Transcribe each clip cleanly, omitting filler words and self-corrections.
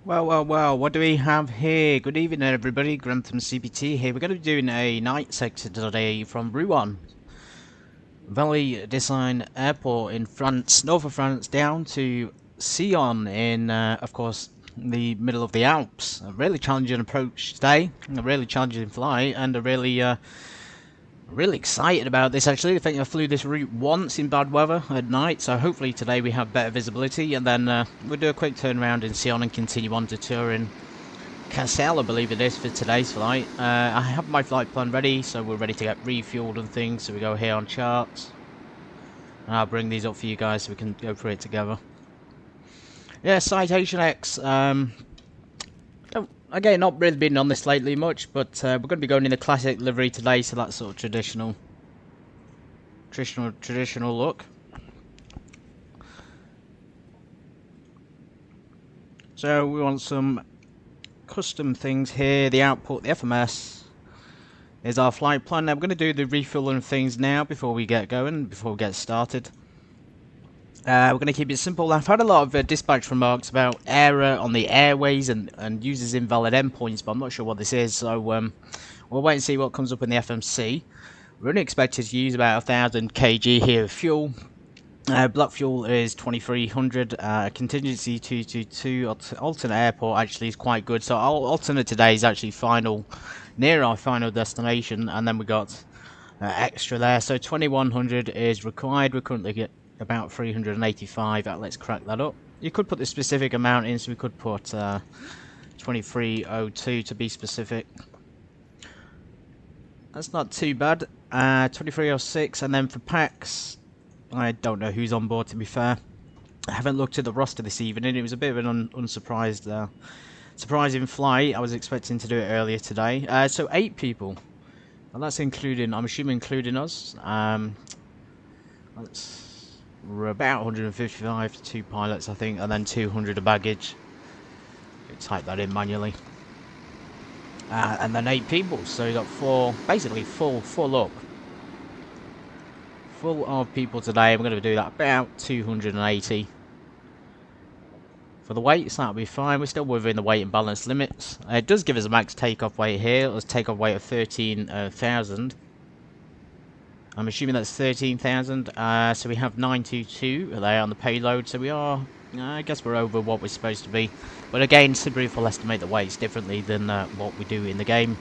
Well, what do we have here? Good evening, everybody. Grantham CPT here. We're going to be doing a night sector today from Rouen, Vallée de Sein Airport in France, north of France, down to Sion in, of course, the middle of the Alps. A really challenging approach today, a really challenging flight, and a really excited about this actually. I think I flew this route once in bad weather at night, so hopefully today we have better visibility, and then we'll do a quick turnaround in Sion and continue on to Turin-Caselle, I believe it is, for today's flight. I have my flight plan ready, so we're ready to get refueled and things, so we go here on charts. And I'll bring these up for you guys so we can go through it together. Yeah, Citation X. Again, not really been on this lately much, but we're going to be going in the classic livery today, so that's sort of traditional look. So we want some custom things here. The output, the FMS, is our flight plan. Now we're going to do the refueling things now before we get going, before we get started. We're going to keep it simple. I've had a lot of dispatch remarks about error on the airways and users invalid endpoints, but I'm not sure what this is, so we'll wait and see what comes up in the FMC. We're only expected to use about 1000 kg here of fuel. Black fuel is 2300. Contingency 222. Alternate airport actually is quite good, so our alternate today is actually near our final destination, and then we got extra there, so 2100 is required. We're currently get about 385. Let's crack that up. You could put the specific amount in, so we could put 2302 to be specific. That's not too bad. 2306, and then for packs, I don't know who's on board, to be fair. I haven't looked at the roster this evening. It was a bit of an surprising flight. I was expecting to do it earlier today. So 8 people, and that's including, I'm assuming including us. We're about 155 to 2 pilots, I think, and then 200 of baggage. Type that in manually. And then 8 people, so you got 4, basically full up. Full of people today. We're going to do that about 280. For the weight, so that'll be fine. We're still within the weight and balance limits. It does give us a max takeoff weight here. Let's takeoff weight of 13,000. I'm assuming that's 13,000, so we have 922 there on the payload, so we are, I guess we're over what we're supposed to be. But again, Subaru will estimate the weights differently than what we do in the game.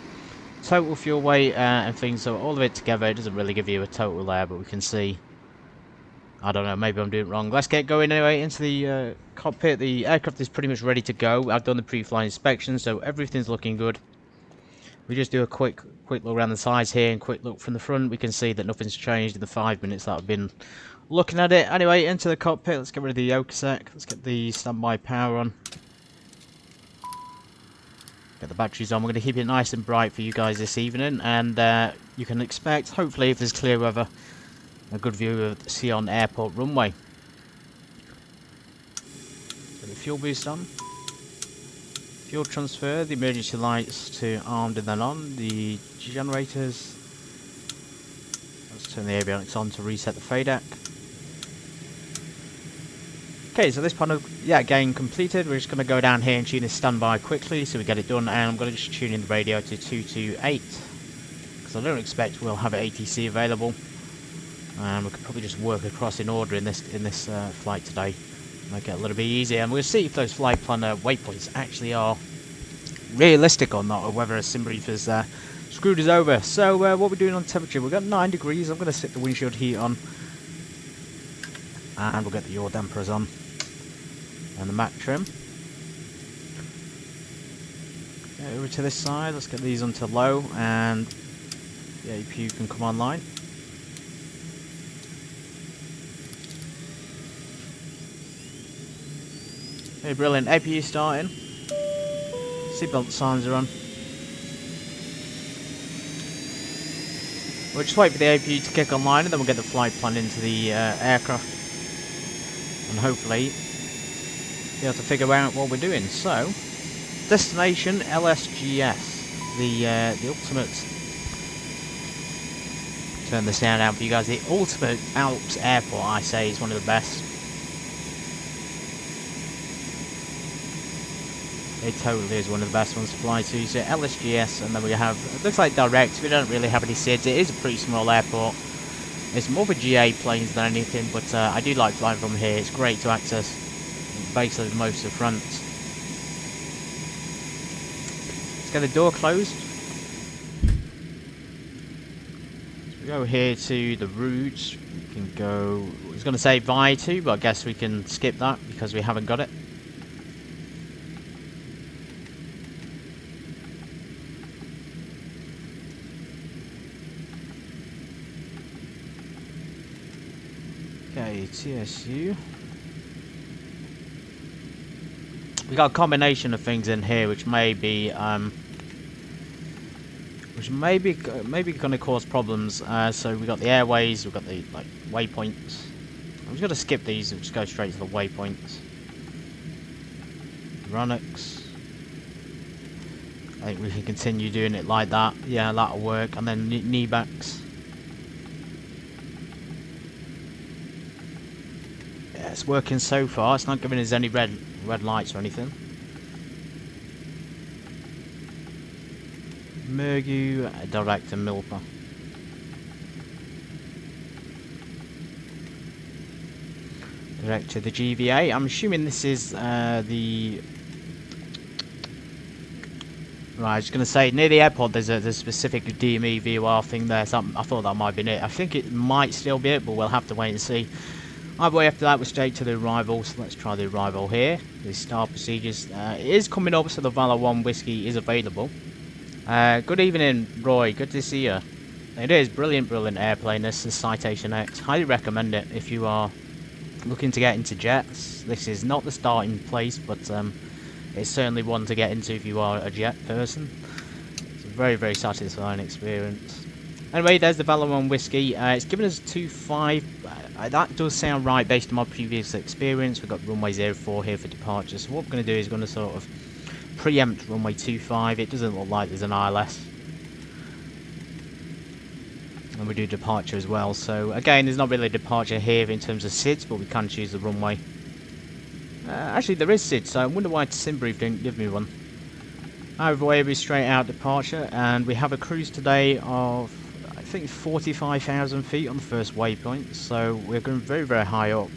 Total fuel weight and things, so all of it together, it doesn't really give you a total there, but we can see, I don't know, maybe I'm doing it wrong. Let's get going anyway into the cockpit. The aircraft is pretty much ready to go. I've done the pre-flight inspection, so everything's looking good. We just do a quick look around the sides here and quick look from the front. We can see that nothing's changed in the 5 minutes that I've been looking at it. Anyway, into the cockpit. Let's get rid of the Yoke sec. Let's get the standby power on. Get the batteries on. We're going to keep it nice and bright for you guys this evening, and you can expect, hopefully, if there's clear weather, a good view of the Sion Airport runway. Get the fuel boost on. Fuel transfer, the emergency lights to armed and then on, the generators. Let's turn the avionics on to reset the FADEC. Okay, so this panel, yeah, again completed. We're just going to go down here and tune this standby quickly so we get it done, and I'm going to just tune in the radio to 228 because I don't expect we'll have an ATC available, and we could probably just work across in order in this flight today. Make it a little bit easier, and we'll see if those flight planner waypoints actually are realistic or not, or whether a Simbrief has screwed us over. So what we're doing on temperature, we've got 9 degrees. I'm going to sit the windshield heat on, and we'll get the yaw dampers on and the mat trim. Get over to this side. Let's get these onto low, and the APU can come online. Okay, brilliant. APU starting. Seatbelt signs are on. We'll just wait for the APU to kick online, and then we'll get the flight plan into the aircraft, and hopefully be able to figure out what we're doing. So, destination LSGS, the ultimate. Turn the sound out for you guys. The ultimate Alps airport, I say, is one of the best. it totally is one of the best ones to fly to. So LSGS, and then we have, it looks like direct. We don't really have any SIDs. It is a pretty small airport. It's more for GA planes than anything, but I do like flying from here. It's great to access basically most of the front. Let's get the door closed. So we go here to the routes. We can go, I was going to say via to, but I guess we can skip that because we haven't got it. Okay, TSU. We got a combination of things in here, which may be going to cause problems. So we got the airways, we've got the waypoints. I'm just going to skip these and just go straight to the waypoints. Runux. I think we can continue doing it like that. Yeah, that'll work. And then kneebacks. Yeah, it's working so far. It's not giving us any red lights or anything. Mergu, direct and Milpa. Direct to the GVA. I'm assuming this is the... Right, I was going to say, near the airport there's a specific DME VOR thing there, so I thought that might have been it. I think it might still be it, but we'll have to wait and see. Either way, after that we're straight to the arrival, so let's try the arrival here. The start procedures. It is coming up, so the Valor 1 whiskey is available. Good evening, Roy, good to see you. It is brilliant airplane, this is Citation X. Highly recommend it if you are looking to get into jets. This is not the starting place, but it's certainly one to get into if you are a jet person. It's a very satisfying experience. Anyway, there's the Valor 1 whiskey. It's given us 2.5. That does sound right based on my previous experience. We've got runway 04 here for departure. So what we're going to do is going to sort of preempt runway 25. It doesn't look like there's an ILS. And we do departure as well. So again, there's not really a departure here in terms of SIDS, but we can choose the runway. Actually, there is SIDS, so I wonder why Simbrief didn't give me one. Either way, we're straight out departure, and we have a cruise today of, I think, 45,000 feet on the first waypoint. So we're going very high up.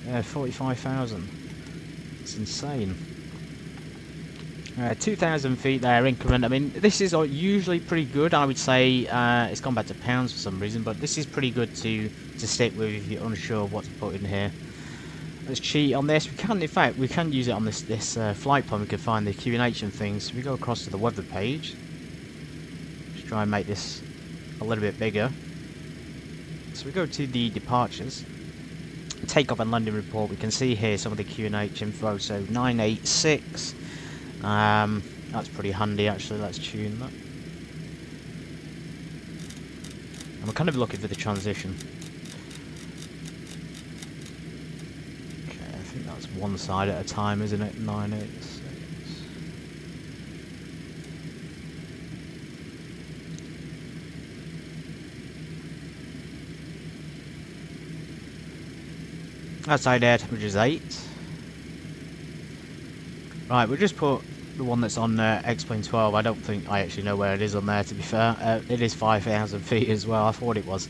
Yeah, 45,000. It's insane. 2,000 feet there increment. I mean, this is usually pretty good. I would say it's gone back to pounds for some reason, but this is pretty good to stick with if you're unsure what to put in here. Let's cheat on this. We can, in fact, we can use it on this flight plan. We can find the QNH and things. So we go across to the weather page. Let's try and make this a little bit bigger. So we go to the departures. Takeoff and landing report. We can see here some of the QNH info. So 986. That's pretty handy actually. Let's tune that. And we're kind of looking for the transition. Okay, I think that's one side at a time, isn't it? 986. Outside air temperature is 8. Right, we'll just put the one that's on X-Plane 12. I don't think I actually know where it is on there, to be fair. It is 5,000 feet as well. I thought it was.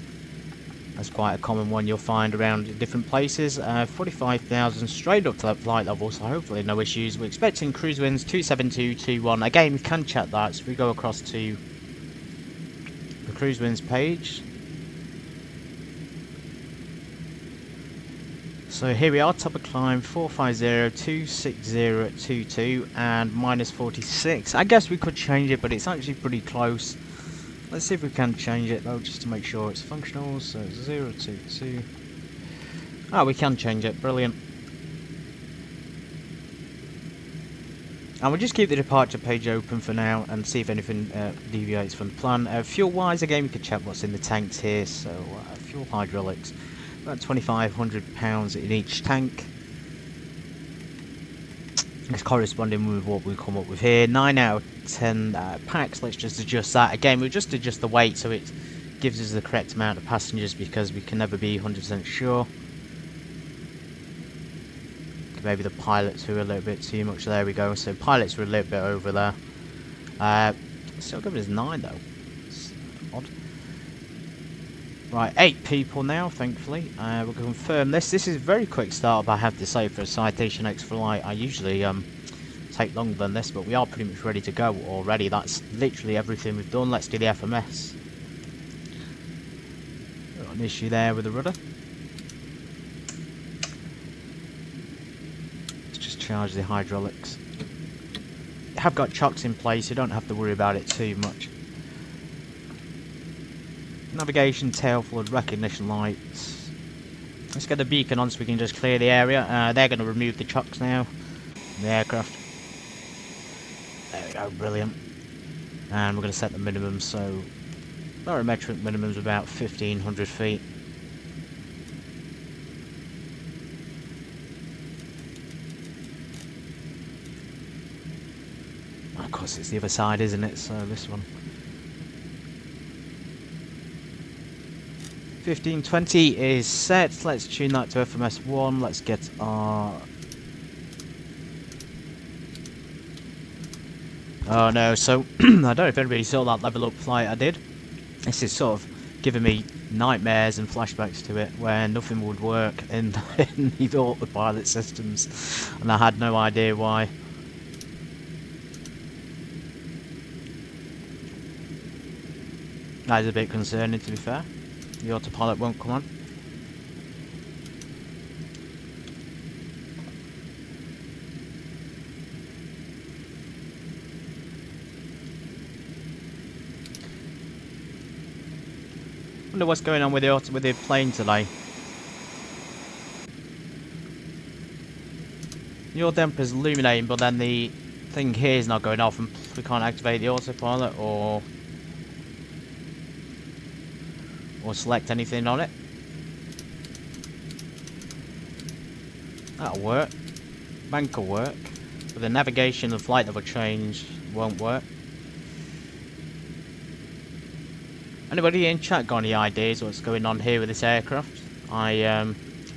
That's quite a common one you'll find around different places. 45,000 straight up to that flight level, so hopefully no issues. We're expecting cruise winds 27221. Again, we can check that, so we go across to the cruise winds page. So here we are, top of climb 450-26022 and minus 46. I guess we could change it, but it's actually pretty close. Let's see if we can change it though, just to make sure it's functional. So 022. Oh, we can change it. Brilliant. And we'll just keep the departure page open for now and see if anything deviates from the plan. Fuel-wise, again, we could check what's in the tanks here. So fuel hydraulics. About 2,500 pounds in each tank. It's corresponding with what we come up with here. 9 out of 10 packs. Let's just adjust that. Again, we'll just adjust the weight so it gives us the correct amount of passengers because we can never be 100% sure. maybe the pilots who are a little bit too much. There we go. So pilots were a little bit over there. Still giving us 9 though. It's odd. Right, 8 people now, thankfully. We'll confirm this. This is a very quick start, but I have to say for a Citation X flight, I usually take longer than this, but we are pretty much ready to go already. That's literally everything we've done. Let's do the FMS. Got an issue there with the rudder. Let's just charge the hydraulics. You have got chocks in place, you don't have to worry about it too much. Navigation, tail flood, recognition lights. Let's get the beacon on so we can just clear the area. They're going to remove the chocks now from the aircraft. There we go, brilliant. And we're going to set the minimum, so barometric minimum is about 1500 feet. Of course it's the other side, isn't it? So this one. 1520 is set. Let's tune that to FMS 1. Let's get our... Oh no, so I don't know if anybody saw that level up flight I did. This is sort of giving me nightmares and flashbacks to it, where nothing would work in the autopilot systems, and I had no idea why. That is a bit concerning, to be fair. The autopilot won't come on. Wonder what's going on with the plane today. The oil damper's illuminating, but then the thing here is not going off, and we can't activate the autopilot or select anything on it. That'll work. Bank will work. But the navigation and flight level change won't work. Anybody in chat got any ideas what's going on here with this aircraft? I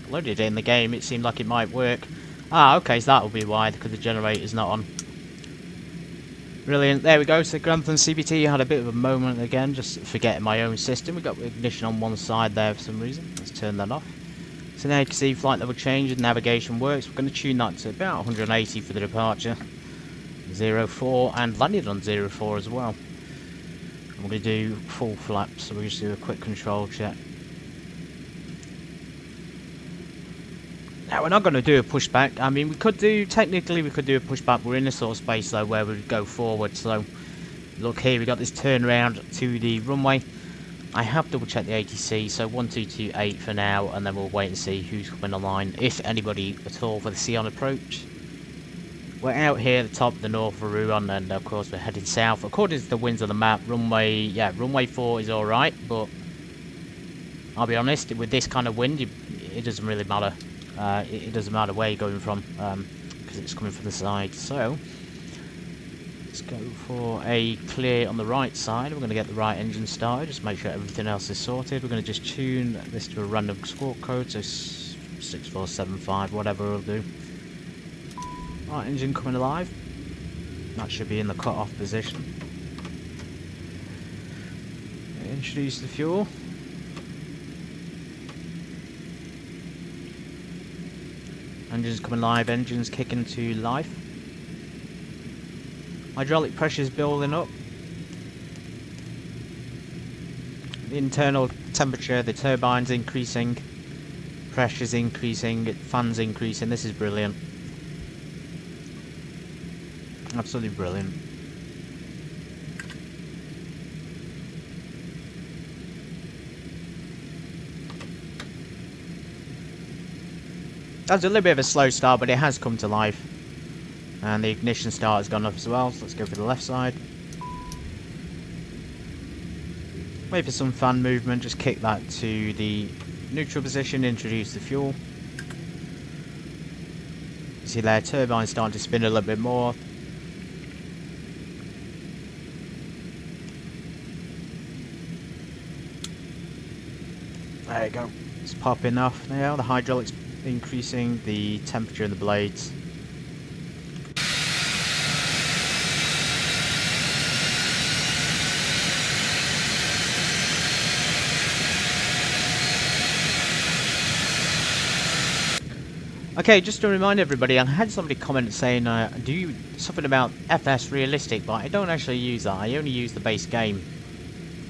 loaded it in the game, it seemed like it might work. Ah, okay, so that'll be why, because the generator's not on. Brilliant, there we go. So Grantham CBT had a bit of a moment again, just forgetting my own system. We got ignition on one side there for some reason. Let's turn that off. So now you can see flight level change and navigation works. We're going to tune that to about 180 for the departure. 04 and landed on 04 as well. And we're going to do full flaps, so we'll just do a quick control check. Now we're not going to do a pushback. I mean, technically we could do a pushback. We're in a sort of space though where we would go forward. So look here, we got this turnaround to the runway. I have double checked the ATC, so 1228 for now, and then we'll wait and see who's coming online, if anybody at all, for the Sion approach. We're out here at the top of the north of Rhone, and of course we're heading south. According to the winds on the map, runway 4 is alright, but I'll be honest, with this kind of wind, it doesn't really matter. It doesn't matter where you're going from, because it's coming from the side. So let's go for a clear on the right side. We're going to get the right engine started, just make sure everything else is sorted. We're going to just tune this to a random squawk code, so 6475, whatever will do. Right, engine coming alive. That should be in the cut-off position. Introduce the fuel. Engines coming live, engines kicking to life. Hydraulic pressure is building up. The internal temperature, the turbine's increasing. Pressure's increasing, fans increasing. This is brilliant. Absolutely brilliant. That was a little bit of a slow start, but it has come to life. And the ignition start has gone up as well, so let's go for the left side. Wait for some fan movement, just kick that to the neutral position, introduce the fuel. See there, turbine starting to spin a little bit more. There you go, it's popping off now, the hydraulics increasing the temperature in the blades. Okay, just to remind everybody, I had somebody comment saying, do you something about FS realistic, but I don't actually use that. I only use the base game.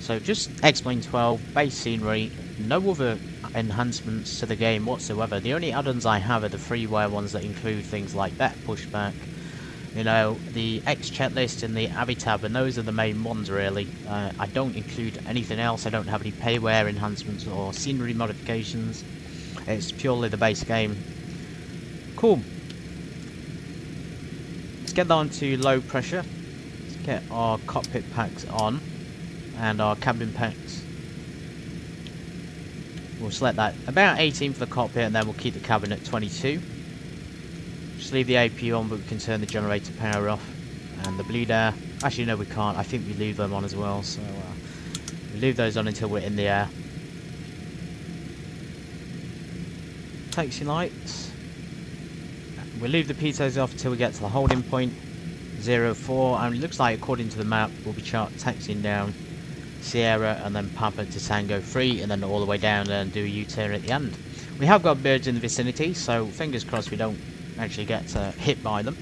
So just X-Plane 12, base scenery, no other enhancements to the game whatsoever. The only add-ons I have are the freeware ones that include things like that pushback, you know, the X checklist and the Avitab, and those are the main ones really. I don't include anything else. I don't have any payware enhancements or scenery modifications. It's purely the base game. Cool. Let's get on to low pressure. Let's get our cockpit packs on and our cabin packs. We'll select that about 18 for the cockpit, and then we'll keep the cabin at 22. Just leave the AP on, but we can turn the generator power off. And the bleed air, actually no we can't, I think we leave them on as well, so we leave those on until we're in the air. Taxi lights. We'll leave the pitos off until we get to the holding point 04, and it looks like according to the map we'll be taxiing down Sierra and then Papa to Tango 3 and then all the way down and do a U-turn at the end. We have got birds in the vicinity, so fingers crossed we don't actually get hit by them.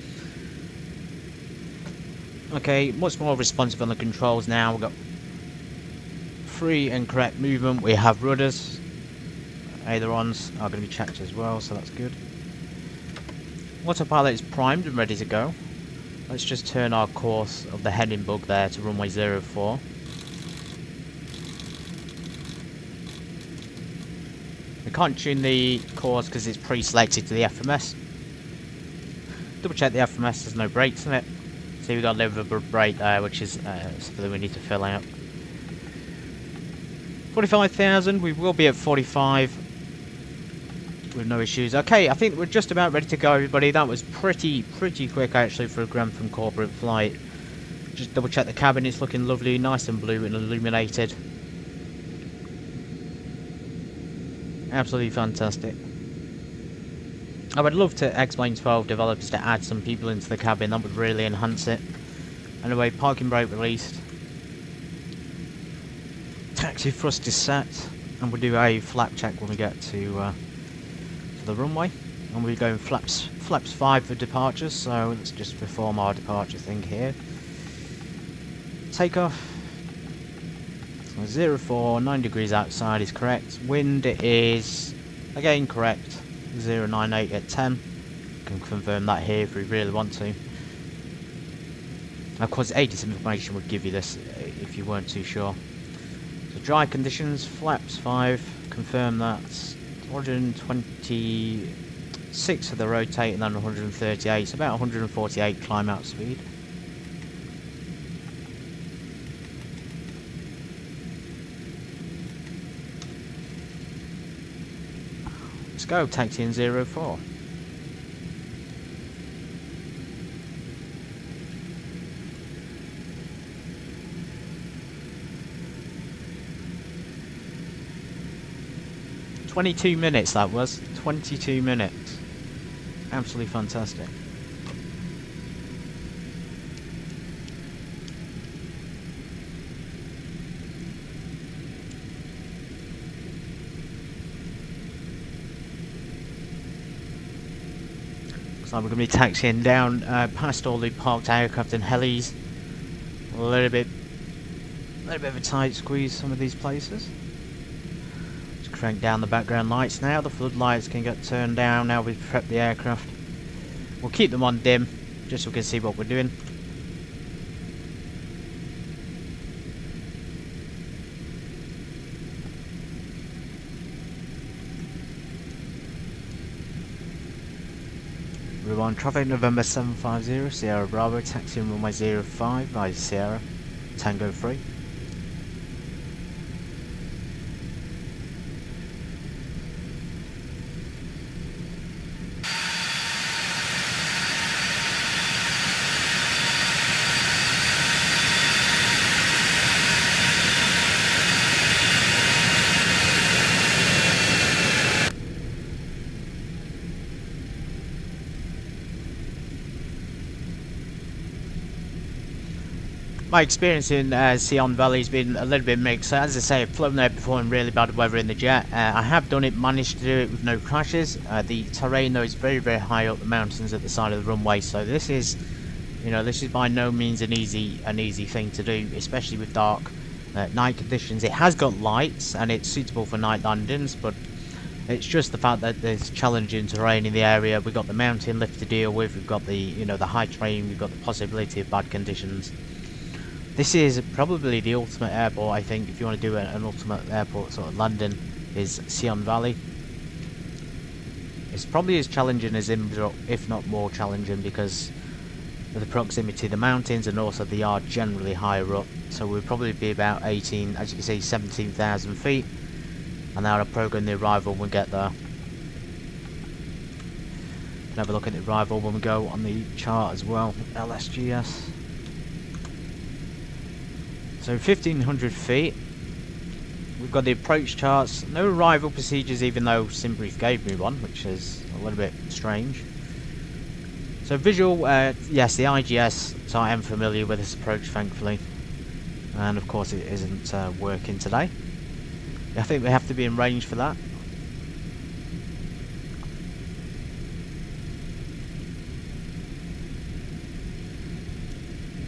Okay, much more responsive on the controls now. We've got free and correct movement. We have rudders. Ailerons are going to be checked as well, so that's good. Autopilot is primed and ready to go. Let's just turn our course of the heading bug there to runway 04. We can't tune the course because it's pre-selected to the FMS. Double check the FMS, there's no brakes in it. See, we've got a little bit of a brake there, which is something we need to fill out. 45,000, we will be at 45 with no issues. Okay, I think we're just about ready to go, everybody. That was pretty quick actually for a Grantham corporate flight. Just double check the cabin, it's looking lovely, nice and blue and illuminated. Absolutely fantastic. I would love to X-Plane 12 developers to add some people into the cabin, that would really enhance it. Anyway, parking brake released. Taxi thrust is set, and we'll do a flap check when we get to the runway. And we're going flaps 5 for departures, so let's just perform our departure thing here. Takeoff. 04, 9 degrees outside is correct. Wind is again correct. 098 at 10. Can confirm that here if we really want to. Of course, ATIS information would give you this if you weren't too sure. So dry conditions, flaps 5. Confirm that's 126 for the rotate and then 138. So about 148 climb out speed. Let's go, taxi in 04. "22 minutes that was. 22 minutes. Absolutely fantastic. So we're going to be taxiing down past all the parked aircraft and helis. A little bit of a tight squeeze some of these places. Just crank down the background lights now. The floodlights can get turned down now we've prepped the aircraft. We'll keep them on dim just so we can see what we're doing. Rouen traffic, November 750, Sierra Bravo, taxiing runway 05 via Sierra, Tango 3. My experience in Sion Valley has been a little bit mixed. So as I say, I've flown there before in really bad weather in the jet. I have done it, managed to do it with no crashes. The terrain though is very, very high up the mountains at the side of the runway. So this is, you know, this is by no means an easy thing to do, especially with dark night conditions. It has got lights and it's suitable for night landings, but it's just the fact that there's challenging terrain in the area. We've got the mountain lift to deal with. We've got the, you know, the high terrain. We've got the possibility of bad conditions. This is probably the ultimate airport, I think, if you want to do an ultimate airport sort of landing, is Sion Valley. It's probably as challenging as Imdruck, if not more challenging, because of the proximity to the mountains, and also they are generally higher up. So we'll probably be about 18, as you can see, 17,000 feet. And now I'll program the arrival when we get there. Can have a look at the arrival when we go on the chart as well, LSGS. So 1500 feet. We've got the approach charts. No arrival procedures, even though Simbrief gave me one, which is a little bit strange. So visual, yes, the IGS, so I am familiar with this approach, thankfully. And of course it isn't working today. I think we have to be in range for that.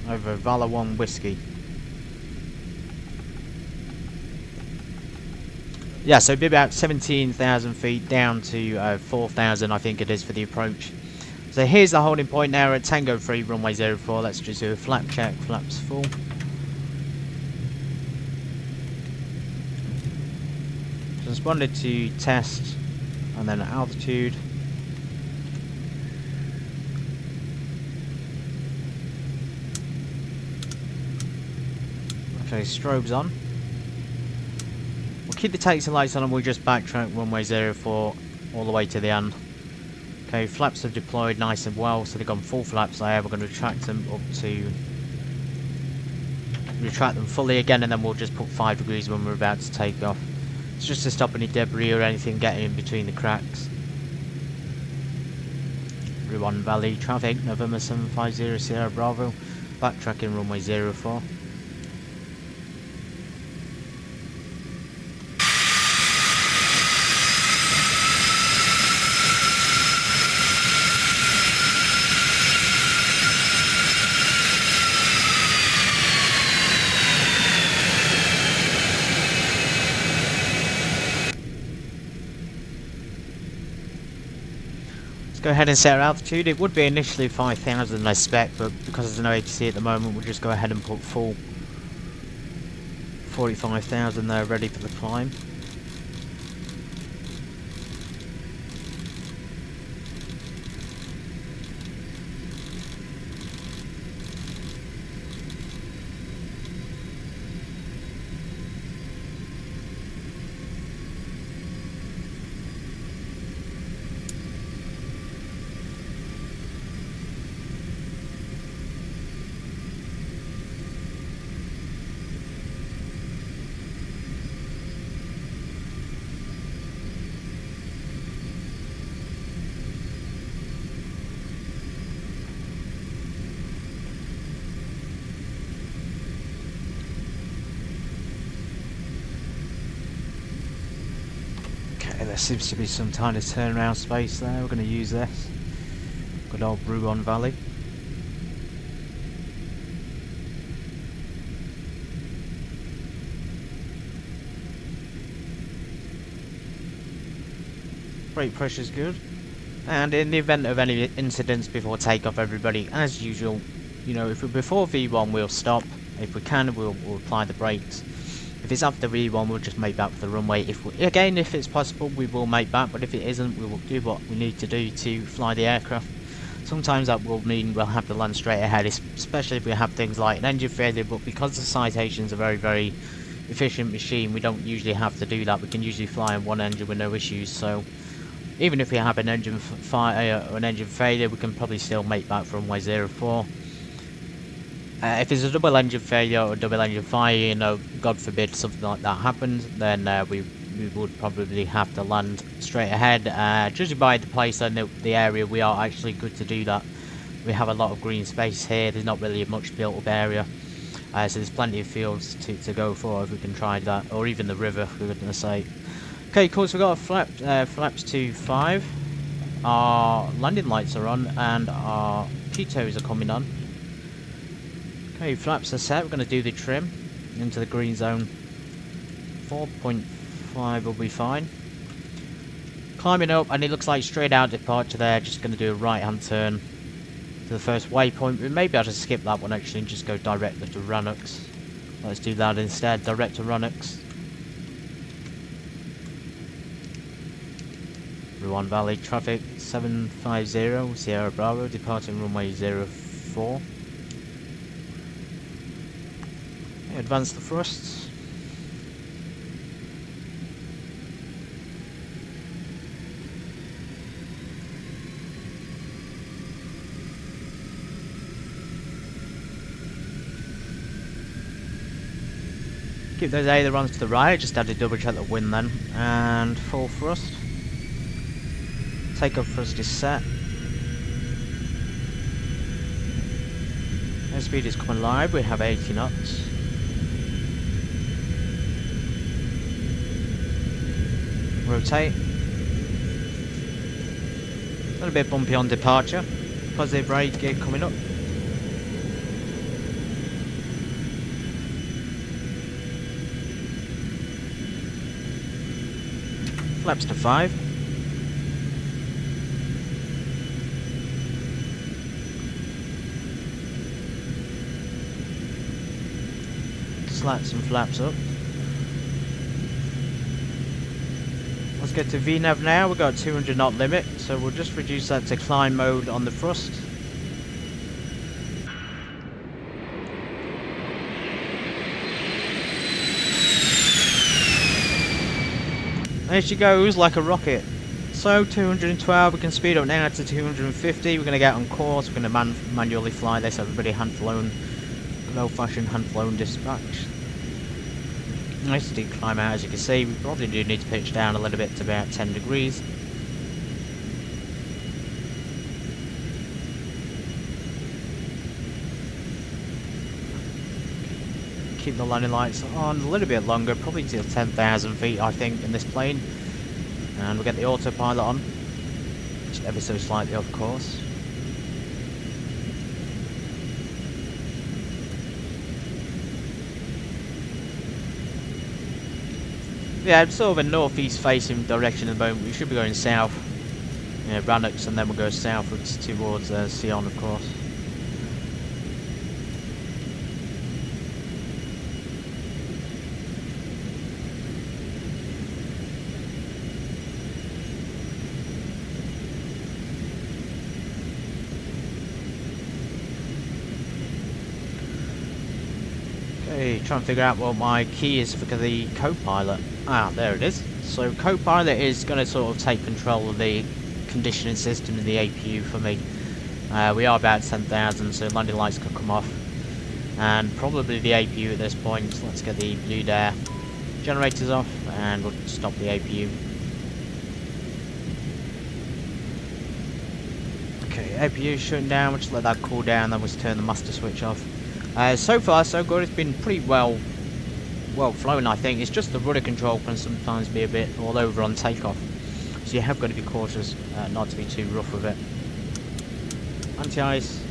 Over Valor 1 Whiskey. Yeah, so it'd be about 17,000 feet down to 4,000, I think it is, for the approach. So here's the holding point now at Tango 3, runway 04. Let's just do a flap check, flaps full. Responded to test, and then altitude. Okay, strobes on. We'll keep the taxi lights on and we'll just backtrack runway 04 all the way to the end. Okay, flaps are deployed nice and well, so they've gone full flaps there. We're going to retract them up to... retract them fully again, and then we'll just put 5 degrees when we're about to take off. It's just to stop any debris or anything getting in between the cracks. Rhone Valley traffic, November 750 Sierra Bravo, backtracking runway 04. Go ahead and set our altitude. It would be initially 5,000 I spec, but because there's no ATC at the moment, we'll just go ahead and put full 45,000 there, ready for the climb. There seems to be some kind of turnaround space there. We're going to use this. Good old Rhone Valley. Brake pressure's good. And in the event of any incidents before takeoff, everybody, as usual, you know, if we're before V1, we'll stop. If we can, we'll apply the brakes. If it's after V1, we'll just make back for the runway. Again, if it's possible, we will make back, but if it isn't, we will do what we need to do to fly the aircraft. Sometimes that will mean we'll have to land straight ahead, especially if we have things like an engine failure, but because the Citation's a very, very efficient machine, we don't usually have to do that. We can usually fly on one engine with no issues, so even if we have an engine fire or an engine failure, we can probably still make back for runway 04. If it's a double engine failure or double engine fire, you know, God forbid something like that happens, then we would probably have to land straight ahead. Judging by the place and the area, we are actually good to do that. We have a lot of green space here. There's not really much built up area. So there's plenty of fields to go for if we can try that, or even the river, for goodness sake. Okay, cool, so we've got flaps to 5. Our landing lights are on, and our pitos are coming on. Okay, flaps are set. We're going to do the trim into the green zone. 4.5 will be fine. Climbing up, and it looks like straight out departure there. Just going to do a right hand turn to the first waypoint. Maybe I'll just skip that one actually and just go directly to Rhone. Let's do that instead, direct to Rhone. Rouen Valley traffic 750 Sierra Bravo, departing runway 04. Advance the thrusts. Keep those ailerons to the right, just had to double check the wind then, and full thrust. Takeoff thrust is set. Airspeed is coming live, we have 80 knots. Rotate. A little bit bumpy on departure. Positive rate gear coming up. Flaps to 5. Slats and flaps up. Let's get to VNAV now. We've got a 200 knot limit, so we'll just reduce that to climb mode on the thrust. There she goes, like a rocket. So 212, we can speed up now to 250. We're going to get on course. We're going to manually fly this. Everybody hand flown, good old fashioned hand flown dispatch. Nice steep climb out, as you can see. We probably do need to pitch down a little bit to about 10 degrees. Keep the landing lights on a little bit longer, probably till 10,000 feet I think in this plane. And we'll get the autopilot on, just ever so slightly of course. Yeah, it's sort of a northeast facing direction at the moment. We should be going south, Rhone, and then we'll go southwards towards Sion of course. Trying to figure out what my key is for the co-pilot. Ah, there it is. So co-pilot is going to sort of take control of the conditioning system in the APU for me. We are about 10,000, so landing lights could come off. And probably the APU at this point. So let's get the blue air generators off and we'll stop the APU. Okay, APU shutting down, we'll just let that cool down, then we'll turn the master switch off. So far so good, it's been pretty well flown I think. It's just the rudder control can sometimes be a bit all over on takeoff. So you have got to be cautious not to be too rough with it. Anti-ice.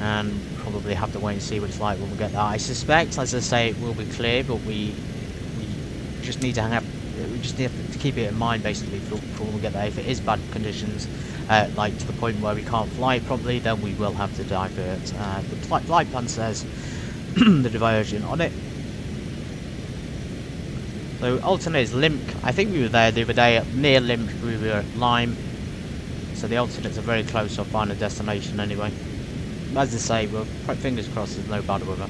And probably have to wait and see what it's like when we get that. I suspect, as I say, it will be clear, but we just need to keep it in mind basically for when we get there. If it is bad conditions, like to the point where we can't fly properly, then we will have to divert. The flight plan says the diversion on it. So alternate is LIMF. I think we were there the other day near LIMF. We were at LIMF. So the alternates are very close to our final destination anyway. As I say, we're fingers crossed there's no bad weather.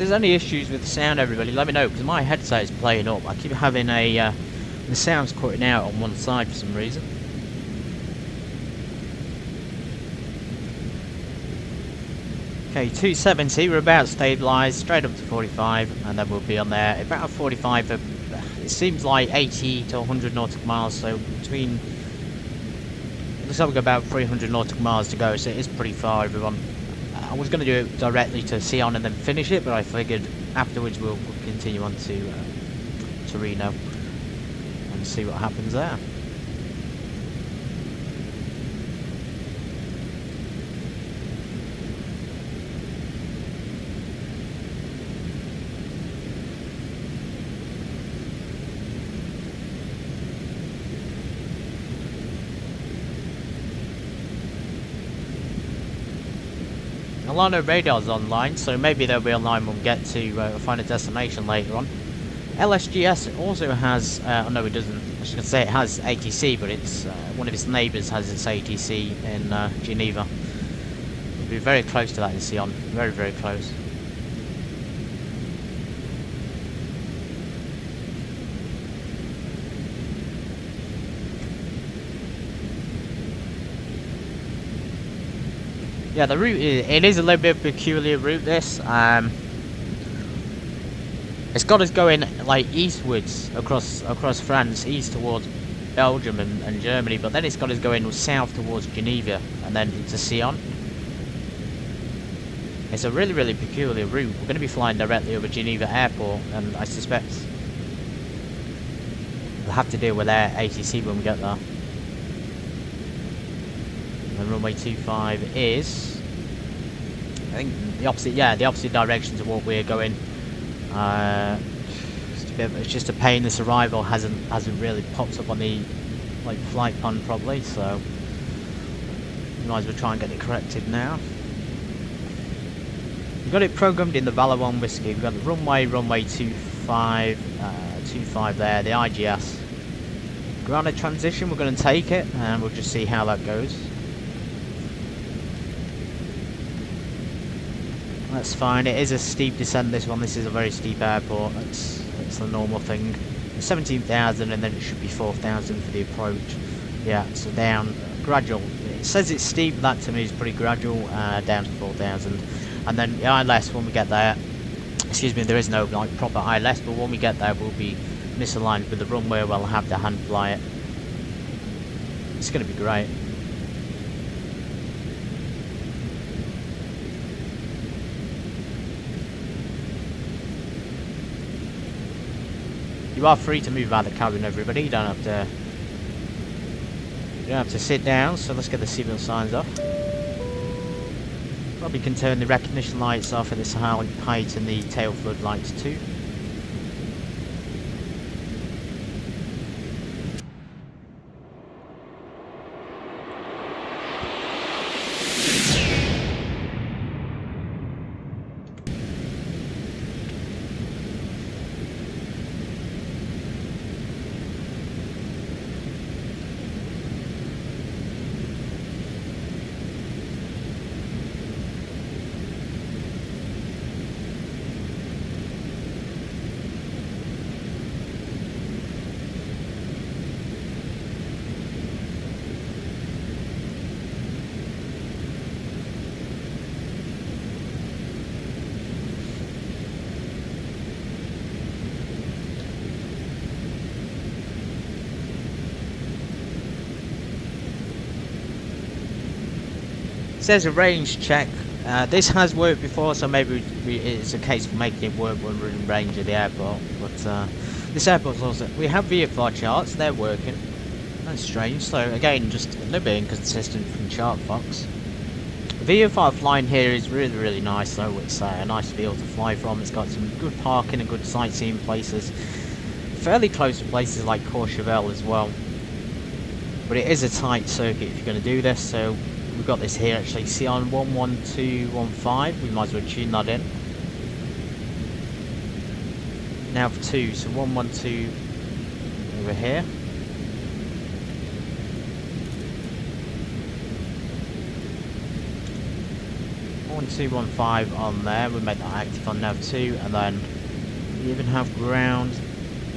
there's any issues with the sound, everybody, let me know, because my headset is playing up. I keep having the sound's cutting out on one side for some reason. Okay, 270, we're about stabilised, straight up to 45, and then we'll be on there. About 45, it seems like 80 to 100 nautical miles, so between... looks like we've got about 300 nautical miles to go, so it is pretty far, everyone. I was going to do it directly to Sion and then finish it, but I figured afterwards we'll continue on to Turino and see what happens there. A lot of radars online, so maybe they'll be online when we get to find a destination later on. LSGS also has, oh no it doesn't, I was going to say it has ATC, but it's one of its neighbours has its ATC in Geneva. We'll be very close to that in Sion, very very close. Yeah, the route it is a little bit of a peculiar route. This it's got us going like eastwards across France, east towards Belgium and Germany, but then it's got us going south towards Geneva and then into Sion. It's a really really peculiar route. We're going to be flying directly over Geneva Airport, and I suspect we'll have to deal with their ATC when we get there. And runway 25 is, I think, the opposite. Yeah, the opposite direction to what we're going. It's just a pain. This arrival hasn't really popped up on the flight plan probably, so we might as well try and get it corrected now. We've got it programmed in the Vallée de Sein whiskey. We've got the runway 25 there, the IGS. Grounded transition. We're going to take it, and we'll just see how that goes. That's fine. It is a steep descent, this one. This is a very steep airport. That's the normal thing. 17,000 and then it should be 4,000 for the approach. Yeah, so down, gradual. It says it's steep, but that to me is pretty gradual, down to 4,000. And then the ILS, when we get there, excuse me, there is no proper ILS, but when we get there we'll be misaligned with the runway. We'll have to hand fly it. It's going to be great. You are free to move out of the cabin, everybody. You don't have to sit down. So let's get the seatbelt signs off. Probably can turn the recognition lights off at this height and the tail floodlights too. It says a range check. This has worked before, so maybe it's a case of making it work when we're in range of the airport. But this airport's also... we have VFR charts, they're working. That's strange. So again, just a little bit inconsistent from ChartFox. The VFR flying here is really, really nice though. It's a nice field to fly from. It's got some good parking and good sightseeing places. Fairly close to places like Courchevel as well. But it is a tight circuit if you're going to do this, so... we've got this here actually, Sion 11215, we might as well tune that in. Now for 2, so 112 over here. 1215 on there, we make that active on nav 2, and then we even have ground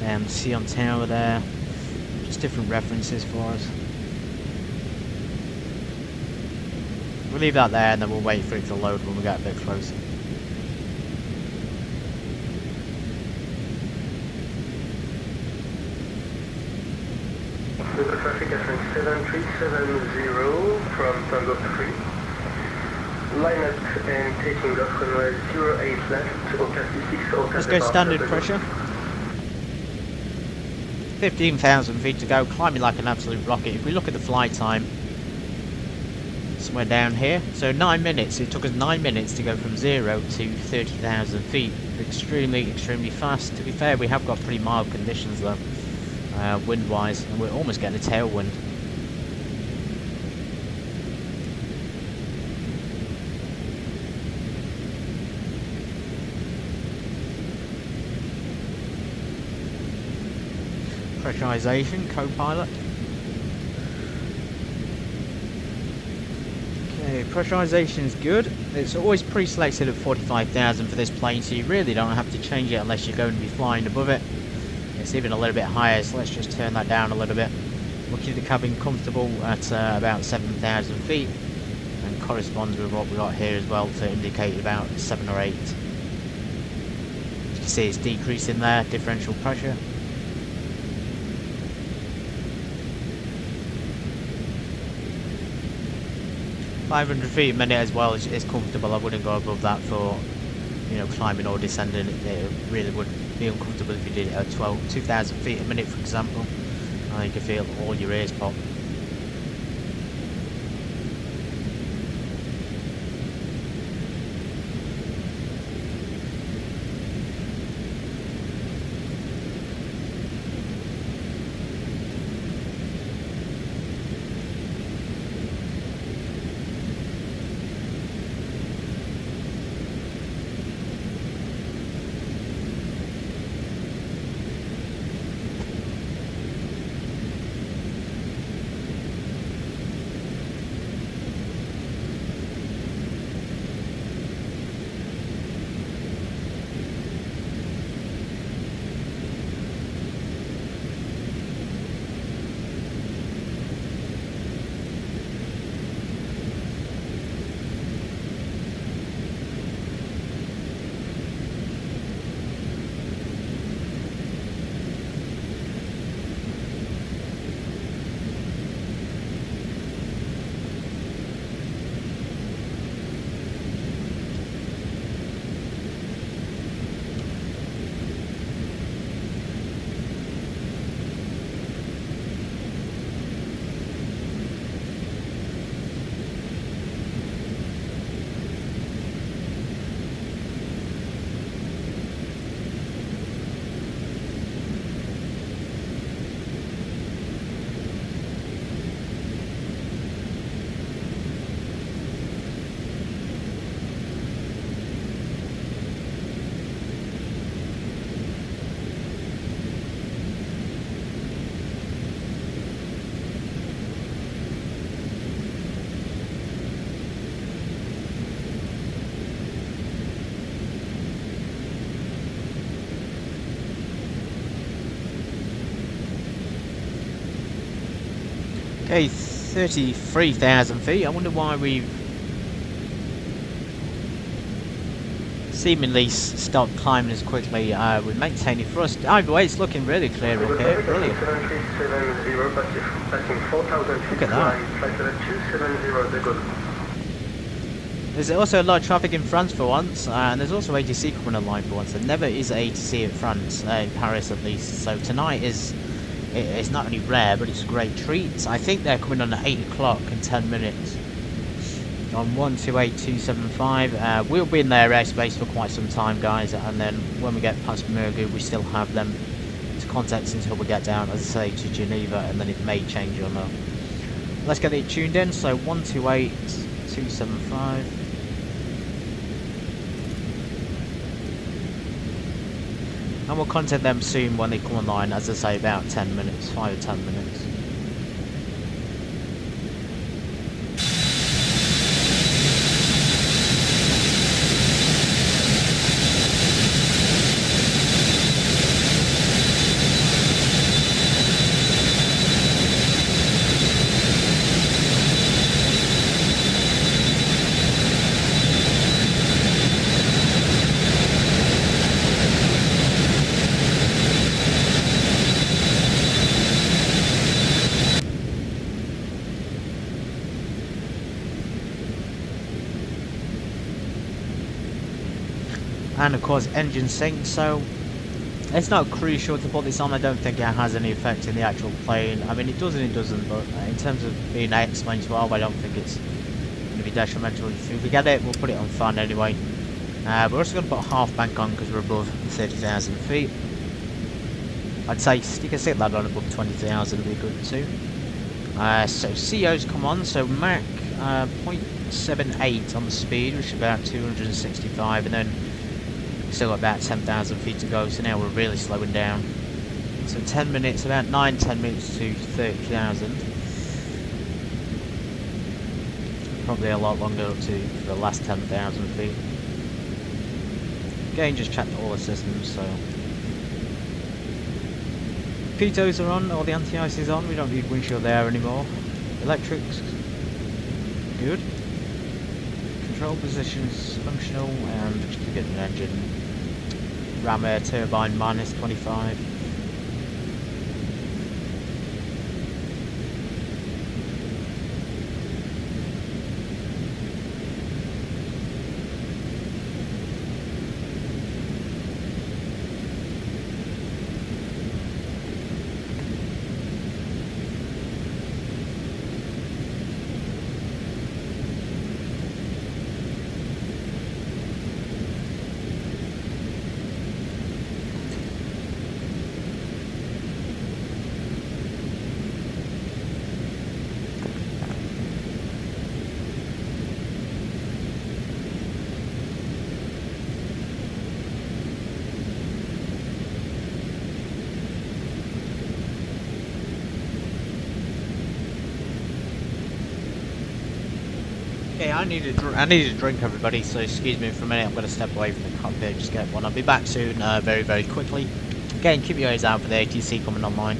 and Sion Tower there, just different references for us. We'll leave that there and then we'll wait for it to load when we get a bit closer. Local traffic at 7370 from Tango 3. Line up and taking off runway 08 left, Ocasi 6, Let's go standard pressure. 15,000 feet to go, climbing like an absolute rocket. If we look at the flight time, somewhere down here, so 9 minutes, it took us 9 minutes to go from 0 to 30,000 feet. Extremely fast. To be fair, we have got pretty mild conditions though, wind wise, and we're almost getting a tailwind. Pressurization, co-pilot. Okay, pressurization is good. It's always pre-selected at 45,000 for this plane, so you really don't have to change it unless you're going to be flying above it. It's even a little bit higher, so let's just turn that down a little bit. We'll keep the cabin comfortable at about 7,000 feet, and corresponds with what we got here as well to indicate about 7 or 8. You can see it's decreasing there, differential pressure. 500 feet a minute as well is comfortable. I wouldn't go above that for, you know, climbing or descending. It really would be uncomfortable if you did it at 2,000 feet a minute, for example. You can feel all your ears pop. Okay, 33,000 feet. I wonder why we've seemingly stopped climbing as quickly. We're maintaining thrust. Either way, it's looking really clear up here. Brilliant. Look at that. There's also a lot of traffic in France for once, and there's also ATC coming online for once. There never is ATC at France, in Paris at least. So tonight it's not only rare, but it's a great treat. I think they're coming on at 8 o'clock in 10 minutes. On 128275. We'll be in their airspace for quite some time, guys, and then when we get past Mergu, we still have them to contact until we get down, as I say, to Geneva, and then it may change or not. Let's get it tuned in, so 128275. And we'll contact them soon when they come online, as I say, about 10 minutes, 5 or 10 minutes. and of course engine sync, so it's not crucial to put this on. I don't think it has any effect in the actual plane. I mean, it does and it doesn't, but in terms of being X-Men 12, I don't think it's going to be detrimental. If we get it, we'll put it on fan anyway. We're also going to put a half bank on because we're above 30,000 feet. I'd say you can stick that on above 20,000, would be good too. So CO's come on, so Mach 0.78 on the speed, which is about 265, and then still got about 10,000 feet to go, so now we're really slowing down. So 10 minutes, about 9-10 minutes to 30,000. Probably a lot longer up to the last 10,000 feet. Again, just checked all the systems, so pitos are on, all the anti-ice is on, we don't need windshield there anymore. Electrics, good. Control positions functional, and just keep getting an engine. Ram air turbine minus 25. Okay, I need a drink, everybody, so excuse me for a minute. I'm going to step away from the cockpit and just get one. I'll be back soon, very, very quickly. Again, keep your eyes out for the ATC coming online.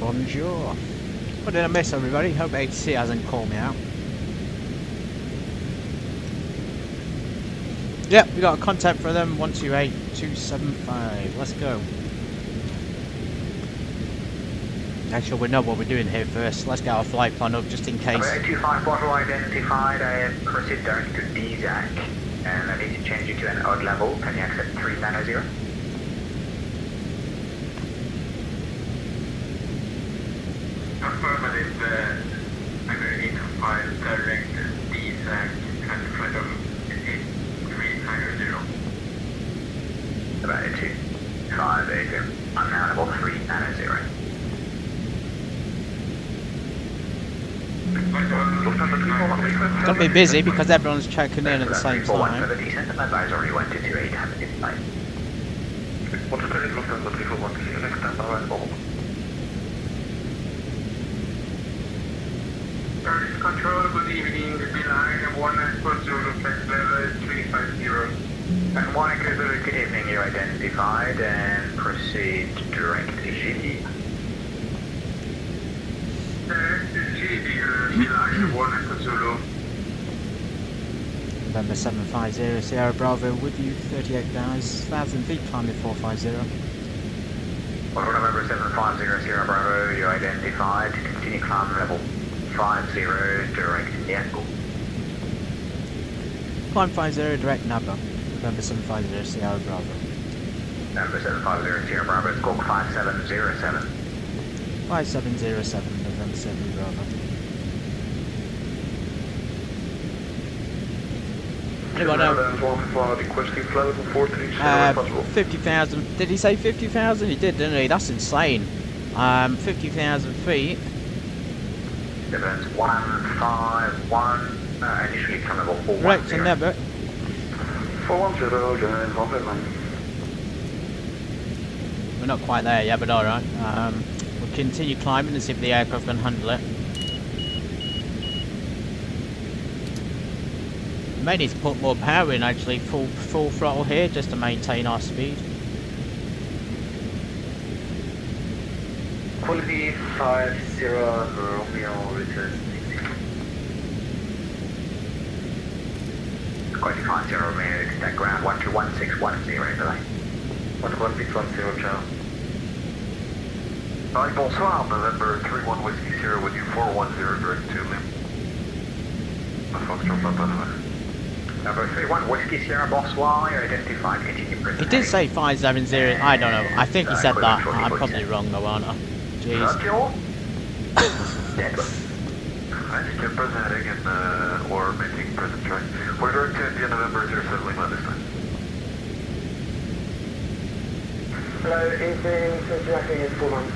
Bonjour. What did I miss, everybody? Hope ATC hasn't called me out. Yep, we got a contact for them, 128275. Let's go. Actually, we know what we're doing here first. Let's get our flight plan up just in case. 825 bottle identified. I have proceed direct to DZAC. And I need to change you to an odd level. Can you accept 390? Affirmative, I'm going to need to file direct DZAC and flight of 390. About 258. I'm now level 390. It's gonna be busy because everyone's checking in at the same time. For the descent, advisory 122 800 in flight. What's the rate of the 341 next time arrival? Service control, good evening. Beeline 1 Echo Zulu, flight level 350. And 1 Echo Zulu, good evening, you're identified and proceed direct to GB. Direct to GB, Beeline 1 Echo Zulu. November 750 Sierra Bravo with you, 38 guys, 1,000 feet, climbing 450. November 750 Sierra Bravo, you're identified. Continue climb level 50, direct to Echo. Climb 50, direct Napa. November 750 Sierra Bravo. November 750 Sierra Bravo, score 5707. 5707, November 7 Bravo. Anyone know? Requesting flight level 430 50,000. Did he say 50,000? He did, didn't he? That's insane. 50,000 feet. Events 151, initially climb level 410. Direct to Napa. 410, join Honeycomb. We're not quite there yet, but alright. We'll continue climbing and see if the aircraft can handle it. We may need to put more power in actually, full throttle here just to maintain our speed. Quality 50 Romeo returns. Quality 50 Romeo, expect ground 121610, delay. 11610, ciao. Bonsoir, November 31 Whiskey Sierra with you 410 direct to LIMF. Foxtrot Papa November. Number 31 Whiskey Sierra, bonsoir, you're identified, continue He present. did say 570, I don't know, I think he said that. I'm probably wrong though, aren't I? Jeez. Dead. I think you're present heading and or making present track. We're direct to India November 07 Lima this time. Hello, evening, so tracking is 4 months.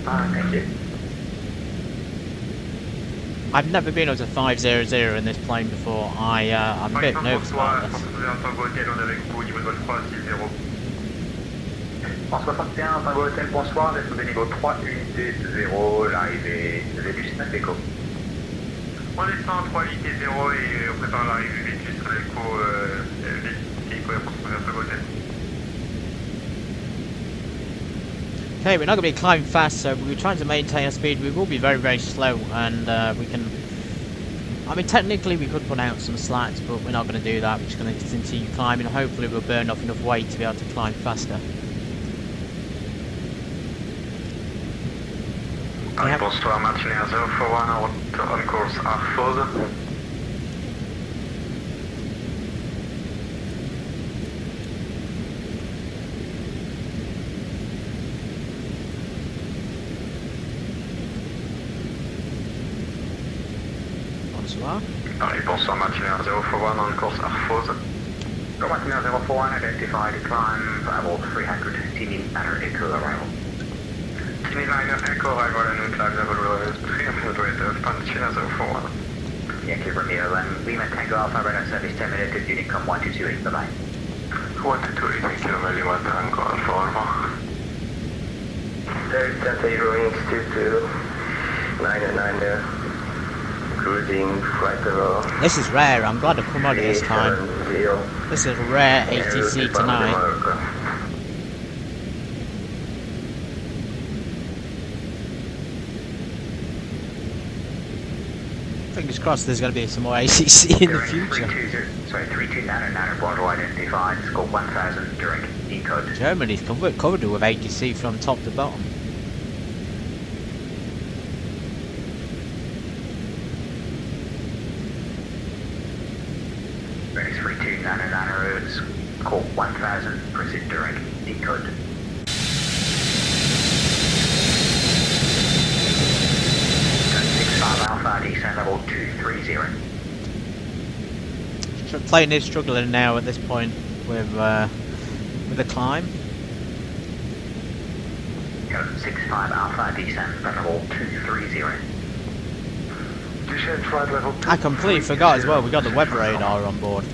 Thank you. I've never been up to 500 in this plane before. I'm a bit nervous about this. En 61, Tango Hotel, bonsoir, descendez niveau 3, unité 0, l'arrivée Vétus 9 Echo. On descend 3 unité 0 et on prépare l'arrivée Vétus Echo, Echo Air Force vers Tango Hotel. Okay, we're not going to be climbing fast, so we're trying to maintain our speed. We will be very, very slow, and we can... I mean, technically we could put out some slats, but we're not going to do that. We're just going to continue climbing. Hopefully we'll burn off enough weight to be able to climb faster. Bonsoir, Martinier 041 on course Arfose. Bonsoir. Bonsoir, Martinier 041 on course Arfose. Martinier 041, identified, climb level 300, Tini Manor Echo arrival. Tini Liner Echo arrival and climb level 300, Martinier 041. Yankee Romeo and Lima Tango Alpha radar service terminated, Unicom 1228, bye-bye. 1228, thank you, Lima Tango Alpha Alpha. There's Delta Euro Inc. 22, 990, cruising flight level. This is rare, I'm glad I've come on it this time. This is a rare ATC tonight. Fingers crossed there's going to be some more ATC in the future. 3299 Bravo identified, score 1000 during decode. Germany's covered with ATC from top to bottom. Race 3299 roads, score 1000, proceed during decode. Alpha descent level 230. Plane is struggling now at this point with the climb. 65 Alpha descent level 230. Descend flight level 2. I completely forgot as well, we got the weather radar on board.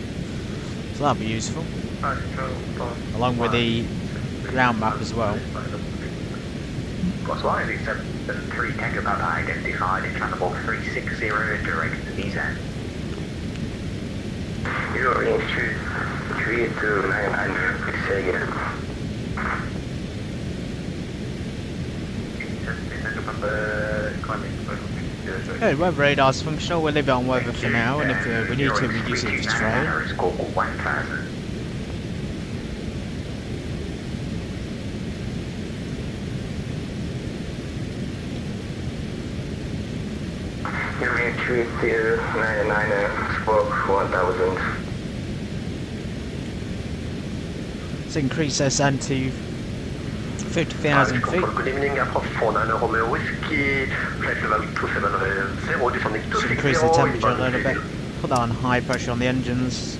So that'll be useful. Along with the ground map as well. Plus 1 is 73 Tango Papa identified in channel 360 direct to Sion. 3 to 900, please say again. Okay, weather radar's functional, we'll leave it on weather for now, and if we need to, we use it to train. You're 3299, squawk 1000. Let's increase SN to 50,000 feet. Good evening, approach 49 Romeo Whiskey, flight level 270, descending Let's increase the temperature a little bit. Put that on high pressure on the engines.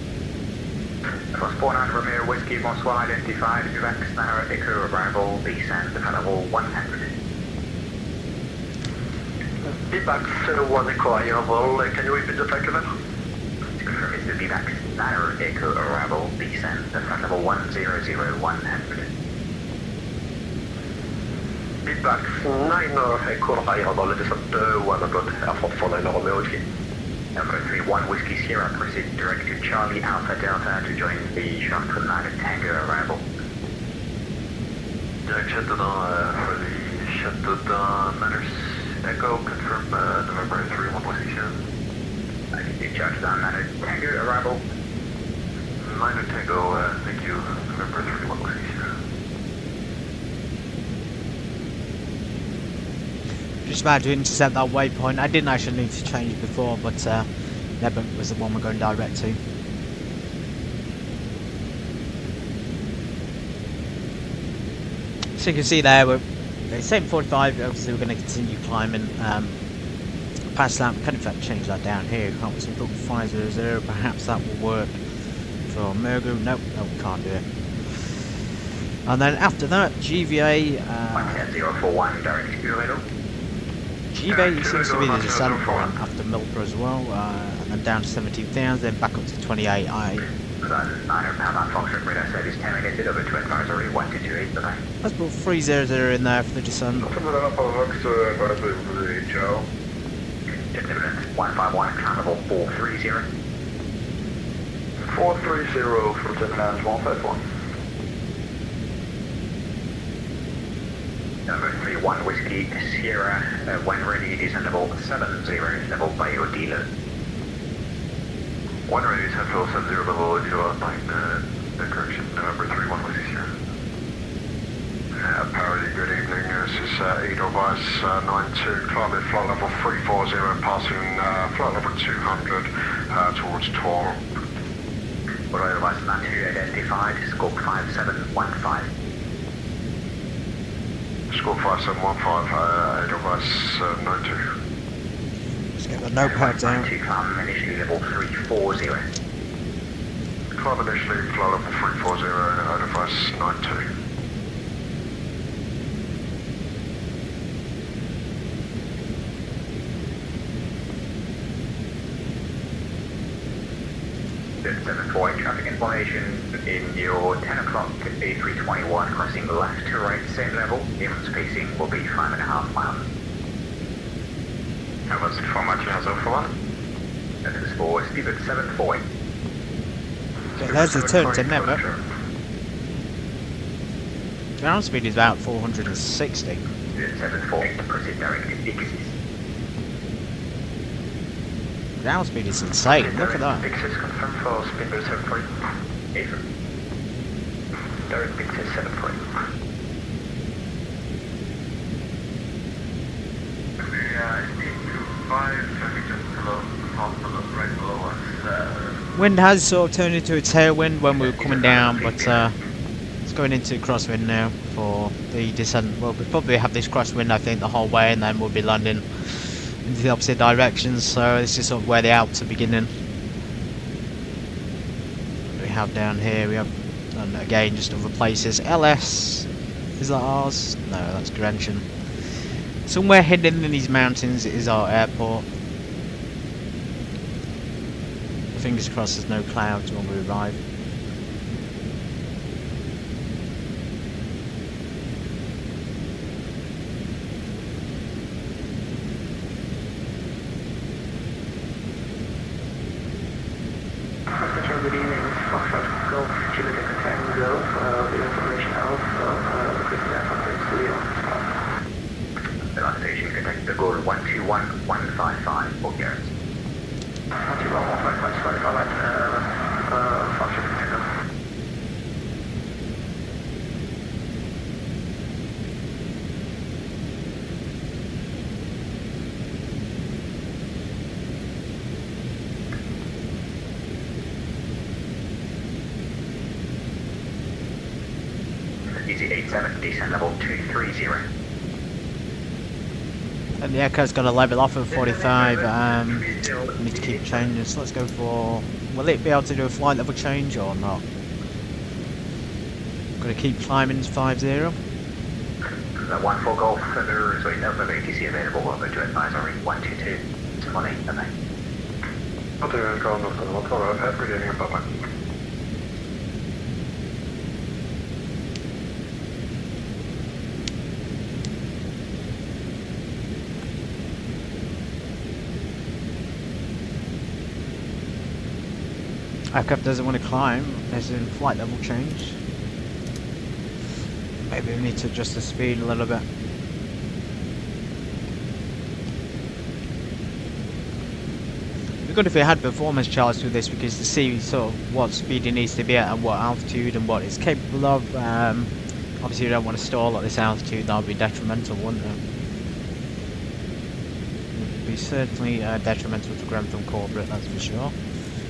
Plus 49 Romeo Whiskey, bonsoir, identified, Uvax, Nara, Echo, arrival, descend, level 100. Feedback 01 Echo arrival, can you repeat the flight level? To confirm it's the Uvax, Nara, Echo, arrival, descend, flight level 100. Feedback 9 Echo arrival, descent 100, Airport 49 Romeo Whiskey. Number 31 Whiskey Sierra, proceed direct to Charlie Alpha Delta to join the Chartres United Tango arrival. Direct Châteaudun for the Châteaudun Manors. Echo, confirm November 31 Whiskey Sierra. I can do Chartres United Tango arrival. Minor Tango, thank you, November 31 Whiskey Sierra. Just about to intercept that waypoint. I didn't actually need to change before, but Nebunk was the one we're going direct to. So you can see there, we're at 7:45. Obviously, we're going to continue climbing past that. We can in fact change that down here, can't we? So we put 500. Perhaps that will work for Mergu. Nope, we can't do it. And then after that, GVA. 11041 direct to Turino. GVA seems to be the descent point after Milper as well, and then down to 17,000, then back up to 28. 900 pound on Foxtrot radar service terminated over to advisory 1228. Bye. Let's put 300 in there for the descent. Equivalent 151, climb level 430. 430 from Terminate 151. Number 31 Whiskey Sierra, when ready, descend level 70, level by your dealer. One ready, descend level 70, level if you outline correction, November 31 Whiskey Sierra. Parody, good evening, this is Edelweiss 92, climbing flight level 340, passing flight level 200 towards Tours. Edelweiss 92 identified, scope 5715. Score 5715, Edelweiss 92. Let's get the notepad down. To climb initially level 340. Climb initially, flight level 340, Edelweiss 92. Good 74 traffic information in your 10 o'clock A321 crossing left to right same level. Inland spacing will be 5.5 miles. How was it for my channel 01? That is for speedbird 74. Okay, there's the turn to Never. Ground speed is about 460. 74 proceed direct to Dixis. Ground speed is insane, look at that. Dixis confirmed for speedbird 74. Affirm. Direct Dixis 74. Wind has sort of turned into a tailwind when we were coming down, but it's going into crosswind now for the descent. Well, we'll probably have this crosswind I think the whole way, and then we'll be landing into the opposite directions, so this is sort of where the Alps are beginning. What we have down here, we have, and again, just other places. LS, is that ours? No, that's Grenchen. Somewhere hidden in these mountains is our airport. fingers crossed there's no clouds when we arrive. Good evening, Foxtrot Golf, Chile Delta Tango, the information Alpha, requesting Alpha Studio. The last station contains the goal 121155 Bulgarians. 121155, alright, Foxtrot Tango. Easy 87, descent level 230. And the Echo's got a level off of 45, we need to keep changing, so let's go for... Will it be able to do a flight level change or not? Gotta keep climbing 50. The 1-4 Golf, there is a number of ATC available, over to advisory 122, 18, bye-bye. What do you go on the motor? I've had reading above my... Aircraft doesn't want to climb, there's a flight level change. Maybe we need to adjust the speed a little bit. It'd be good if we had performance charts with this, because to see sort of what speed it needs to be at and what altitude and what it's capable of. Obviously you don't want to stall at this altitude, that would be detrimental, wouldn't it? It would be certainly detrimental to Grenfell Corporate, that's for sure.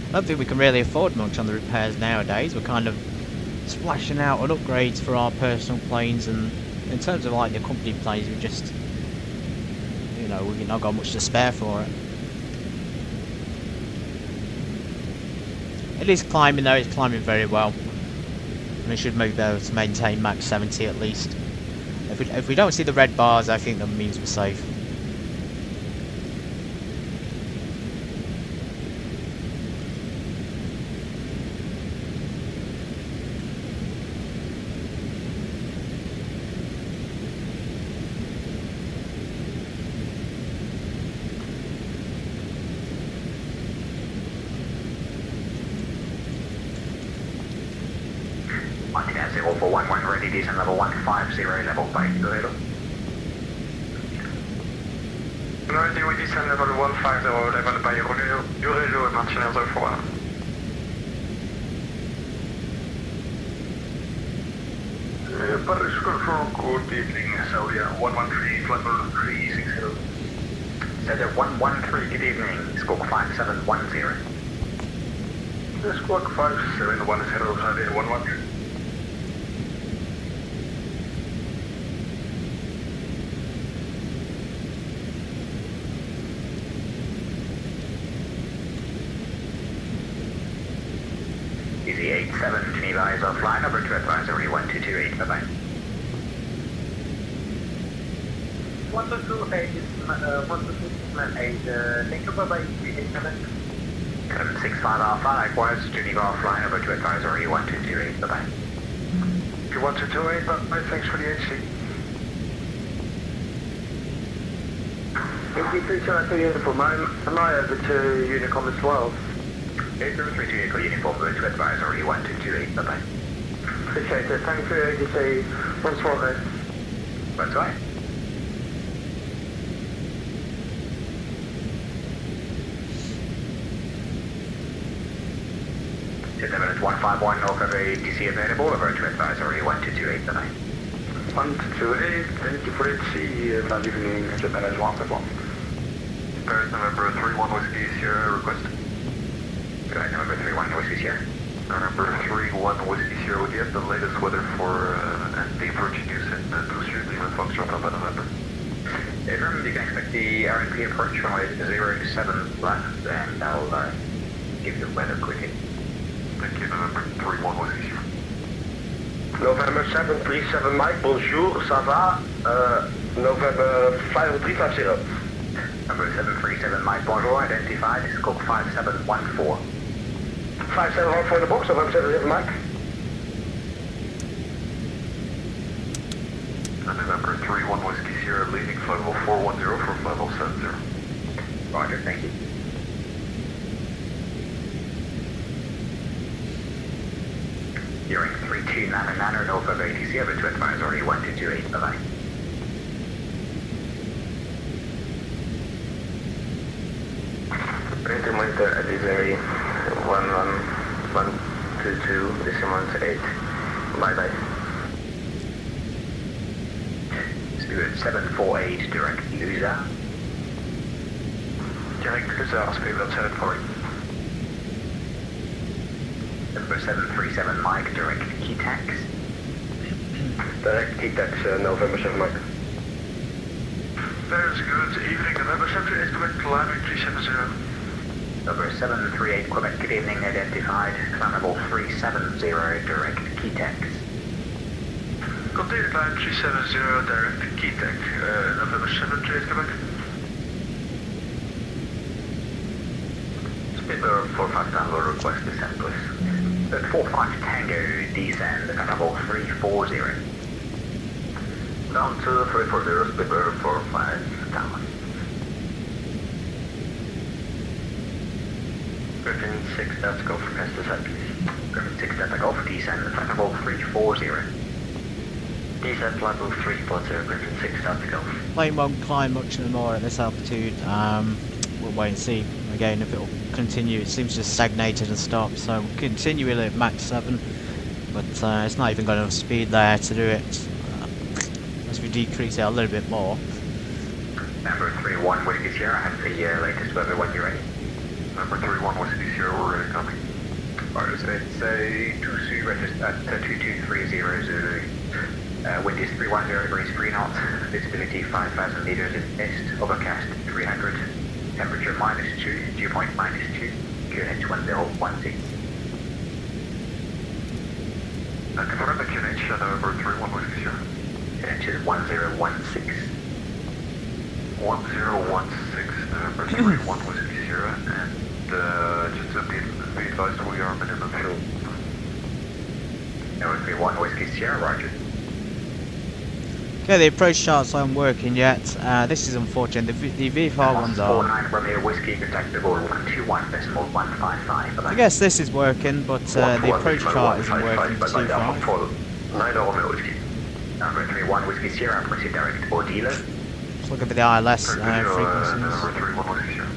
I don't think we can really afford much on the repairs nowadays. We're kind of splashing out on upgrades for our personal planes, and in terms of like the company planes, we just, you know, we've not got much to spare for it. It is climbing though, it's climbing very well. And it should be able to maintain max 70 at least. If we don't see the red bars, I think that means we're safe. Montana 0411 ready, descent level 150, level 5, go ahead. Ready with descent level 150, level by Urelo et Martinez 0411. Paris control, good evening, Saudia 113, flight level 360. Cedar 113, good evening, squawk 5710. Squawk 5710, Saudia 113. Easy 87, Geneva is offline, over to advisory 1228, bye-bye. 122, 8, thank you, bye-bye, 87. 765 Alpha, likewise, Geneva offline, over to advisory 1228, bye-bye. 1228, bye-bye, thanks for the HC. 53 Charlie Uniform, am I over to Unicom as well? 803 vehicle uniform, over to advisory 1228, bye-bye. Appreciate it, thanks for your ADC, once more then. That's right. Minutes 151, North of ATC available, over to advisory 1228, bye-bye. 1228, thank you for HC, good evening, Japan as 151. Paris November 31 Whiskey Sierra, request. Good night, November 31 Whiskey Sierra. November 31 Whiskey Sierra, would you have the latest weather for the approaching news in Tuesday, Lima Foxtrot Alpha November? Abram, you can expect the RNP approach from 07 left, and I'll give you the weather quickly. Thank you, November 31 Whiskey Sierra. November 737 Mike, bonjour, ça va? November 5350. Number 737 Mike, bonjour, identified, scope 5714. 571 for the box, November 70 Mike. November 31 Whiskey Sierra leading flight level 410 from level 70. Roger, thank you. Hearing 3299 Norfolk ATC over to advisory 1228, bye-bye. Greater monitor advisory 11122.8. Bye bye. Spirit 748, direct loser. Direct loser, speed about 740. Number 737 Mike, direct key tax. Direct key tax, November 7 Mike. Very good evening, November 78 Quebec, climbing 370. Number 738 Quebec, good evening, identified. Climbable 370, direct key tax. Continue climb 370, direct key tax, November 78 Quebec. Speedbird 45 Tango, request descent, please. At 45 Tango, descend, climbable 340. Down to 340, Speedbird 45 Tango. Griffin 6 Delta Golf, request descent, please. Griffin 6 Delta Golf, descend, climbable 340. Descent level 340, Griffin 6 Delta Golf. Plane won't climb much more at this altitude. We'll wait and see again if it'll continue. It seems just stagnated and stopped, so we'll continue it at Mach 7, but it's not even got enough speed there to do it. As we decrease it a little bit more. Number 31 Whiskey Sierra, I have the latest weather when you're ready. Number 31 Whiskey Sierra, we're ready coming. Alright, so it's a 2-2 registered at 2230 Zulu. Wind is 310 degrees 3 knots, visibility 5,000 meters in mist, overcast 300, temperature -2, dew point -2, QNH 1016. Confirm the QNH, November 31 Whiskey Sierra. QNH is 1016. 1016, November 31 Whiskey Sierra, and just to be advised, we are minimum fuel. Number 31 Whiskey Sierra, roger. Okay, the approach charts aren't working yet. This is unfortunate. The VFR ones are. 49 Romeo Whiskey, contactable 121.155. I guess this is working, but the approach chart isn't working too far. 9 Romeo Whiskey. Number 31 Whiskey Sierra, proceed direct or dealer. Let's look at the ILS frequencies. Number 31 Whiskey Sierra.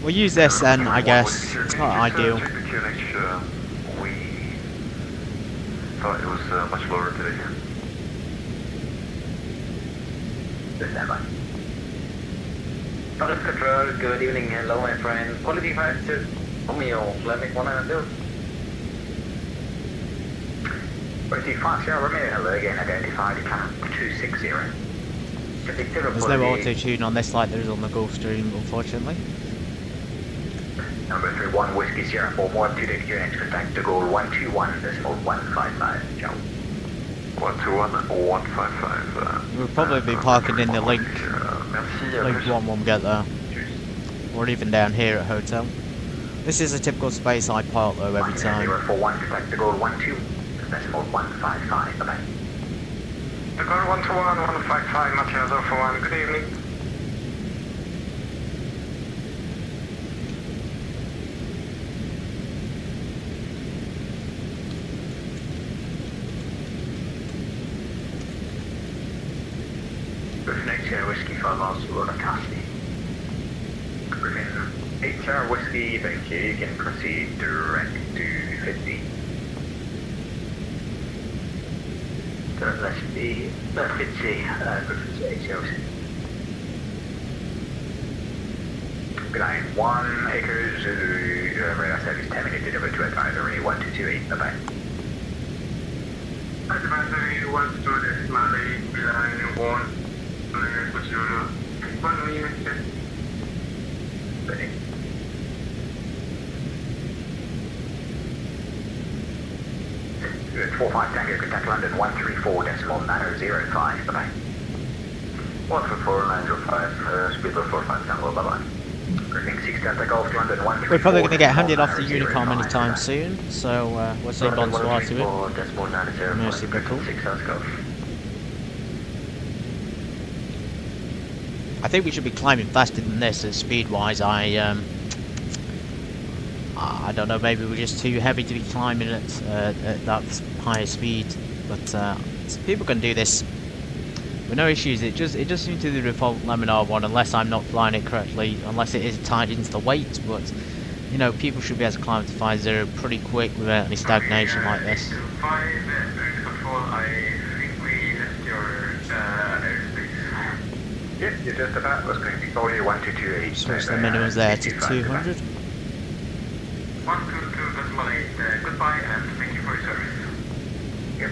We'll use this then, I guess. It's not ideal. Check the QNH, we thought it was much lower today. December. Office Control, good evening, hello my friend. Quality 5 to Romeo, Fleming 192. Whiskey 5 Sierra Romeo, hello again, identified, climb 260. There's no auto-tune on this like there is on the Gulfstream, unfortunately. Number 31 Whiskey Sierra 412 to QNH, contact to goal 121.155. Ciao. 121.155. We'll probably be parking in the link Merci. one when we get there. Or even down here at hotel. This is a typical space I park though every time. 041, contact to goal 121.155. Bye-bye. The goal 121.155, Mathieu 041, good evening. Griffin 8 Sierra Whiskey 5 miles to Rhone Castle. Griffin 8 Sierra Whiskey, thank you. You can proceed direct to 50. Let's see, Griffin 8 Sierra Whiskey. Good night, 1 acres, Zulu, radar service terminated over to advisory 1228, bye-bye. Advisory 1228, Mali, behind 1. Zulu. 1 minute. Ready. Good, 45 Tango, contact London 134.905, bye-bye. 134.905, speed of 45 Tango, bye-bye. Grouping 6 Delta Golf 201. We're probably going to get handed off the Unicom anytime soon, so we'll say bonsoir to it. Merci beaucoup. I think we should be climbing faster than this speed-wise. I don't know, maybe we're just too heavy to be climbing at that higher speed, but people can do this with no issues. It just seems to be the default laminar one, unless I'm not flying it correctly, unless it is tied into the weight, but you know, people should be able to climb to 5-0 pretty quick without any stagnation like this. 5, control, I think we left your airspace. Yep, you're just about. That's going to be only 1228. Switch the minimums there to 200. 122.8, goodbye and thank you for your service. Yep.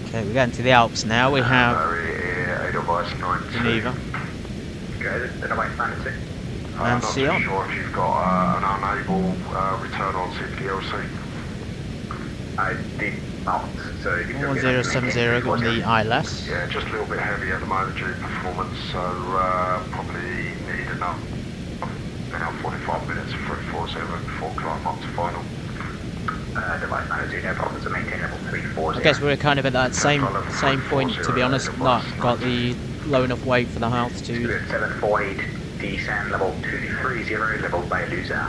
Okay, we're getting to the Alps now. We have Geneva Good, then I might find it. and Sion. I'm not too sure if you've got an unable return on CPLC. I did not, so if you 1070 got the ILS. Yeah, just a little bit heavy at the moment due to performance, so probably need enough. About 45 minutes, 340 before climb up to final. Device manager, no problem to maintain level 340. I guess we're kind of at that same point, to be honest. Not got the low enough weight for the altitude. 748, descend level 230, level by loser.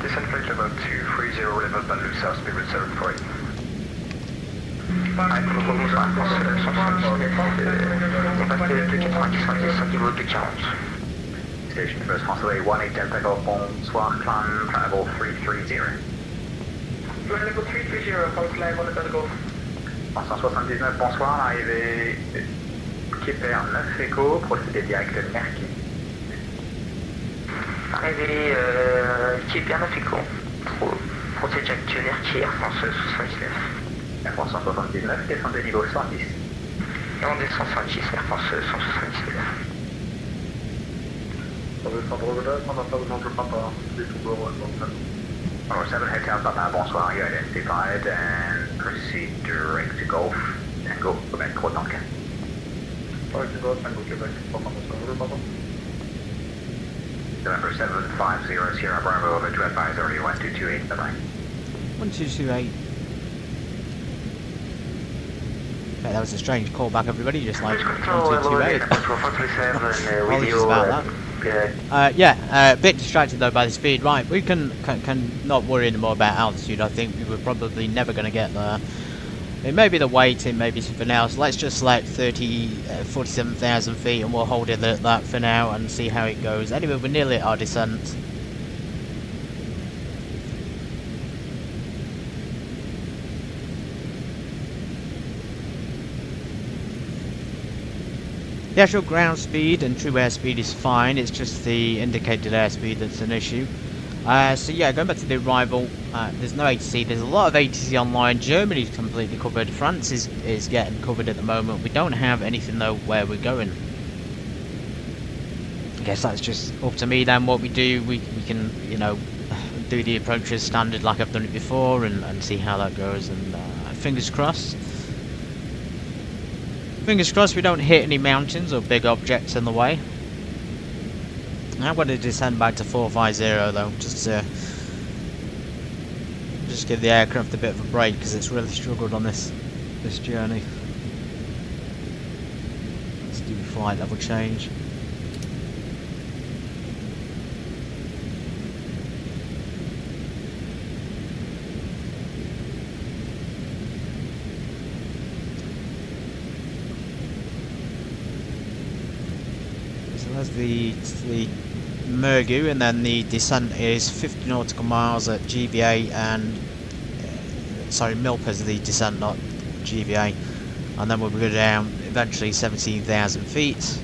Descend flight level 230, level by loser, spirit 748. Station first Hospital 18 Delta Golf, bonsoir, climb level 330. Level 330, Fox Live, on Delta Golf. 179, bonsoir, arrivée Kipper 9 Echo, procédé direct de Merki. Arrivée Kipper 9 Echo, procédé direct de Merki, Air France 79. Air France 179, descendez niveau 110. Et on descend 110, Air France 179. Oh, 7 Hotel Papa, bonsoir, you identified and proceed direct to Golf and go Quebec, Quadrant. November 750 Sierra Bravo over to advisory 1228, bye bye. 1228. Okay, that was a strange callback, everybody, just like 1228. Apologies about that. Yeah, a bit distracted though by the speed. Right, we can not worry anymore about altitude. I think we were probably never going to get there. It may be the weight, it may be something else. Let's just select 47,000 feet and we'll hold it at that for now and see how it goes. Anyway, we're nearly at our descent. The actual ground speed and true airspeed is fine, it's just the indicated airspeed that's an issue. So yeah, going back to the arrival, there's no ATC, there's a lot of ATC online. Germany's completely covered, France is getting covered at the moment. We don't have anything though where we're going. I guess that's just up to me then. What we do, we can, you know, do the approaches standard like I've done it before and see how that goes, and fingers crossed. Fingers crossed we don't hit any mountains or big objects in the way. I'm going to descend back to 450 though, just to give the aircraft a bit of a break because it's really struggled on this journey. Let's do flight level change. There's the Mergu, and then the descent is 50 nautical miles at GVA, and sorry, Milpa is the descent, not GVA, and then we'll go down eventually 17,000 feet.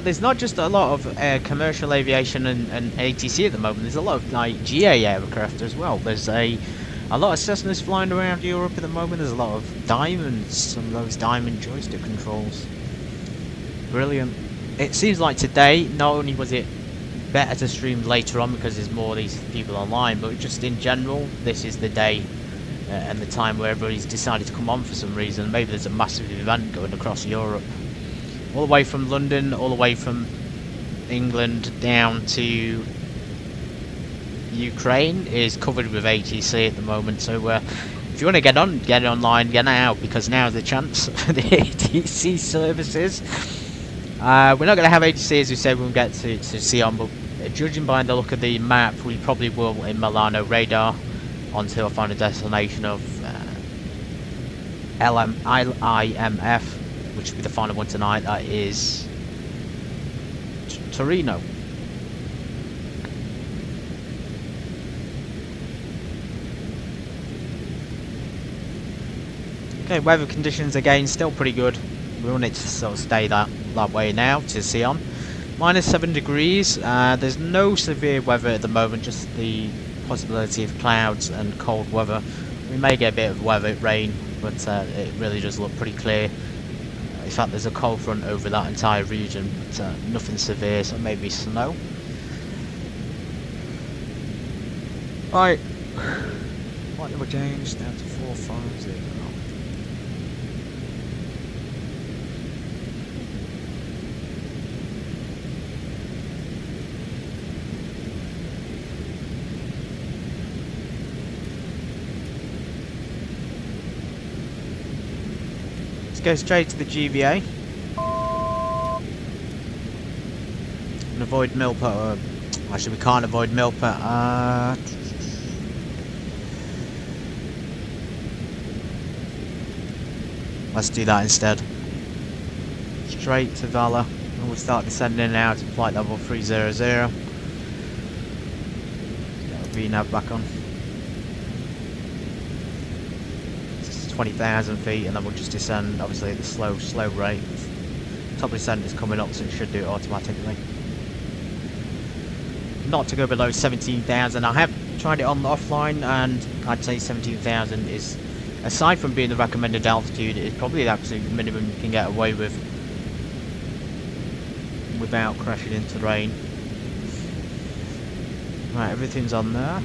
There's not just a lot of commercial aviation and ATC at the moment. There's a lot of like GA aircraft as well. There's a A lot of Cessnas flying around Europe at the moment. There's a lot of diamonds, some of those diamond joystick controls. Brilliant. It seems like today, not only was it better to stream later on because there's more of these people online, but just in general, this is the day and the time where everybody's decided to come on for some reason. Maybe there's a massive event going across Europe. All the way from London, all the way from England down to Ukraine is covered with ATC at the moment, so if you want to get online, get out, because now is the chance for the ATC services. We're not going to have ATC, as we said, we'll get to Sion, but judging by the look of the map, we probably will in Milano radar until I find a destination of LIMF, which will be the final one tonight. That is Turino. Okay, weather conditions again still pretty good. We want it to sort of stay that way now to Sion. -7 degrees. There's no severe weather at the moment, just the possibility of clouds and cold weather. We may get a bit of weather, rain, but it really does look pretty clear. In fact, there's a cold front over that entire region, but nothing severe, so maybe snow. Right, what did we change down to 450? Go straight to the GVA and avoid Milpa. Actually, we can't avoid Milpa. Let's do that instead. Straight to Vala, and we'll start descending now to flight level 300. Get the VNAV back on. 20,000 feet, and then we'll just descend obviously at the slow rate. Top descent is coming up, so it should do it automatically. Not to go below 17,000. I have tried it on the offline, and I'd say 17,000 is, aside from being the recommended altitude, is probably the absolute minimum you can get away with without crashing into rain. Right, everything's on there.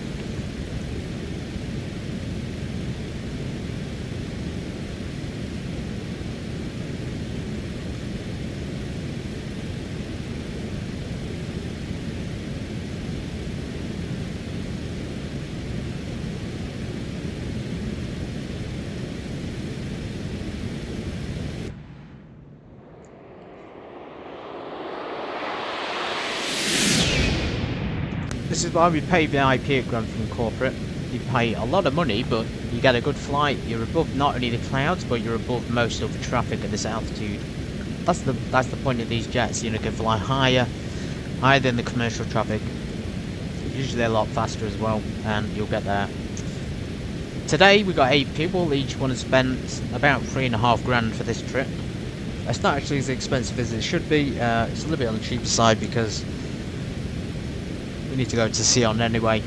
This is why we pay VIP at Grunt from corporate. You pay a lot of money, but you get a good flight. You're above not only the clouds, but you're above most of the traffic at this altitude. That's the point of these jets. You know, can fly higher than the commercial traffic. Usually a lot faster as well, and you'll get there. Today we got 8 people. Each one has spent about $3.5 grand for this trip. It's not actually as expensive as it should be. It's a little bit on the cheaper side because we need to go to Sion anyway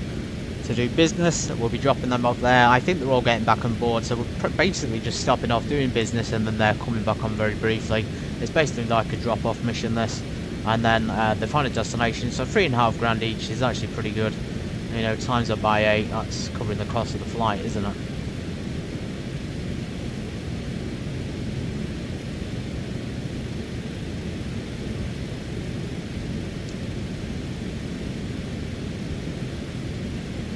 to do business. We'll be dropping them off there. I think they're all getting back on board, so we're basically just stopping off doing business, and then they're coming back on very briefly. It's basically like a drop-off mission, this, and then the final destination. So $3.5 grand each is actually pretty good. You know, times up by 8, that's covering the cost of the flight, isn't it?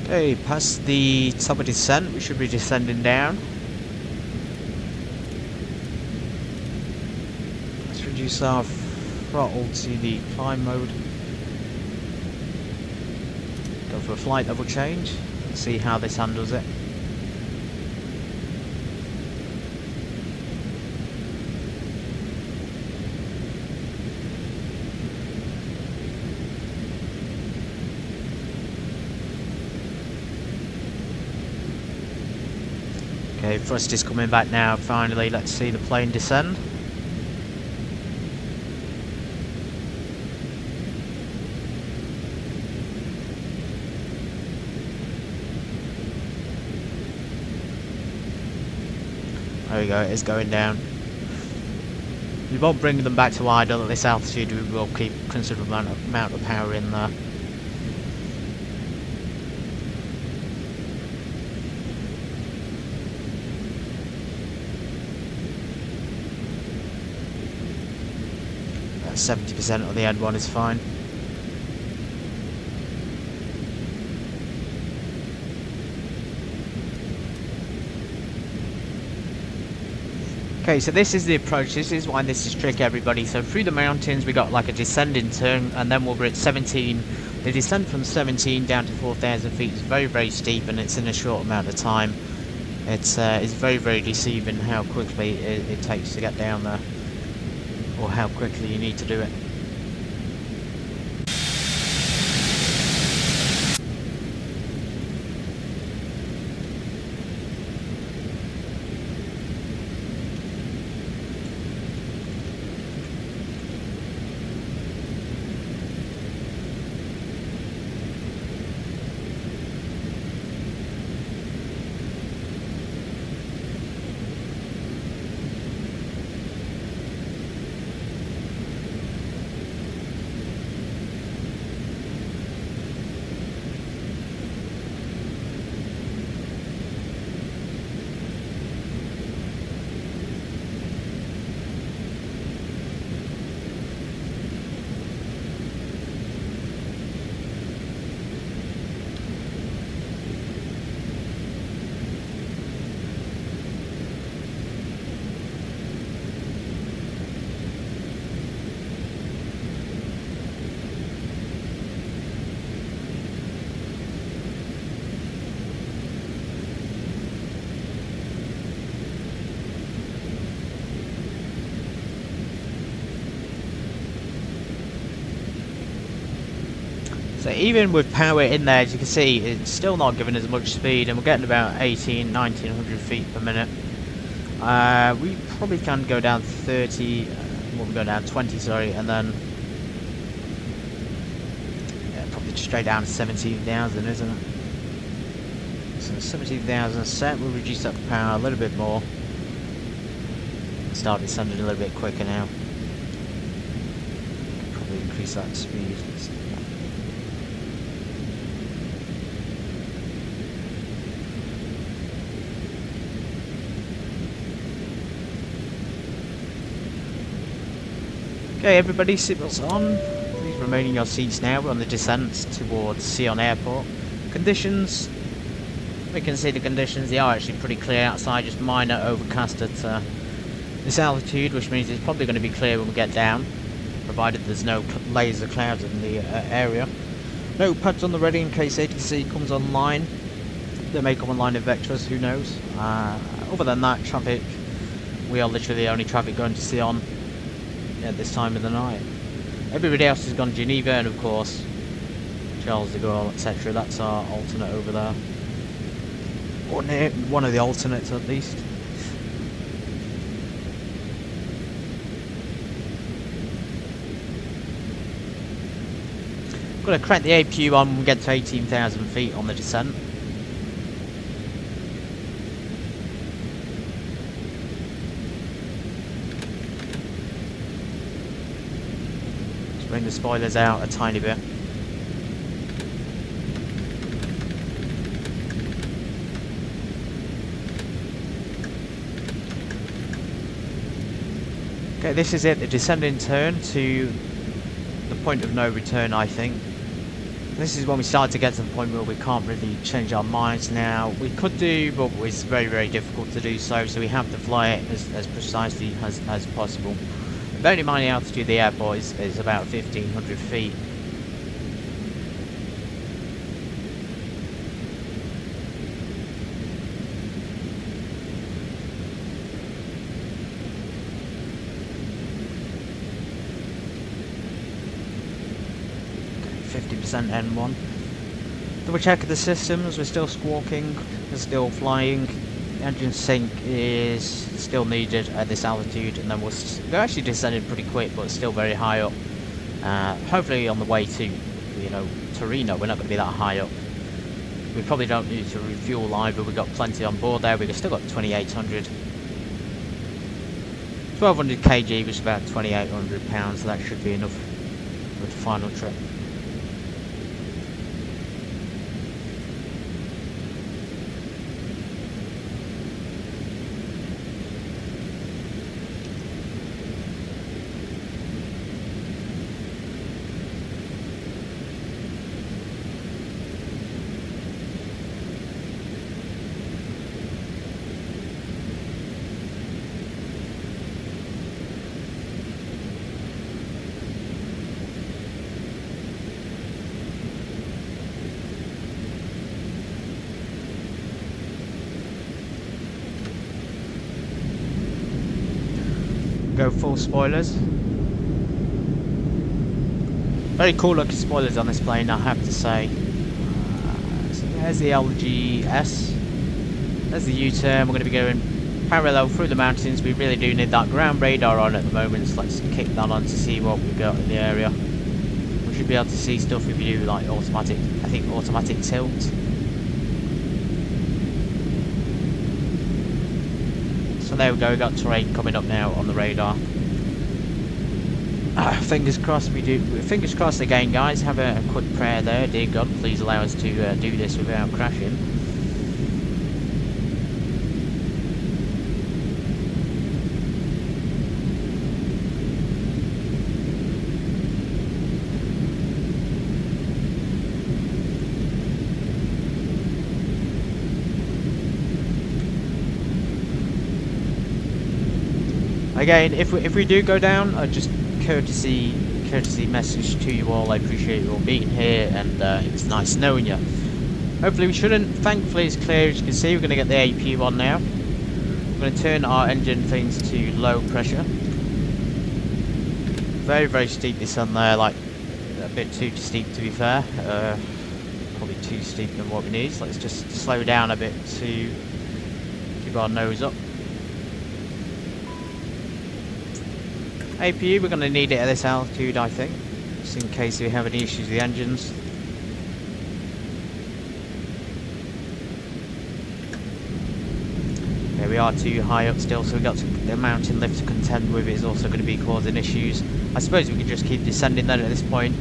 Okay, past the top of descent, we should be descending down. Let's reduce our throttle to the climb mode. Go for a flight level change. Let's see how this handles it. Okay, thrust is coming back now, finally. Let's see the plane descend. There we go, it is going down. We won't bring them back to idle at this altitude, we will keep a considerable amount of power in there. That's 70% of the end one is fine. Okay, so this is the approach. This is why this is tricky, everybody. So through the mountains we got like a descending turn, and then we're at 17. The descent from 17 down to 4,000 feet is very, very steep, and it's in a short amount of time. It's very, very deceiving how quickly it takes to get down there, or how quickly you need to do it. So even with power in there, as you can see, it's still not giving us much speed, and we're getting about 1900 feet per minute. We probably can go down 30, we'll go down 20, sorry, and then probably straight down to 17,000, isn't it? So 17,000 set, we'll reduce that power a little bit more. Start descending a little bit quicker now. Probably increase that speed. Okay, everybody, seatbelts on. Please remain in your seats now. We're on the descent towards Sion Airport. Conditions, we can see the conditions. They are actually pretty clear outside, just minor overcast at this altitude, which means it's probably going to be clear when we get down, provided there's no layers of clouds in the area. No pads on the ready in case ATC comes online. They may come online in Vectors, who knows. Other than that, traffic, we are literally the only traffic going to Sion at this time of the night. Everybody else has gone Geneva, and of course Charles de Gaulle, etc. That's our alternate over there, or near one of the alternates at least. Going to crank the APU on when we get to 18,000 feet on the descent. Bring the spoilers out a tiny bit. Okay, this is it, the descending turn to the point of no return, I think. This is when we start to get to the point where we can't really change our minds now. We could do, but it's very, very difficult to do so we have to fly it as precisely as possible. Bearing in mind the altitude of the airport is about 1,500 feet. Okay, 50% N1. Double check of the systems, we're still squawking, we're still flying. Engine sync is still needed at this altitude, and then they're actually descending pretty quick, but still very high up. Hopefully on the way to, Turino, we're not going to be that high up. We probably don't need to refuel either. We've got plenty on board there. We've still got 2,800 1200 kg, which is about 2,800 pounds, so that should be enough for the final trip. Go full spoilers. Very cool looking spoilers on this plane, I have to say. So there's the LGS. There's the U-turn. We're going to be going parallel through the mountains. We really do need that ground radar on at the moment, so let's kick that on to see what we've got in the area. We should be able to see stuff if you do like automatic, I think automatic tilt. So there we go, we got terrain coming up now on the radar. Fingers crossed we do. Fingers crossed again, guys. Have a quick prayer there. Dear God, please allow us to do this without crashing. Again, if we do go down, just courtesy message to you all. I appreciate you all being here, and it's nice knowing you. Hopefully we shouldn't. Thankfully it's clear, as you can see. We're going to get the AP on now. We're going to turn our engine things to low pressure. Very, very steep descent there, like a bit too steep to be fair. Probably too steep than what we need. So let's just slow down a bit to keep our nose up. APU, we're going to need it at this altitude, I think, just in case we have any issues with the engines. Yeah, we are too high up still, so we've got the mountain lift to contend with. Is also going to be causing issues. I suppose we could just keep descending then at this point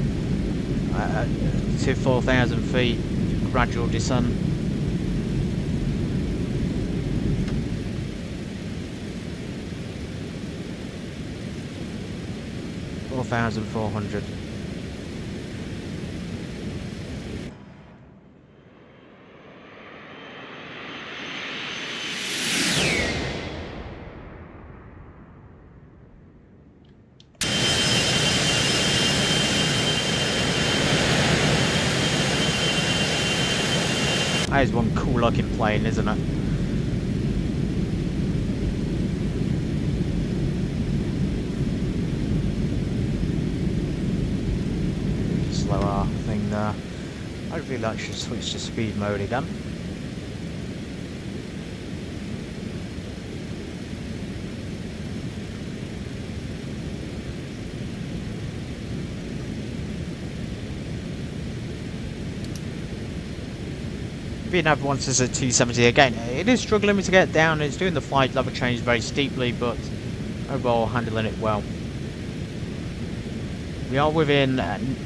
to 4,000 feet, gradual descent. $4,400. That is one cool looking plane, isn't it? Slow our thing there. Hopefully that should switch to speed mode again. VNAV wants us at 270 again. It is struggling to get down. It's doing the flight level change very steeply, but overall handling it well. We are within,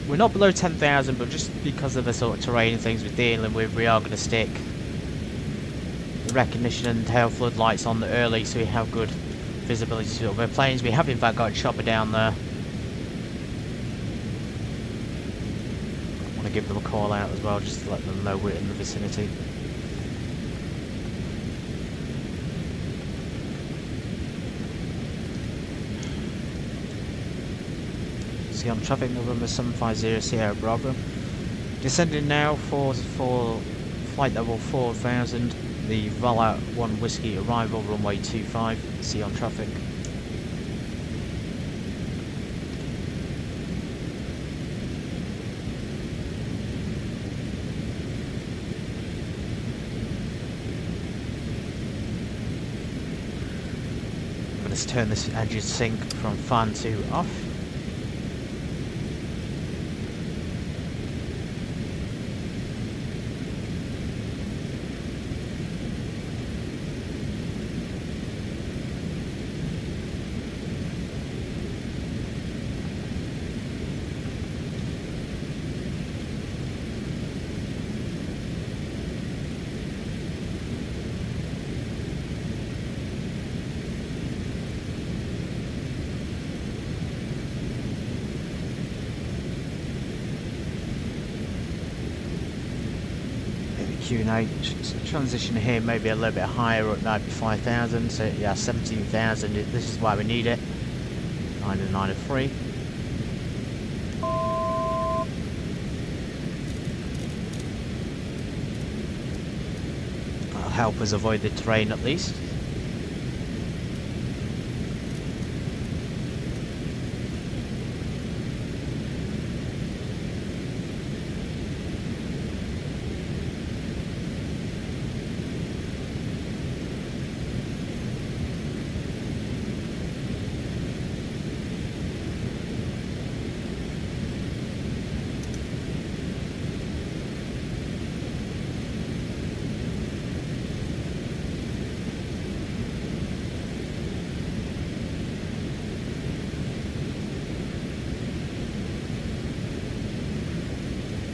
we're not below 10,000, but just because of the sort of terrain and things we're dealing with, we are going to stick the recognition and tail floodlights on early, so we have good visibility to other planes. We have in fact got a chopper down there. I want to give them a call out as well, just to let them know we're in the vicinity. Sion traffic, November 750 Sierra Bravo. Descending now for flight level 4000, the Vala 1 Whiskey arrival, runway 25, Sion traffic. Let's turn this engine sync from fan to off. QNH. So transition here maybe a little bit higher at 95,000. So yeah, 17,000. This is why we need it. 903. That'll help us avoid the terrain at least.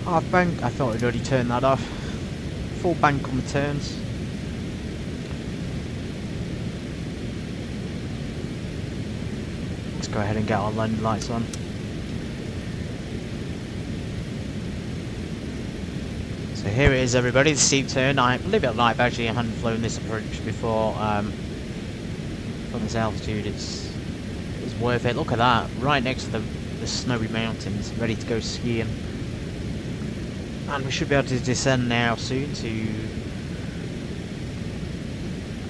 Half bank, I thought I'd already turned that off. Full bank on the turns. Let's go ahead and get our landing lights on. So here it is, everybody, the steep turn. I believe it or not, I've actually hadn't flown this approach before. From this altitude, it's worth it. Look at that, right next to the snowy mountains, ready to go skiing. And we should be able to descend now soon to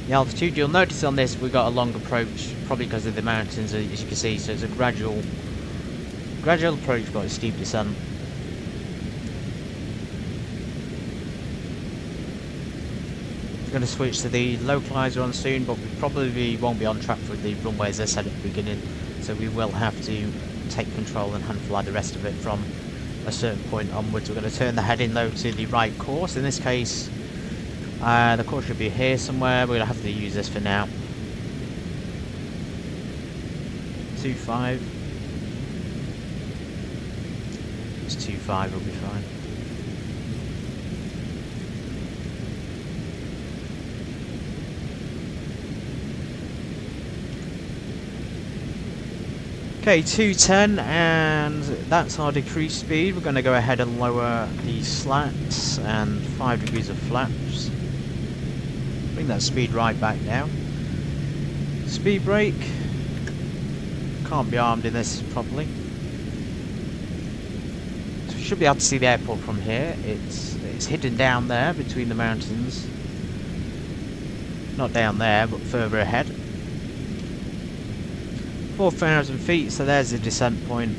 the altitude. You'll notice on this we've got a long approach, probably because of the mountains, as you can see. So it's a gradual approach, but a steep descent. We're going to switch to the localizer on soon, but we probably won't be on track for the runway as I said at the beginning. So we will have to take control and hand fly the rest of it from a certain point onwards. We're going to turn the heading though to the right course. In this case, the course should be here somewhere. We're going to have to use this for now. 2.5. It's 2.5, will be fine. Okay, 210, and that's our decreased speed. We're going to go ahead and lower the slats and 5 degrees of flaps. Bring that speed right back now. Speed brake. Can't be armed in this properly. So we should be able to see the airport from here. It's hidden down there between the mountains. Not down there, but further ahead. 4,000 feet, so there's the descent point.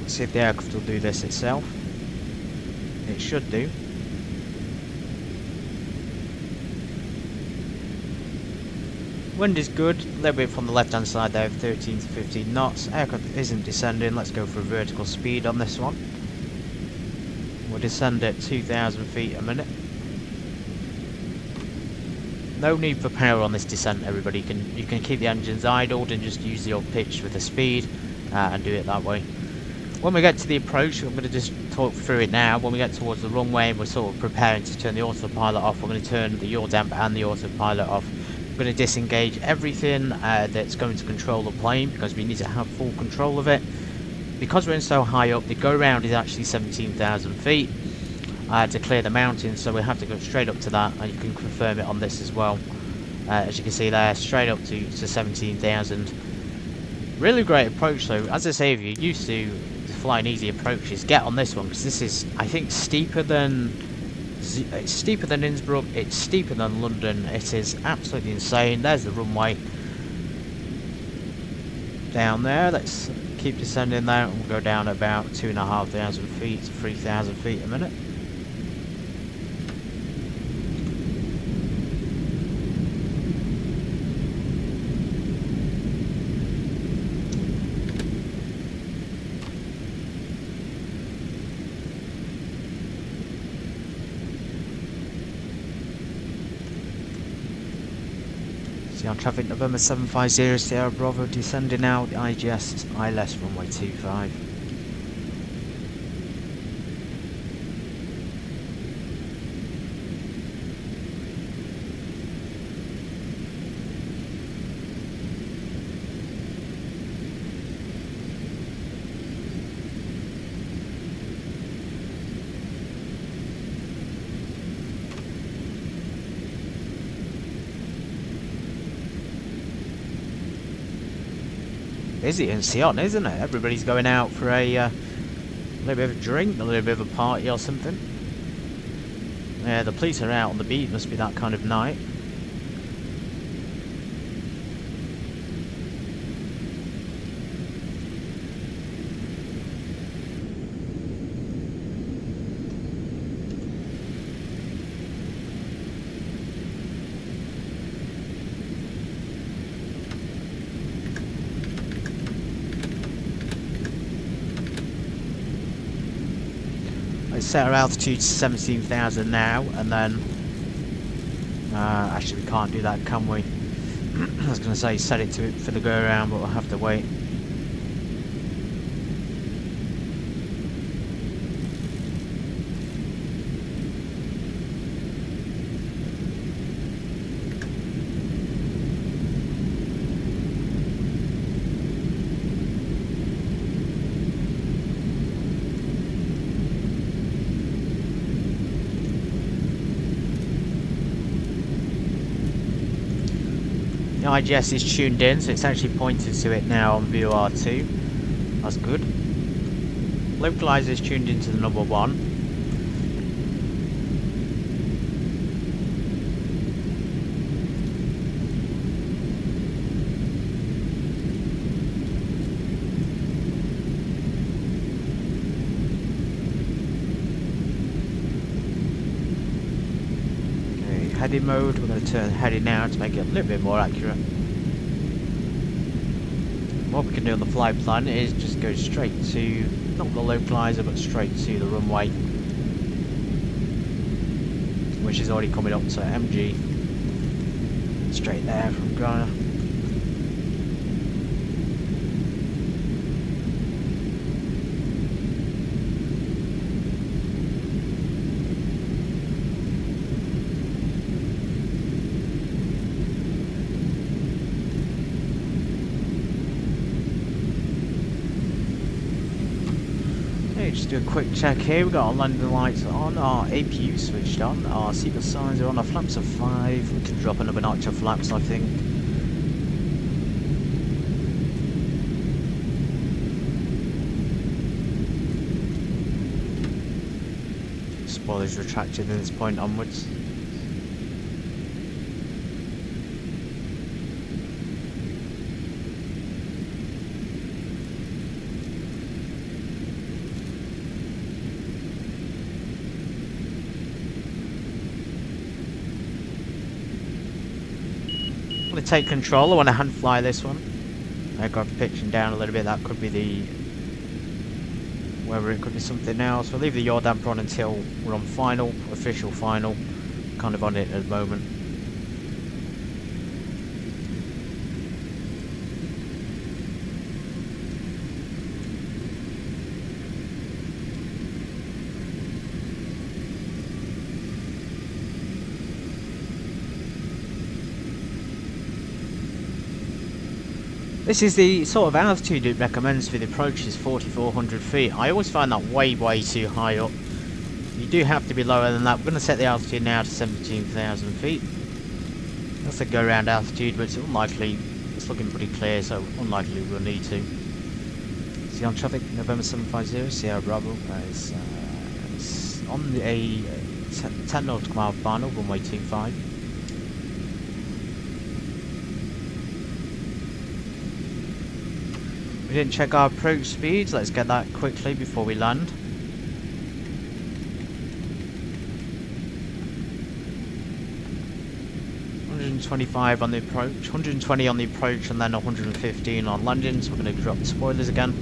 Let's see if the aircraft will do this itself. It should do. Wind is good, a little bit from the left hand side there, 13 to 15 knots. Aircraft isn't descending. Let's go for a vertical speed on this one. We'll descend at 2,000 feet a minute. No need for power on this descent, everybody. You can keep the engines idled and just use the old pitch with the speed and do it that way. When we get to the approach, I'm going to just talk through it now. When we get towards the runway and we're sort of preparing to turn the autopilot off, we're going to turn the yaw damper and the autopilot off. We're going to disengage everything that's going to control the plane because we need to have full control of it. Because we're in so high up, the go round is actually 17,000 feet. To clear the mountains, so we have to go straight up to that, and you can confirm it on this as well. As you can see there, straight up to 17,000. Really great approach though. As I say, if you're used to flying easy approaches, get on this one because this is, I think, steeper than Innsbruck. It's steeper than London. It is absolutely insane. There's the runway down there. Let's keep descending there, and we'll go down about 2,500 feet to 3,000 feet a minute. On traffic November 750 Sierra Bravo descending now the IGS ILS runway 25. busy in Sion, isn't it? Everybody's going out for a little bit of a drink, a little bit of a party or something. Yeah, the police are out on the beat. Must be that kind of night. Set our altitude to 17,000 now, and then actually we can't do that, can we? I was going to say set it to for the go around, but we'll have to wait. The IGS is tuned in, so it's actually pointed to it now on VOR2. That's good. Localizer is tuned into the number 1. Heading mode, we're going to turn heading now to make it a little bit more accurate. What we can do on the flight plan is just go straight to, not the localizer, but straight to the runway, which is already coming up to MG, straight there from Ghana. Just do a quick check here. We've got our landing lights on, our APU switched on, our seatbelt signs are on, our flaps are 5. We can drop another notch of flaps, I think. Spoilers retracted at this point onwards. I'm going to take control. I want to hand fly this one. Aircraft pitching down a little bit. That could be the, whether it could be something else. We'll leave the yaw damper on until we're on final, official final. Kind of on it at the moment. This is the sort of altitude it recommends for the approach, is 4,400 feet. I always find that way too high up. You do have to be lower than that. We're going to set the altitude now to 17,000 feet. That's a go around altitude, but it's unlikely. It's looking pretty clear, so unlikely we'll need to. Sion traffic, November 750, Sierra Bravo. It's on a 10 nautical mile final, runway 25. We didn't check our approach speeds. Let's get that quickly before we land. $125 on the approach, 120 on the approach, and then 115 on landings. We're going to drop the spoilers again.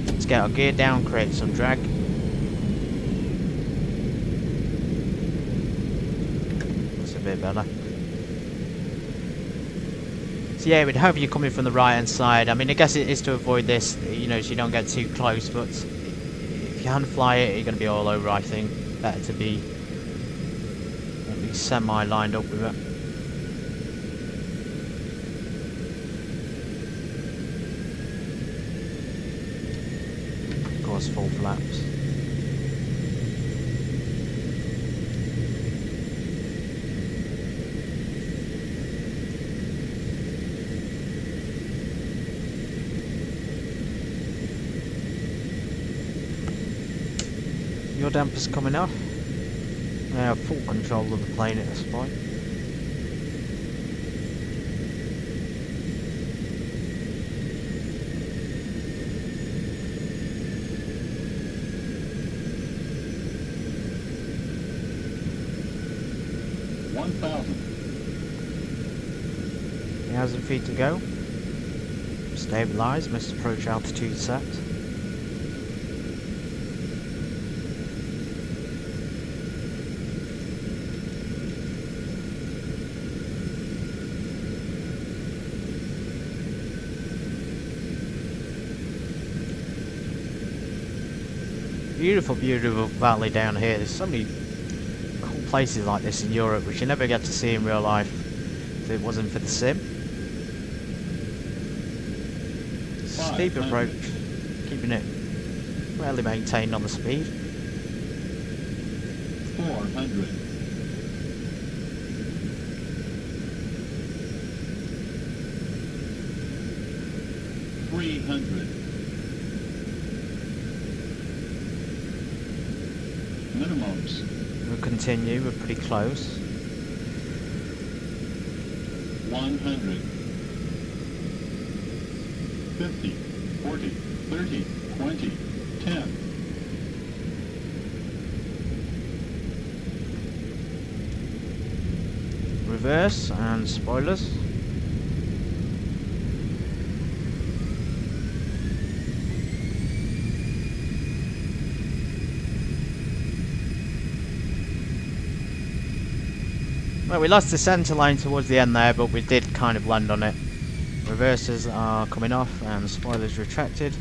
Let's get our gear down, create some drag. That's a bit better. So yeah, we'd hope you're coming from the right hand side. I mean, I guess it is to avoid this, you know, so you don't get too close, but if you hand fly it, you're going to be all over, I think. Better to be at least semi lined up with it. Of course, full flaps. dampers coming off. I have full control of the plane at this point. Thousand feet to go. Stabilise, missed approach altitude set. Beautiful, beautiful valley down here. There's so many cool places like this in Europe which you never get to see in real life if it wasn't for the sim. Steep approach, keeping it fairly maintained on the speed. 400. 300. Minimums. We'll continue, we're pretty close. 100. 50, 40, 30, 20, 10. Reverse and spoilers. Well, we lost the centre line towards the end there, but we did kind of land on it. Reversers are coming off and spoilers retracted.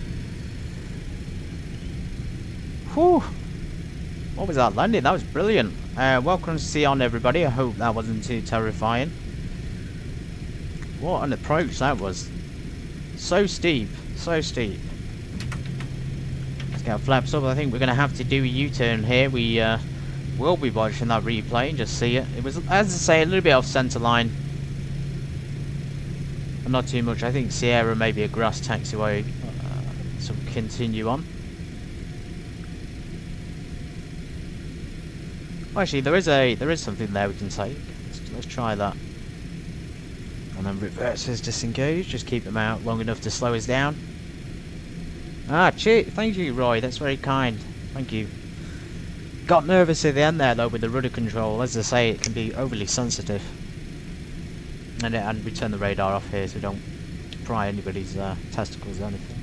Whew! What was that landing? That was brilliant. Welcome to Sion, everybody. I hope that wasn't too terrifying. What an approach that was. So steep. So steep. Let's get our flaps up. I think we're going to have to do a U-turn here. We will be watching that replay and just see it. It was, as I say, a little bit off centre line. But not too much. I think Sierra may be a grass taxiway. So we'll continue on. Actually, there is something there we can take. Let's try that. And then reverses disengage. Just keep them out long enough to slow us down. Ah, thank you, Roy. That's very kind. Thank you. Got nervous at the end there though with the rudder control. As I say, it can be overly sensitive. And we turn the radar off here so we don't pry anybody's testicles or anything.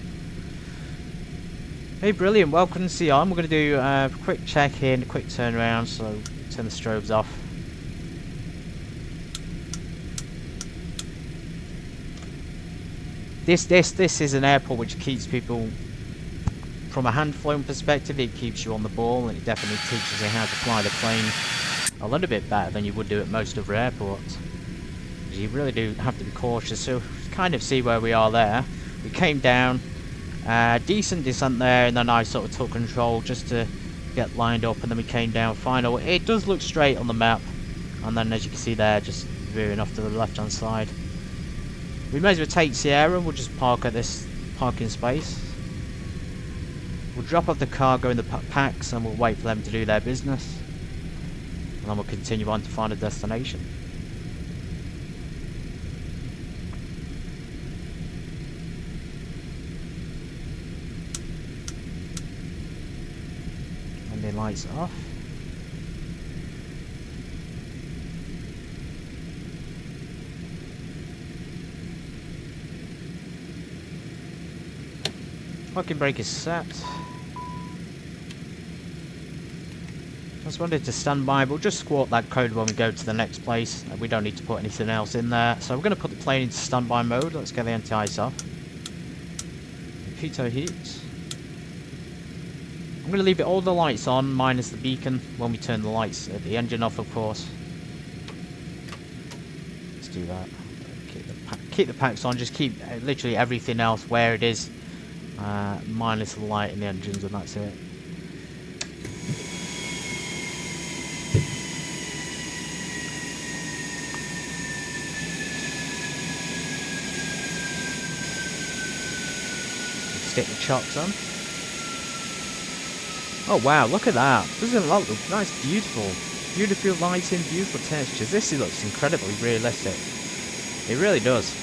Hey, brilliant. Welcome to Sion. We're going to do a quick check in, a quick turnaround, so turn the strobes off. This is an airport which keeps people, from a hand flown perspective, it keeps you on the ball, and it definitely teaches you how to fly the plane a little bit better than you would do at most other airports. You really do have to be cautious. So kind of see where we are there. We came down. Decent descent there, and then I sort of took control just to get lined up, and then we came down final. It does look straight on the map, and then as you can see there, just veering off to the left hand side. We may as well take Sierra. We'll just park at this parking space. We'll drop off the cargo in the packs, and we'll wait for them to do their business, and then we'll continue on to find a destination. Lights off. Parking brake is set. Just wanted to stand by, but we'll just squawk that code when we go to the next place. We don't need to put anything else in there. So we're going to put the plane into standby mode. Let's get the anti-ice off. Pitot heat. I'm going to leave it all the lights on, minus the beacon, when we turn the lights, the engine off, of course. Let's do that. Keep the packs on, just keep literally everything else where it is, minus the light and the engines, and that's it. Stick the chocks on. Oh wow, look at that. Doesn't it look nice, beautiful. Beautiful lighting, beautiful textures. This looks incredibly realistic. It really does.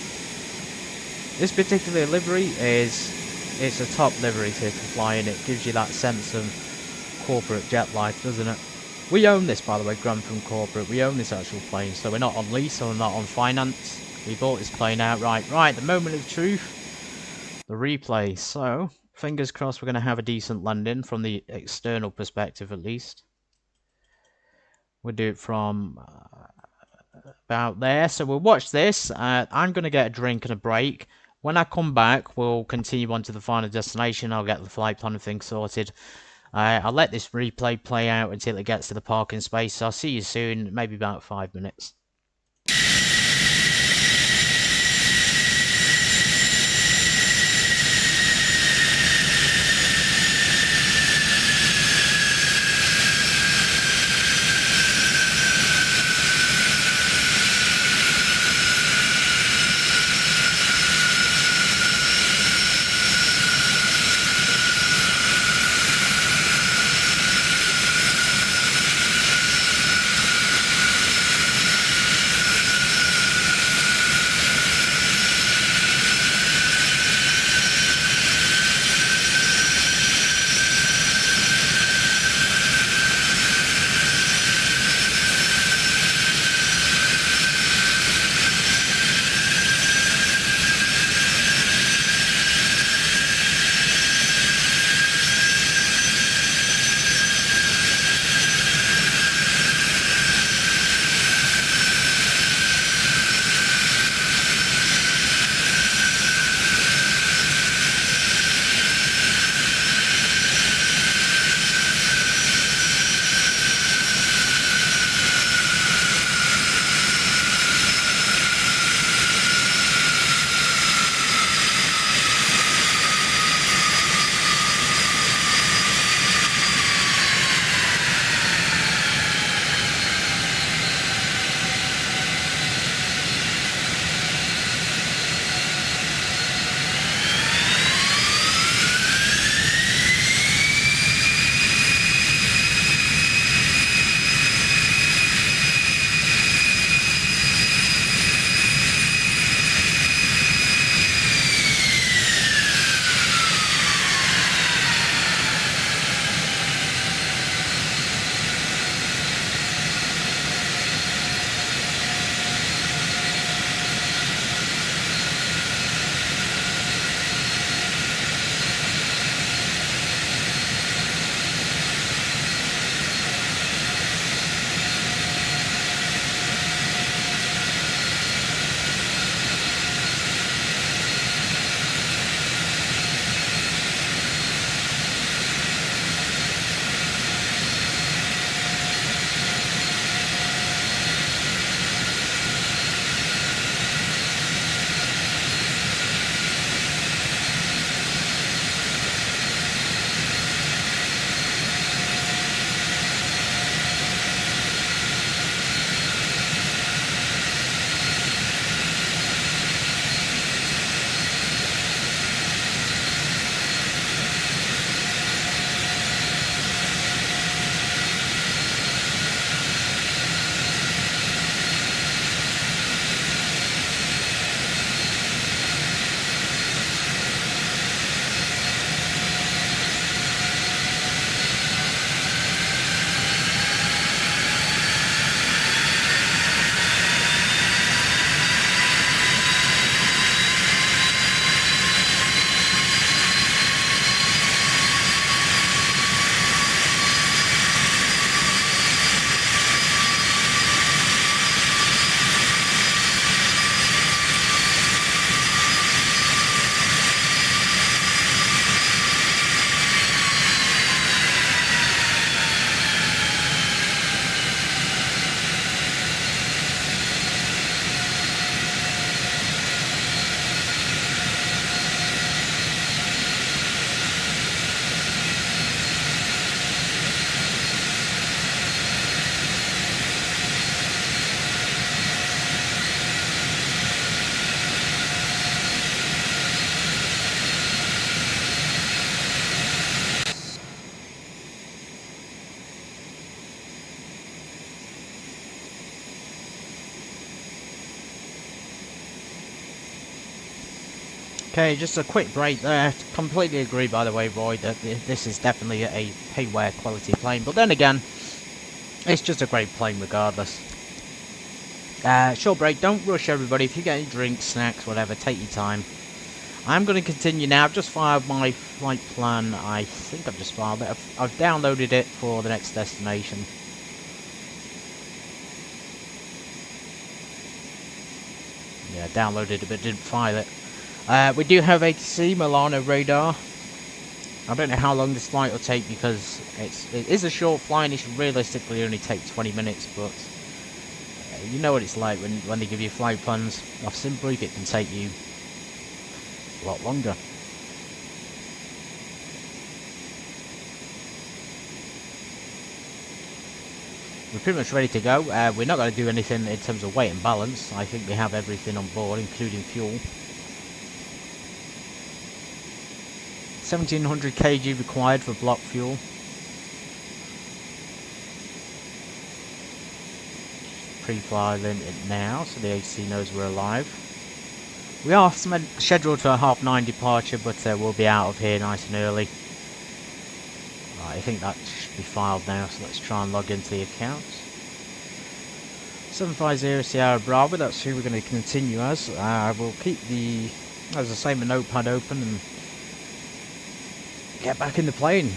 This particular livery it's a top livery to fly in. It gives you that sense of corporate jet life, doesn't it? We own this, by the way, Grantham Corporate. We own this actual plane, so we're not on lease or not on finance. We bought this plane outright. Right, the moment of truth. The replay. So, fingers crossed we're going to have a decent landing from the external perspective at least. We'll do it from about there. So we'll watch this. I'm going to get a drink and a break. When I come back, we'll continue on to the final destination. I'll get the flight plan thing sorted. I'll let this replay play out until it gets to the parking space. So I'll see you soon, maybe about 5 minutes. Okay, just a quick break there. Completely agree, by the way, Roy, that this is definitely a payware quality plane. But then again, it's just a great plane regardless. Short break. Don't rush, everybody. If you get any drinks, snacks, whatever, take your time. I'm going to continue now. I've just filed my flight plan. I think I've just filed it. I've downloaded it for the next destination. Yeah, downloaded it but didn't file it. We do have ATC Milano radar. I don't know how long this flight will take because it is a short flight and it should realistically only take 20 minutes, but you know what it's like when they give you flight plans. Off SimBrief it can take you a lot longer. We're pretty much ready to go. We're not going to do anything in terms of weight and balance. I think we have everything on board, including fuel. 1700 kg required for block fuel. Pre-filing it now, so the ATC knows we're alive. We are scheduled for a 9:30 departure, but we'll be out of here nice and early. Right, I think that should be filed now, so let's try and log into the accounts. 750 Sierra Bravo, that's who we're going to continue as. We'll keep the, as I say, my notepad open and get back in the plane.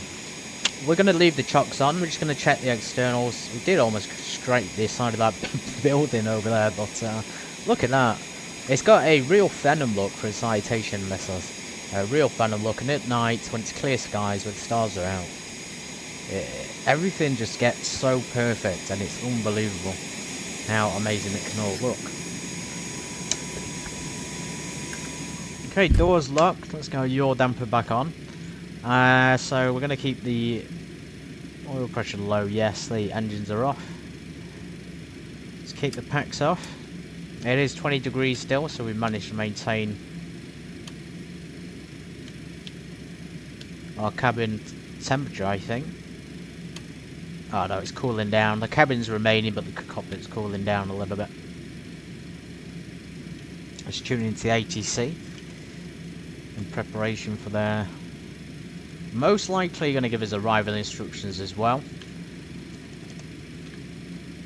We're going to leave the chocks on. We're just going to check the externals. We did almost scrape this side of that building over there, but look at that. It's got a real Phenom look for a Citation missiles. A real Phenom look, and at night when it's clear skies where the stars are out, everything just gets so perfect, and it's unbelievable how amazing it can all look. Okay, doors locked. Let's go yaw damper back on. So we're going to keep the oil pressure low. Yes, the engines are off. Let's keep the packs off. It is 20 degrees still, so we managed to maintain our cabin temperature, I think. Oh no, it's cooling down. The cabin's remaining, but the cockpit's cooling down a little bit. Let's tune into the ATC in preparation for their most likely going to give us arrival instructions as well.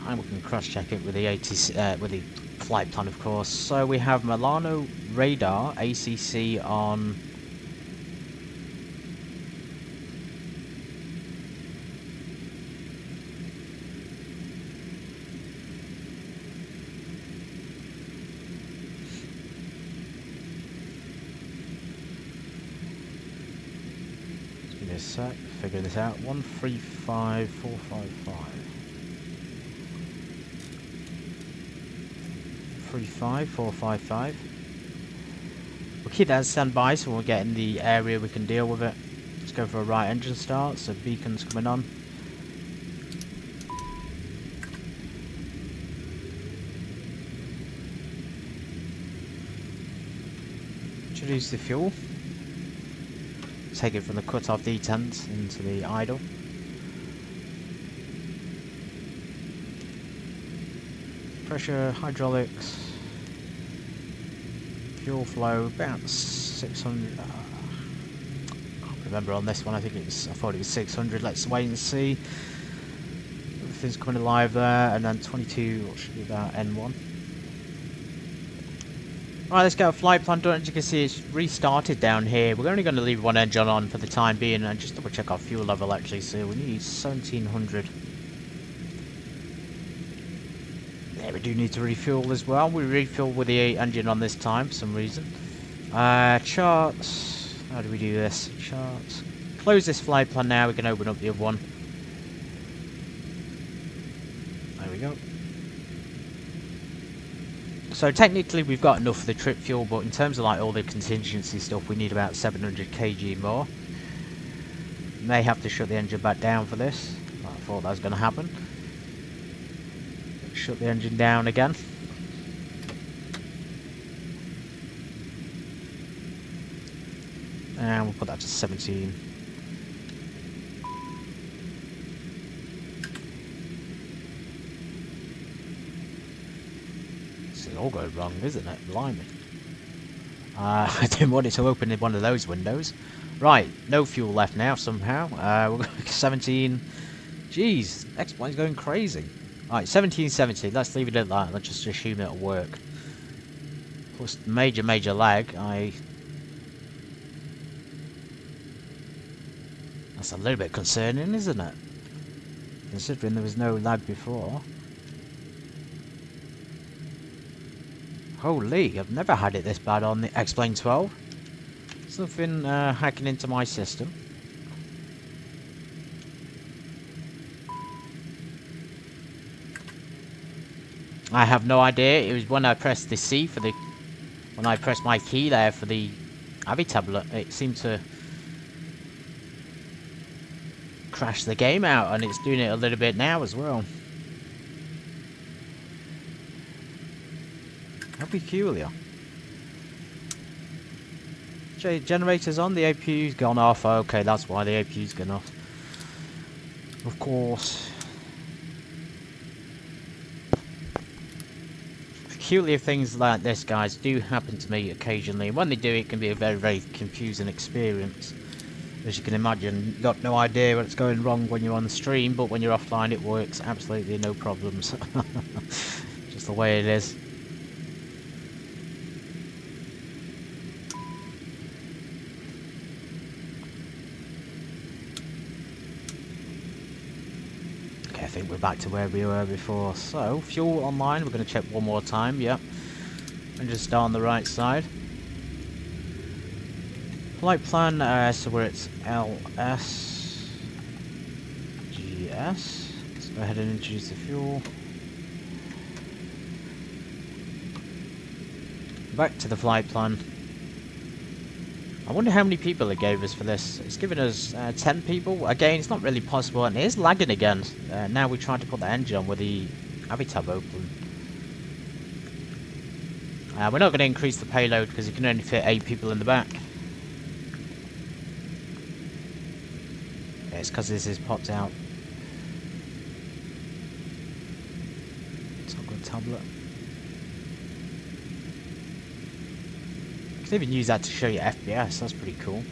And we can cross-check it with the ATC, with the flight plan, of course. So we have Milano radar, ACC on. Give me a sec, figure this out. 135455. 35455. We'll keep that on standby so when we get in the area we can deal with it. Let's go for a right engine start, so beacon's coming on. Introduce the fuel. Take it from the cut-off detent into the idle. Pressure, hydraulics, fuel flow, about 600. I can't remember on this one. I thought it was 600. Let's wait and see. Everything's coming alive there, and then 22. What should be that? N1. Right, let's get a flight plan done. As you can see, it's restarted down here. We're only going to leave one engine on for the time being, and just double check our fuel level actually. So we need 1700. We do need to refuel as well. We refuel with the engine on this time for some reason. Charts. How do we do this? Charts. Close this flight plan now. We can open up the other one. There we go. So technically we've got enough for the trip fuel, but in terms of like all the contingency stuff, we need about 700 kg more. May have to shut the engine back down for this. I thought that was going to happen. Shut the engine down again. And we'll put that to 17. This is all going wrong, isn't it? Blimey. I didn't want it to open in one of those windows. Right, no fuel left now somehow. We're going 17. Jeez, X-Plane's going crazy. Right, 1770. Let's leave it at that. Let's just assume it'll work. Plus major lag. That's a little bit concerning, isn't it? Considering there was no lag before. Holy, I've never had it this bad on the X-Plane 12. Something hacking into my system. I have no idea. It was when I pressed the C for the... When I pressed my key there for the Avi tablet, it seemed to crash the game out, and it's doing it a little bit now as well. How peculiar. Generator's on, the APU's gone off. Okay, that's why the APU's gone off. Of course. Peculiar things like this, guys, do happen to me occasionally. When they do, it can be a very confusing experience. As you can imagine, you've got no idea what's going wrong when you're on the stream, but when you're offline it works absolutely no problems. Just the way it is. Okay, I think we're back to where we were before. So, fuel online, we're going to check one more time, yep. And just start on the right side. Flight plan, so we're at LSGS. Let's go ahead and introduce the fuel. Back to the flight plan. I wonder how many people it gave us for this. It's given us 10 people. Again, it's not really possible, and it is lagging again. Now we try to put the engine on with the Avi tab open. We're not going to increase the payload because you can only fit 8 people in the back. It's because this is popped out. It's not good tablet. You can even use that to show you FPS, that's pretty cool.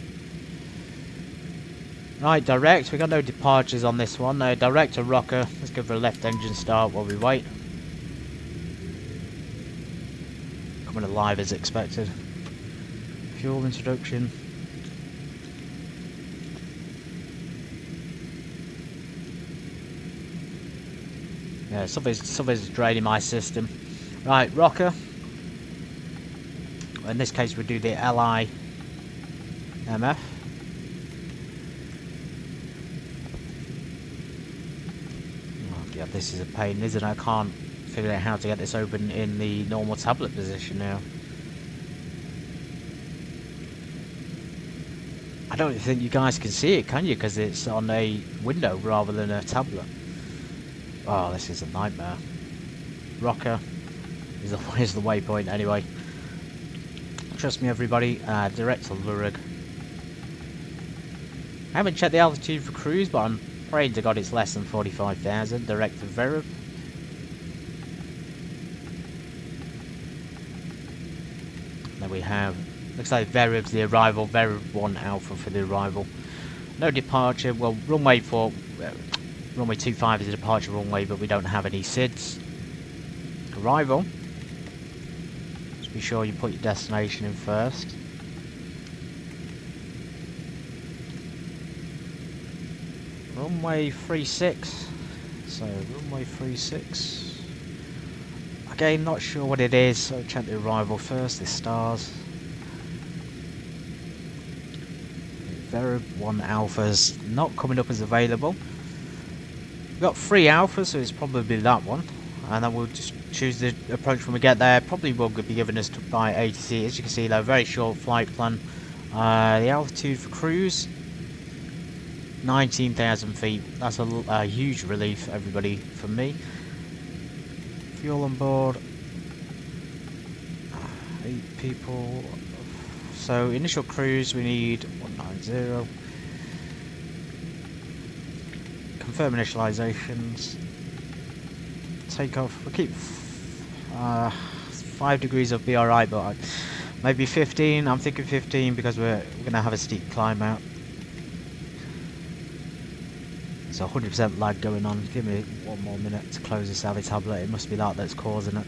Right, direct, we got no departures on this one. Direct to rocker, let's go for a left engine start while we wait. Coming alive as expected. Fuel introduction. Yeah, something's draining my system. Right, rocker. In this case, we do the LIMF. Oh, yeah, this is a pain, isn't it? I can't figure out how to get this open in the normal tablet position now. I don't think you guys can see it, can you? Because it's on a window rather than a tablet. Oh, this is a nightmare. Rocker is the waypoint anyway. Trust me, everybody. Direct to Lurag. I haven't checked the altitude for cruise, but I'm praying to God it's less than 45,000. Direct to Verib. Then we have, looks like Verib's the arrival. Verib 1 Alpha for the arrival. No departure. Well, runway 25 is a departure runway, but we don't have any SIDS. Arrival. Just be sure you put your destination in first. Runway 36. So, runway 36. Again, not sure what it is, so check the arrival first, the stars. Verib 1 Alpha's not coming up as available. We've got 3 alphas, so it's probably that one. And then we'll just choose the approach when we get there. Probably will be given us by ATC. As you can see, they're a very short flight plan. The altitude for cruise, 19,000 feet. That's a huge relief, everybody, for me. Fuel on board. 8 people. So, initial cruise, we need 190. Confirm initializations. Takeoff. We'll keep 5 degrees of BRI, but Maybe 15. I'm thinking 15 because we're going to have a steep climb out. So 100% lag going on. Give me 1 more minute to close this Avi tablet. It must be that that's causing it.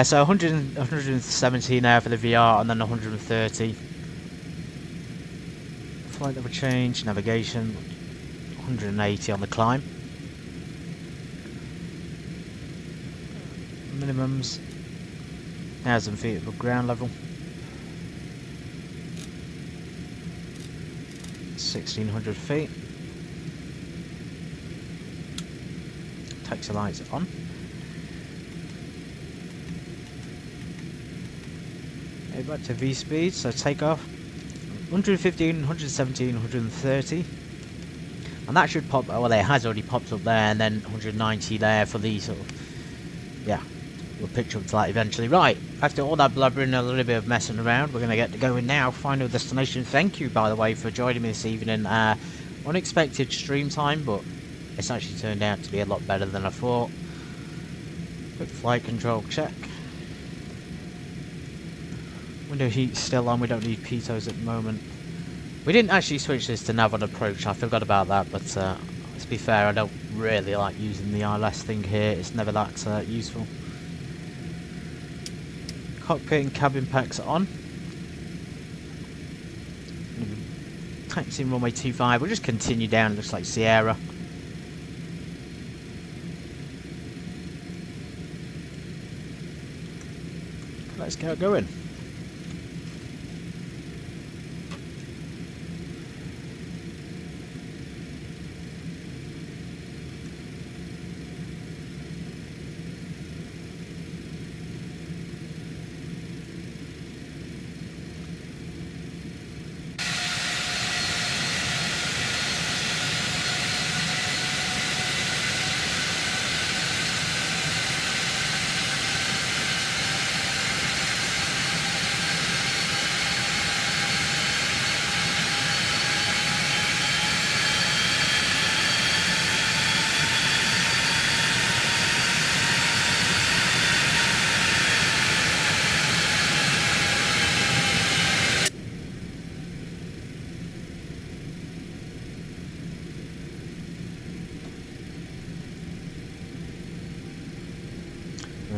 So 117 there for the VR, and then 130. Flight level change, navigation, 180 on the climb. Minimums, 1,000 feet above ground level. 1,600 feet. Taxi lights on. Okay, back to V speed, so take off. 115, 117, 130. And that should pop, well, it has already popped up there, and then 190 there for the sort of, yeah, we'll pitch up to that eventually. Right, after all that blubbering and a little bit of messing around, we're going to get to going now. Final destination. Thank you, by the way, for joining me this evening. Unexpected stream time, but it's actually turned out to be a lot better than I thought. Quick flight control check. Window heat still on, we don't need pitos at the moment. We didn't actually switch this to nav on approach, I forgot about that, but to be fair, I don't really like using the ILS thing here, it's never that useful. Cockpit and cabin packs on. Taxiing runway 25, we'll just continue down, it looks like Sierra. Let's get going.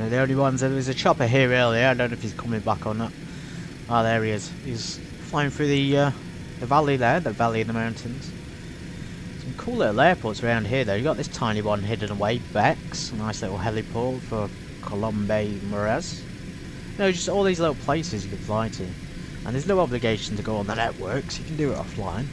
The only ones, there was a chopper here earlier, I don't know if he's coming back or not. Oh, there he is. He's flying through the valley there, the valley of the mountains. Some cool little airports around here though. You got this tiny one hidden away, Bex, a nice little heliport for Colombe Moraz. No, just all these little places you can fly to. And there's no obligation to go on the network, so you can do it offline.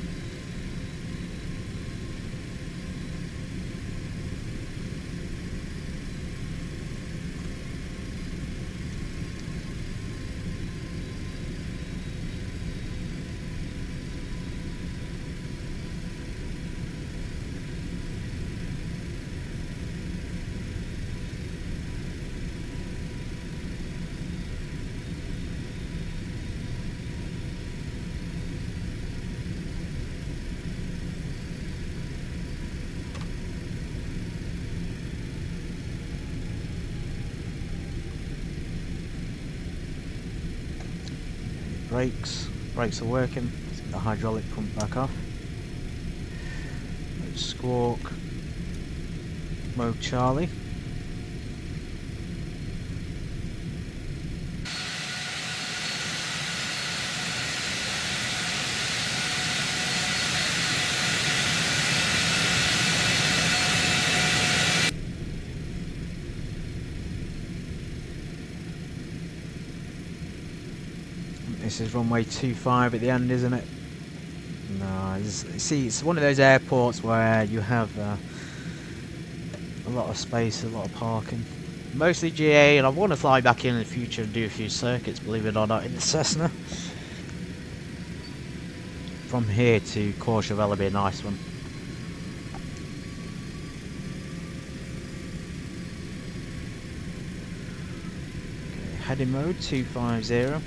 Brakes are working. Let's get the hydraulic pump back off. Let's squawk. Mode Charlie. This is runway 25 at the end, isn't it? No, see, it's one of those airports where you have a lot of space, a lot of parking. Mostly GA, and I want to fly back in the future and do a few circuits, believe it or not, in the Cessna. From here to Courchevel will be a nice one. Okay, heading mode 250.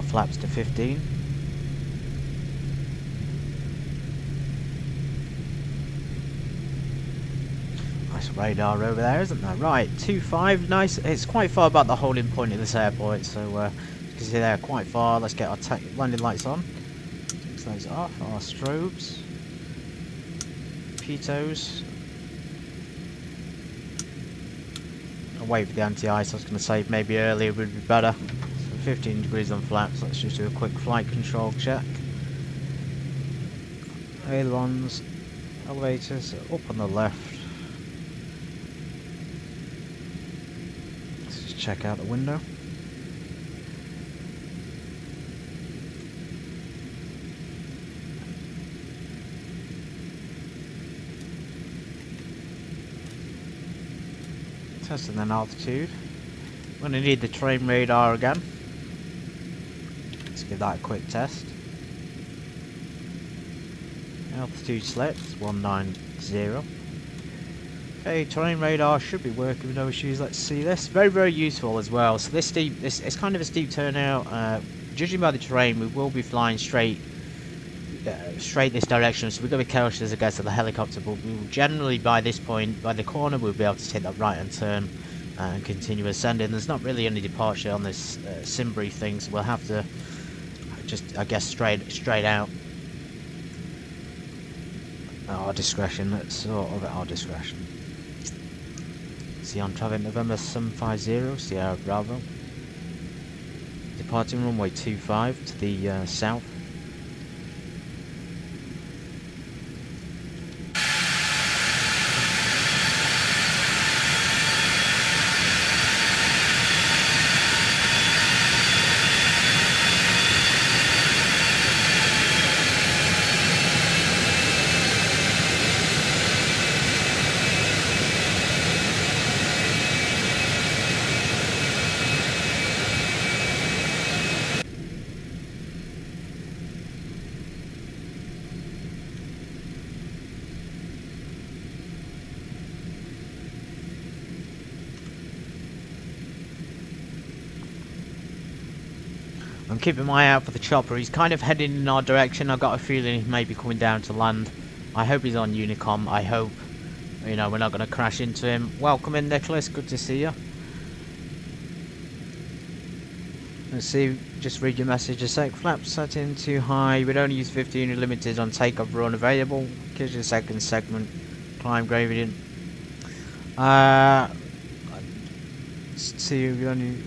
our flaps to 15. Nice radar over there, isn't there? Right, 2.5, nice. It's quite far about the holding point of this airport, so you can see there quite far. Let's get our landing lights on. Take those off, our strobes, pitos. I'll wait for the anti-ice. I was going to say maybe earlier would be better. So 15 degrees on flaps. Let's just do a quick flight control check. Ailerons, elevators up on the left. Let's just check out the window. Testing then altitude. I'm going to need the train radar again. Let's give that a quick test. Altitude selects 190. Okay, terrain radar should be working with no issues. Let's see this. Very, very useful as well. So this it's kind of a steep turnout. Judging by the terrain, we will be flying straight this direction, so we've got to be cautious against the helicopter, but we will generally, by this point, by the corner, we'll be able to take that right hand turn and continue ascending. There's not really any departure on this Simbury thing, so we'll have to just, I guess, straight out. At our discretion, that's sort of at our discretion. Sion traffic November 750, Sierra Bravo. Departing runway 25 to the south. I'm keeping my eye out for the chopper. He's kind of heading in our direction. I've got a feeling he may be coming down to land. I hope he's on Honeycomb. I hope, you know, we're not going to crash into him. Welcome in, Nicholas. Good to see you. Let's see. Just read your message a sec. Flaps set in too high. We'd only use 15 limited on takeoff run available. Gives you a second segment. Climb gradient. Let's see. We only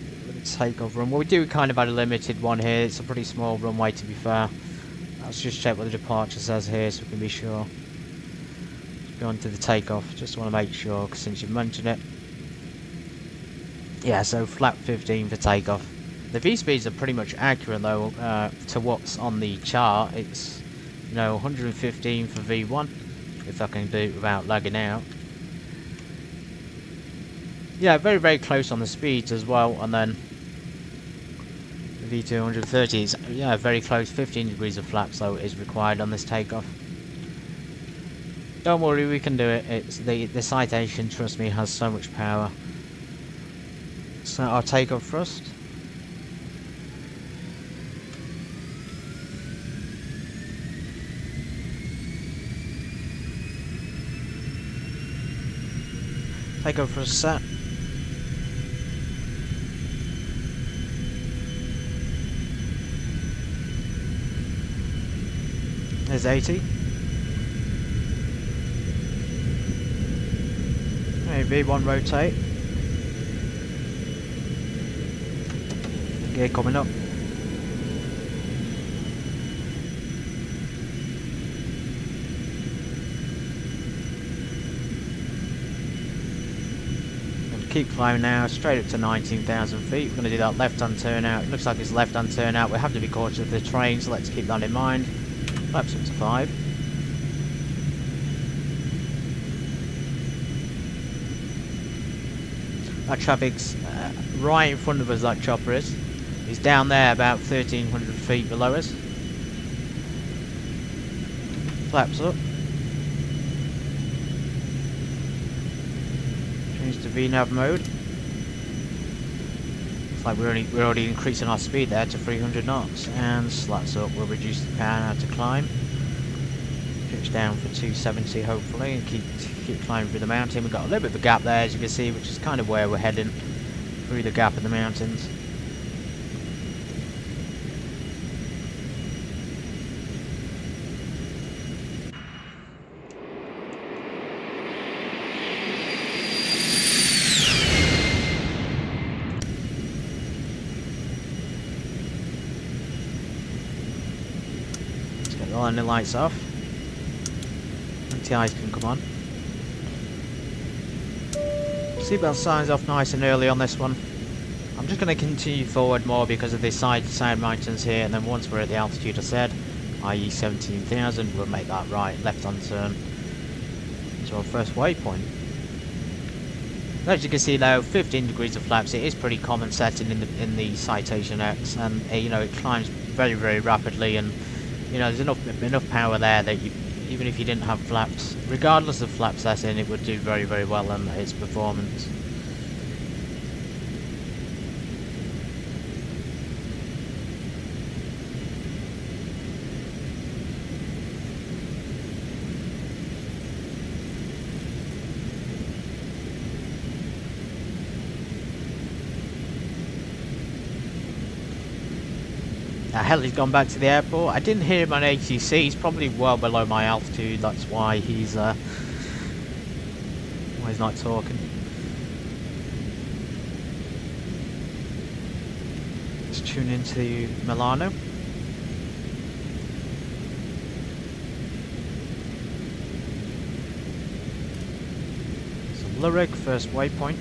takeoff run. Well, we do kind of had a limited one here. It's a pretty small runway, to be fair. Let's just check what the departure says here so we can be sure. Let's go on to the takeoff. Just want to make sure, cause since you've mentioned it. Yeah, so flap 15 for takeoff. The V-speeds are pretty much accurate though to what's on the chart. It's, you know, 115 for V1, if I can do it without lagging out. Yeah, very, very close on the speeds as well, and then the V2 130 is, yeah, very close. 15 degrees of flap, so is required on this takeoff. Don't worry, we can do it. It's the Citation, trust me, has so much power. So our takeoff thrust. Takeoff thrust set. There's 80. Okay, V1 rotate. Gear coming up. Keep climbing now, straight up to 19,000 feet. We're going to do that left-hand turn out. It looks like it's left-hand turn out. We have to be cautious of the train, so let's keep that in mind. Flaps up to 5. That traffic's right in front of us, that chopper is. He's down there about 1,300 feet below us. Flaps up. Change to VNAV mode. Looks like we're already increasing our speed there to 300 knots, and slats up. We'll reduce the power now to climb. Pitch down for 270 hopefully, and keep climbing through the mountain. We've got a little bit of a gap there, as you can see, which is kind of where we're heading, through the gap in the mountains. Let's get the landing lights off. Anti-ice can come on. Seatbelt signs off nice and early on this one. I'm just going to continue forward more because of the side mountains here, and then once we're at the altitude I said, i.e. 17,000, we'll make that right left-hand turn to our first waypoint. As you can see now, 15 degrees of flaps. It is pretty common setting in the Citation X, and you know, it climbs very, very rapidly, and you know, there's enough power there that you, even if you didn't have flaps, regardless of flap setting, it would do very, very well in its performance. Heli's gone back to the airport. I didn't hear him on ATC. He's probably well below my altitude. That's why he's not talking. Let's tune into Milano. So Lyric, first waypoint.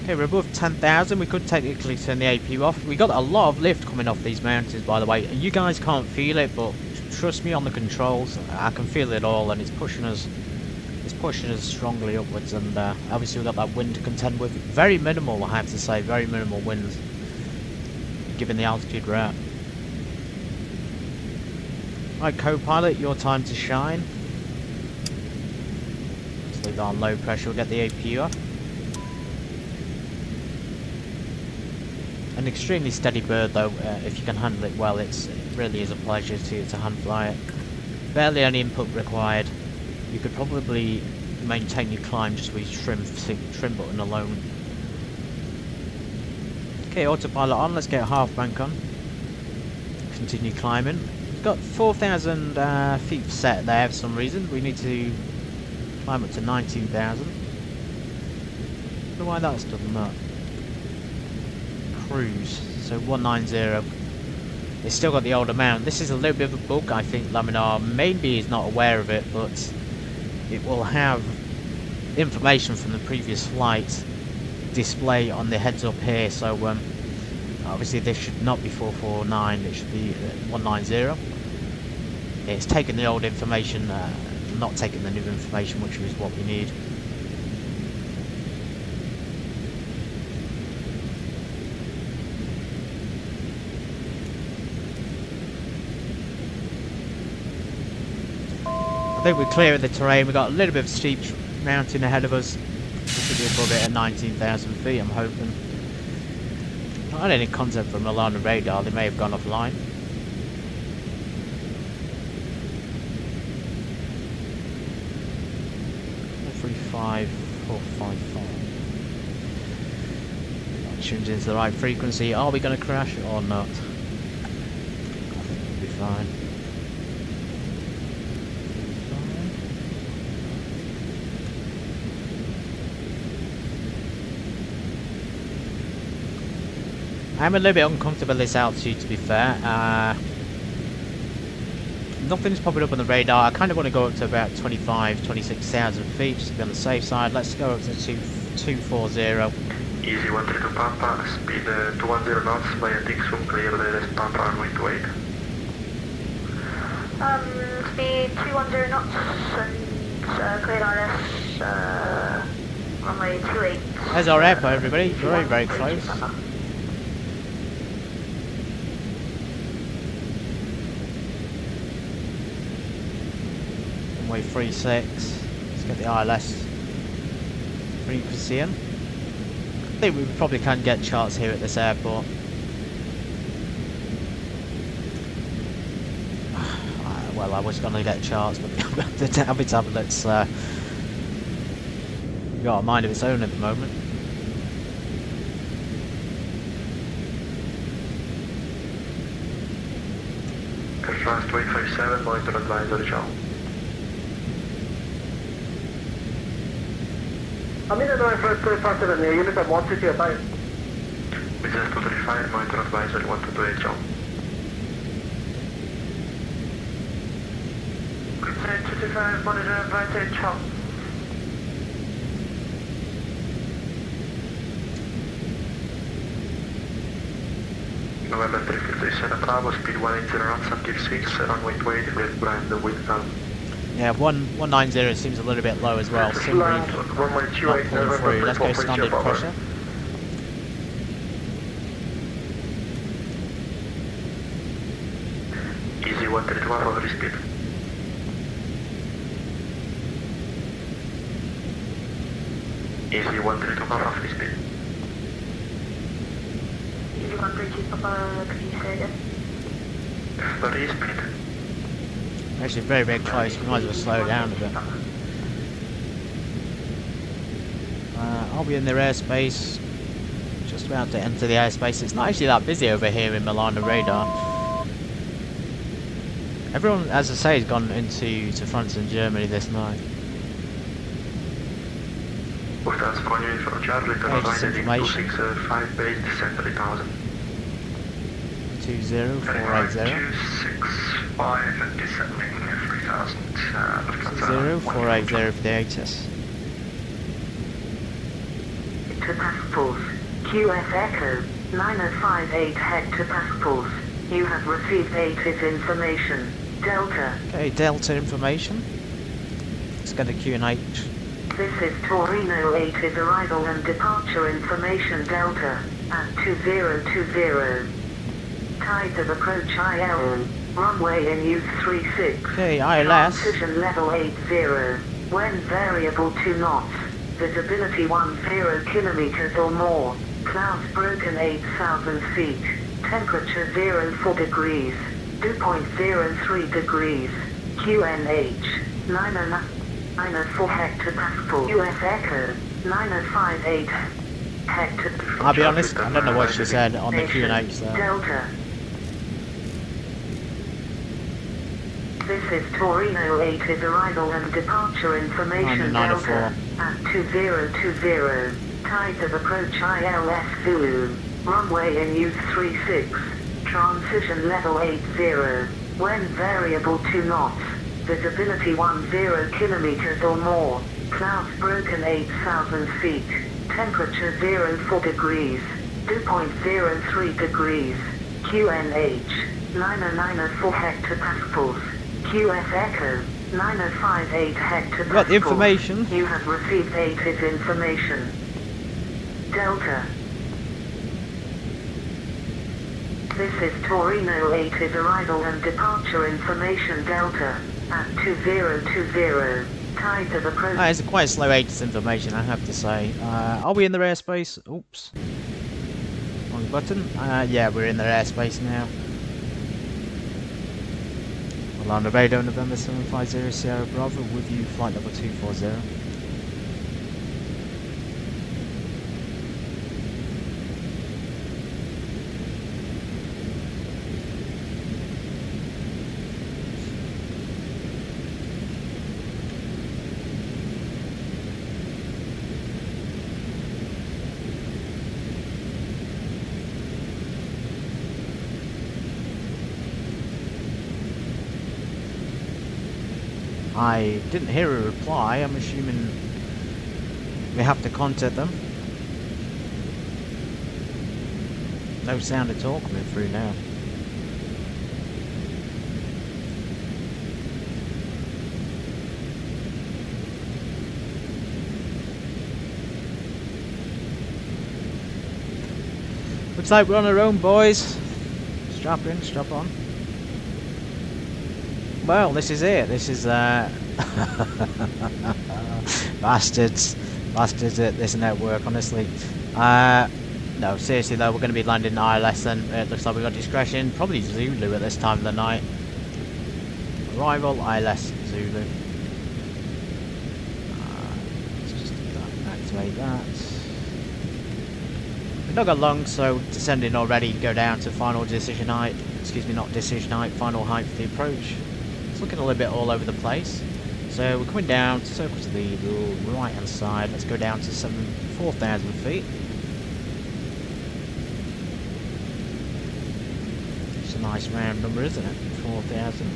Okay, we're above 10,000. We could technically turn the AP off. We got a lot of lift coming off these mountains, by the way. You guys can't feel it, but trust me on the controls. I can feel it all, and it's pushing us strongly upwards. And obviously we've got that wind to contend with. Very minimal, I have to say. Very minimal winds, given the altitude we're at. Right, co-pilot, your time to shine. Let's leave that on low pressure. We'll get the APU off. An extremely steady bird though, if you can handle it well. It really is a pleasure to hand fly it. Barely any input required. You could probably maintain your climb just with your trim button alone. Okay, autopilot on, let's get half bank on. Continue climbing. We've got 4,000 feet set there for some reason. We need to climb up to 19,000. I don't know why that's done that. Cruise, so 190. It's still got the old amount. This is a little bit of a bug, I think. Laminar maybe is not aware of it, but it will have information from the previous flight display on the heads up here. So obviously this should not be 449, it should be 190. It's taken the old information, not taking the new information, which is what we need. I think we're clear of the terrain. We've got a little bit of steep mountain ahead of us. We should be above it at 19,000 feet, I'm hoping. Not had any contact from Milano radar, they may have gone offline. .435, 455. That tunes into the right frequency. Are we going to crash or not? I think we'll be fine. I'm a little bit uncomfortable at this altitude, to be fair. Nothing's popping up on the radar. I kind of want to go up to about 26,000 feet just to be on the safe side. Let's go up to 240. Easy 132 Pampa, speed 210 knots, via Dixon, clear LS Pampa, runway 28. Speed 210 knots and clear LS runway 28. There's our airport, everybody. Very, very close. Runway 36. Let's get the ILS frequency in. I think we probably can get charts here at this airport. Well, I was going to get charts, but the damn tablet's got a mind of its own at the moment. France 257, monitor advisory, ciao. I'm in the France 257, unit at 160 at time. Business 235, monitor advisory 128, ciao. Business 235, monitor advisory, ciao. November 357 Bravo, speed 180 knots, active 6, runway 28, with grind the wind down. Yeah, 190 seems a little bit low as well. Sim Land, brief runway not 28, pulling November through. Let's go 34.0 standard over. pressure. Easy 132 over speed. Easy 132 over speed. Easy 132, Papa, could you say again? Very speed. Actually, very, very close. We might as well slow down a bit. I'll be in their airspace. Just about to enter the airspace. It's not actually that busy over here in Milan radar. Everyone, as I say, has gone into France and Germany this night. Lufthansa Conway from Charlie, turn Just line information. 265 base, descent 3000. 20480. 265 and descending 3000. Lufthansa 20480 for the ATIS. To passports, QF Echo, 9058 head to passports. You have received ATIS information. Delta. Okay, Delta information. Let's go to QNH. This is Torino ATIS arrival and departure information Delta, at 2020. Tide of approach IL, runway in use 36. Okay, ILS. Transition level 80, when variable 2 knots. Visibility 10 kilometers or more. Clouds broken 8,000 feet. Temperature 04 degrees. Dew point 03 degrees. QNH 904 hector passport. US Echo 9058 hector. I'll be honest, I don't know what she said on the QNH there. Delta. This is Torino ATIS arrival and departure information 994. Delta at 2020. Tide of approach ILS Zulu. Runway in use 36. Transition level 80. When variable 2 knots. Visibility 10 kilometers or more. Clouds broken 8,000 feet. Temperature 04 degrees. Dew point 03 degrees. QNH 9094 hector passport. QF Echo 9058 hector passport. Got the information. You have received ATIS information. Delta. This is Torino ATIS arrival and departure information Delta at 2020. Tide of approach. It's quite slow ATIS information, I have to say. Are we in their airspace? Oops. Wrong button. Yeah, we're in their airspace now. Orlando Radar, November 750 Sierra Bravo, with you, flight level 240. I didn't hear a reply. I'm assuming we have to contact them. No sound at all coming through now. Looks like we're on our own, boys. Strap in, strap on. Well, this is it. This is bastards at this network. Honestly, No, seriously though, we're going to be landing ILS then. It looks like we've got discretion. Probably Zulu at this time of the night. Arrival, ILS, Zulu. Let's just do that. Activate that. We've not got long, so descending already, go down to final decision height. Excuse me, not decision height, final height for the approach. It's looking a little bit all over the place. So we're coming down, circle to the right hand side. Let's go down to 4,000 feet. It's a nice round number, isn't it? 4,000.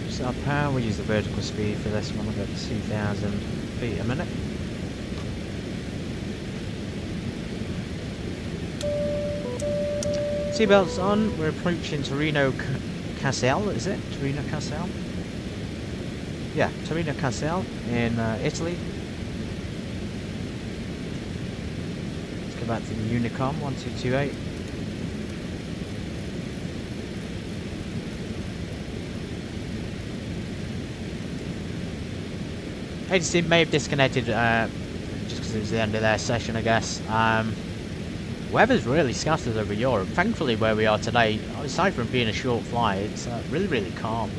So our power, we'll use the vertical speed for this one. We'll go to 2,000 feet a minute. Seatbelts on, we're approaching Turino-Caselle, is it? Turino-Caselle? Yeah, Turino-Caselle in Italy. Let's go back to the Honeycomb, 1228. Agency may have disconnected just because it was the end of their session, I guess. Weather's really scattered over Europe. Thankfully, where we are today, aside from being a short flight, it's really, really calm.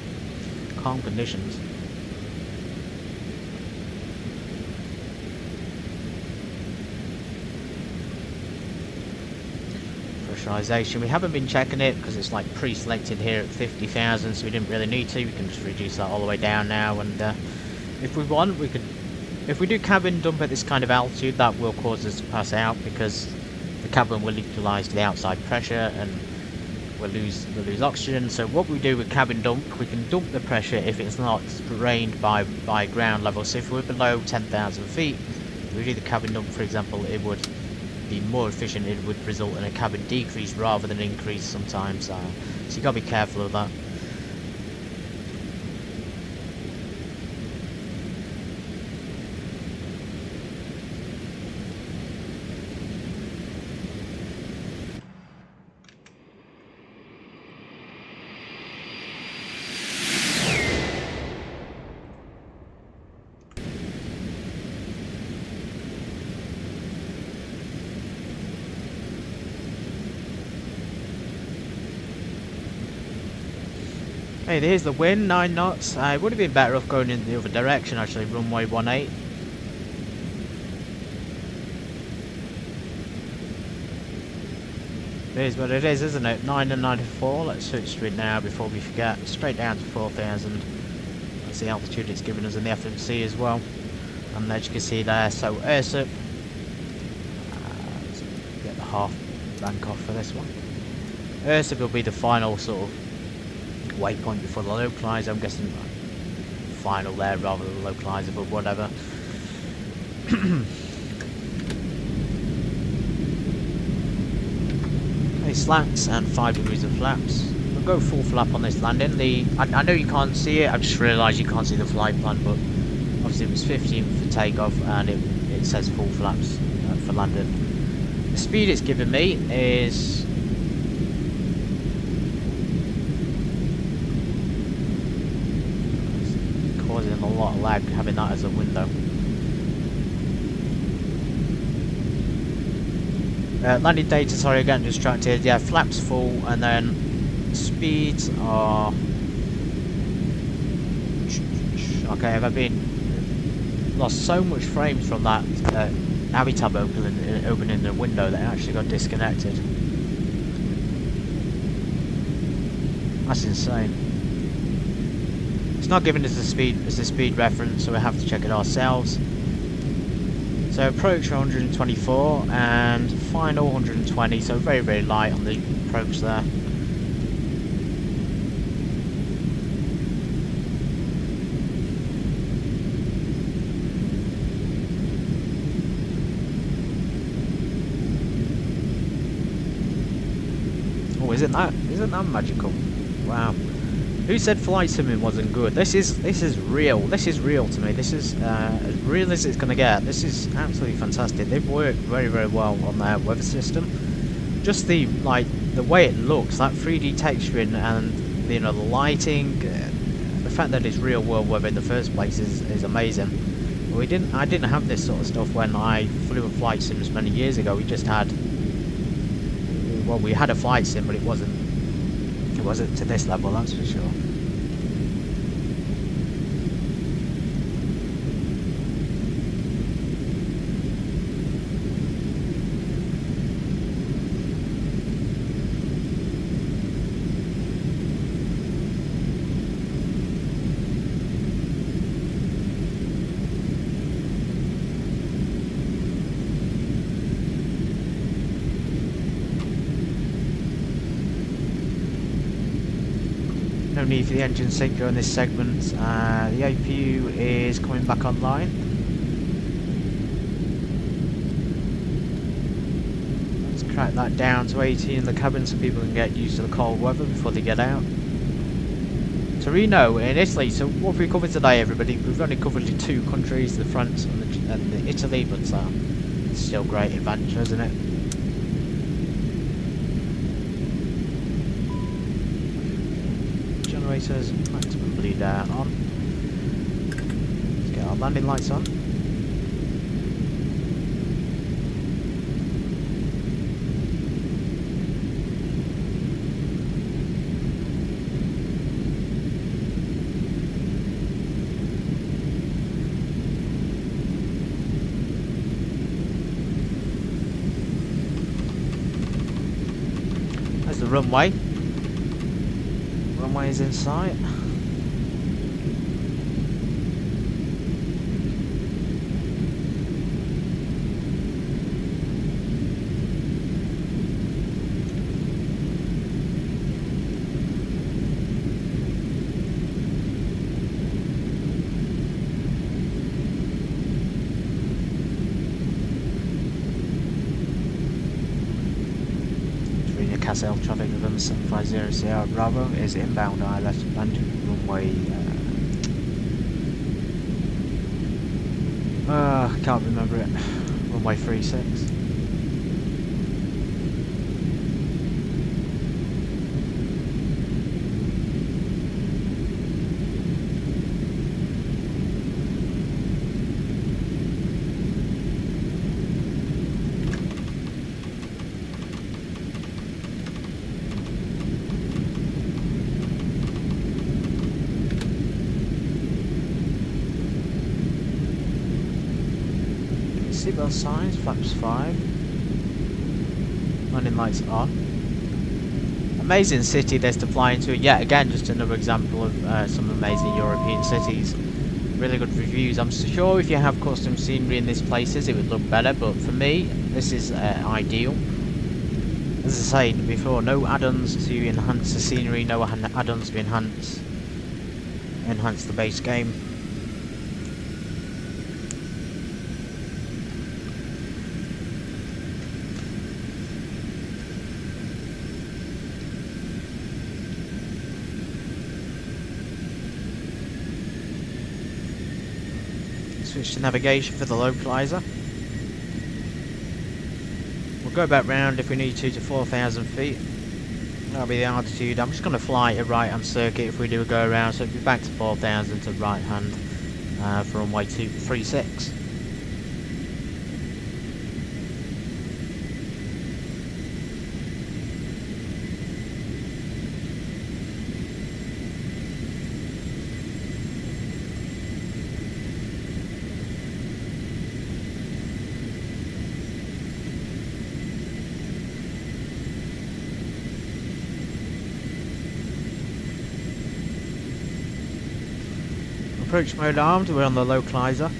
Calm conditions. Pressurization, we haven't been checking it because it's like pre-selected here at 50,000, so we didn't really need to. We can just reduce that all the way down now, and if we want, we could. If we do cabin dump at this kind of altitude, that will cause us to pass out because the cabin will equalize to the outside pressure and we'll lose oxygen. So what we do with cabin dump, we can dump the pressure if it's not drained by ground level. So if we're below 10,000 feet, if we do the cabin dump, for example, it would be more efficient. It would result in a cabin decrease rather than increase sometimes. So you got to be careful of that. Hey, there's the wind, 9 knots. It would have been better off going in the other direction actually, runway 18. It is what it is, isn't it? 9 and 94. Let's switch to it now before we forget. Straight down to 4,000. That's the altitude it's given us in the FMC as well. And as you can see there, so AirSUP. Let's get the half bank off for this one. AirSUP will be the final sort of waypoint before the localizer. I'm guessing final there rather than localizer, but whatever. Okay, slats and 5 degrees of flaps. We'll go full flap on this landing. I know you can't see it, I just realised you can't see the flight plan, but obviously it was 15 for takeoff and it says full flaps for landing. The speed it's given me is causing a lot of lag having that as a window. Landing data, sorry, again distracted. Yeah, flaps full, and then speeds are okay. Have I been lost so much frames from that Navi tab opening the window that it actually got disconnected? That's insane. It's not giving us the speed as the speed reference, so we have to check it ourselves. So approach 124 and final 120, so very, very light on the approach there. Oh, isn't that magical? Wow. Who said flight simming wasn't good? This is real. This is real to me. This is as real as it's gonna get. This is absolutely fantastic. They've worked very, very well on their weather system. Just the way it looks, that 3D texturing, and the lighting, the fact that it's real world weather in the first place is amazing. I didn't have this sort of stuff when I flew a flight sims many years ago. We just had, well, we had a flight sim, but it wasn't to this level, that's for sure. No need for the engine sync during this segment. The APU is coming back online. Let's crack that down to 18 in the cabin so people can get used to the cold weather before they get out. Turino in Italy. So what have we covered today, everybody? We've only covered the 2 countries, the France and the Italy, but it's still great adventure, isn't it? Generators maximum bleed on. Let's get our landing lights on. There's the runway. Runway is in sight. Turin-Caselle traffic November 750 Sierra Bravo is inbound ILS landing runway. I can't remember it. Runway 36. Seatbelt signs, flaps 5. Landing lights on. Amazing city there's to fly into. Yet again, just another example of some amazing European cities. Really good reviews. I'm sure if you have custom scenery in these places, it would look better. But for me, this is ideal. As I said before, no add-ons to enhance the scenery. No add-ons to enhance the base game. Switch to navigation for the localizer. We'll go back round if we need to 4,000 feet. That'll be the altitude. I'm just going to fly a right hand circuit if we do a go around, so it'll be back to 4,000 to right hand for runway 236. Approach mode armed, we're on the localizer.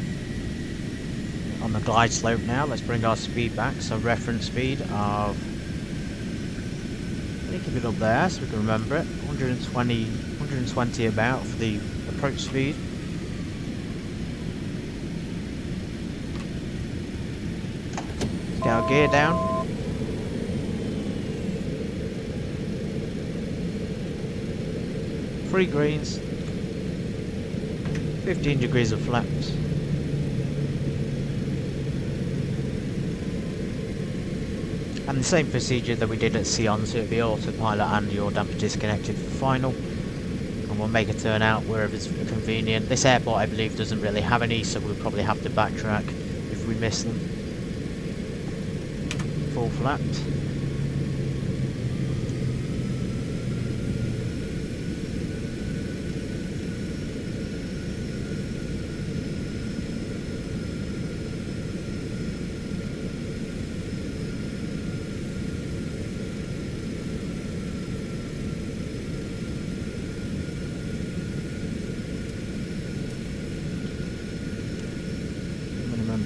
On the glide slope now, let's bring our speed back. So reference speed of, let me keep it up there so we can remember it. 120 about for the approach speed. Let's get our gear down. Three greens. 15 degrees of flaps. And the same procedure that we did at Sion, so it'll be autopilot and your damper disconnected for final. and we'll make a turn out wherever it's convenient. This airport, I believe, doesn't really have any, so we'll probably have to backtrack if we miss them. Full flapped.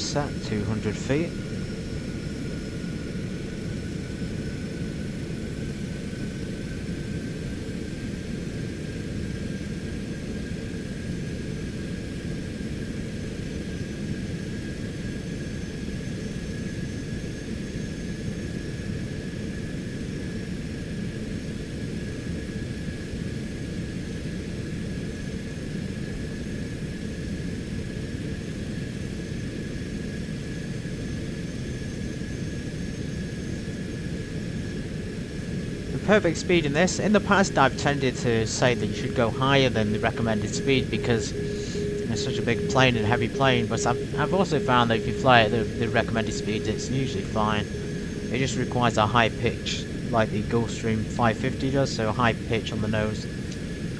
Set 200 feet. Perfect speed in this. In the past I've tended to say that you should go higher than the recommended speed because it's such a big plane and heavy plane, but I've also found that if you fly at the recommended speed it's usually fine. It just requires a high pitch like the Gulfstream 550 does, so a high pitch on the nose,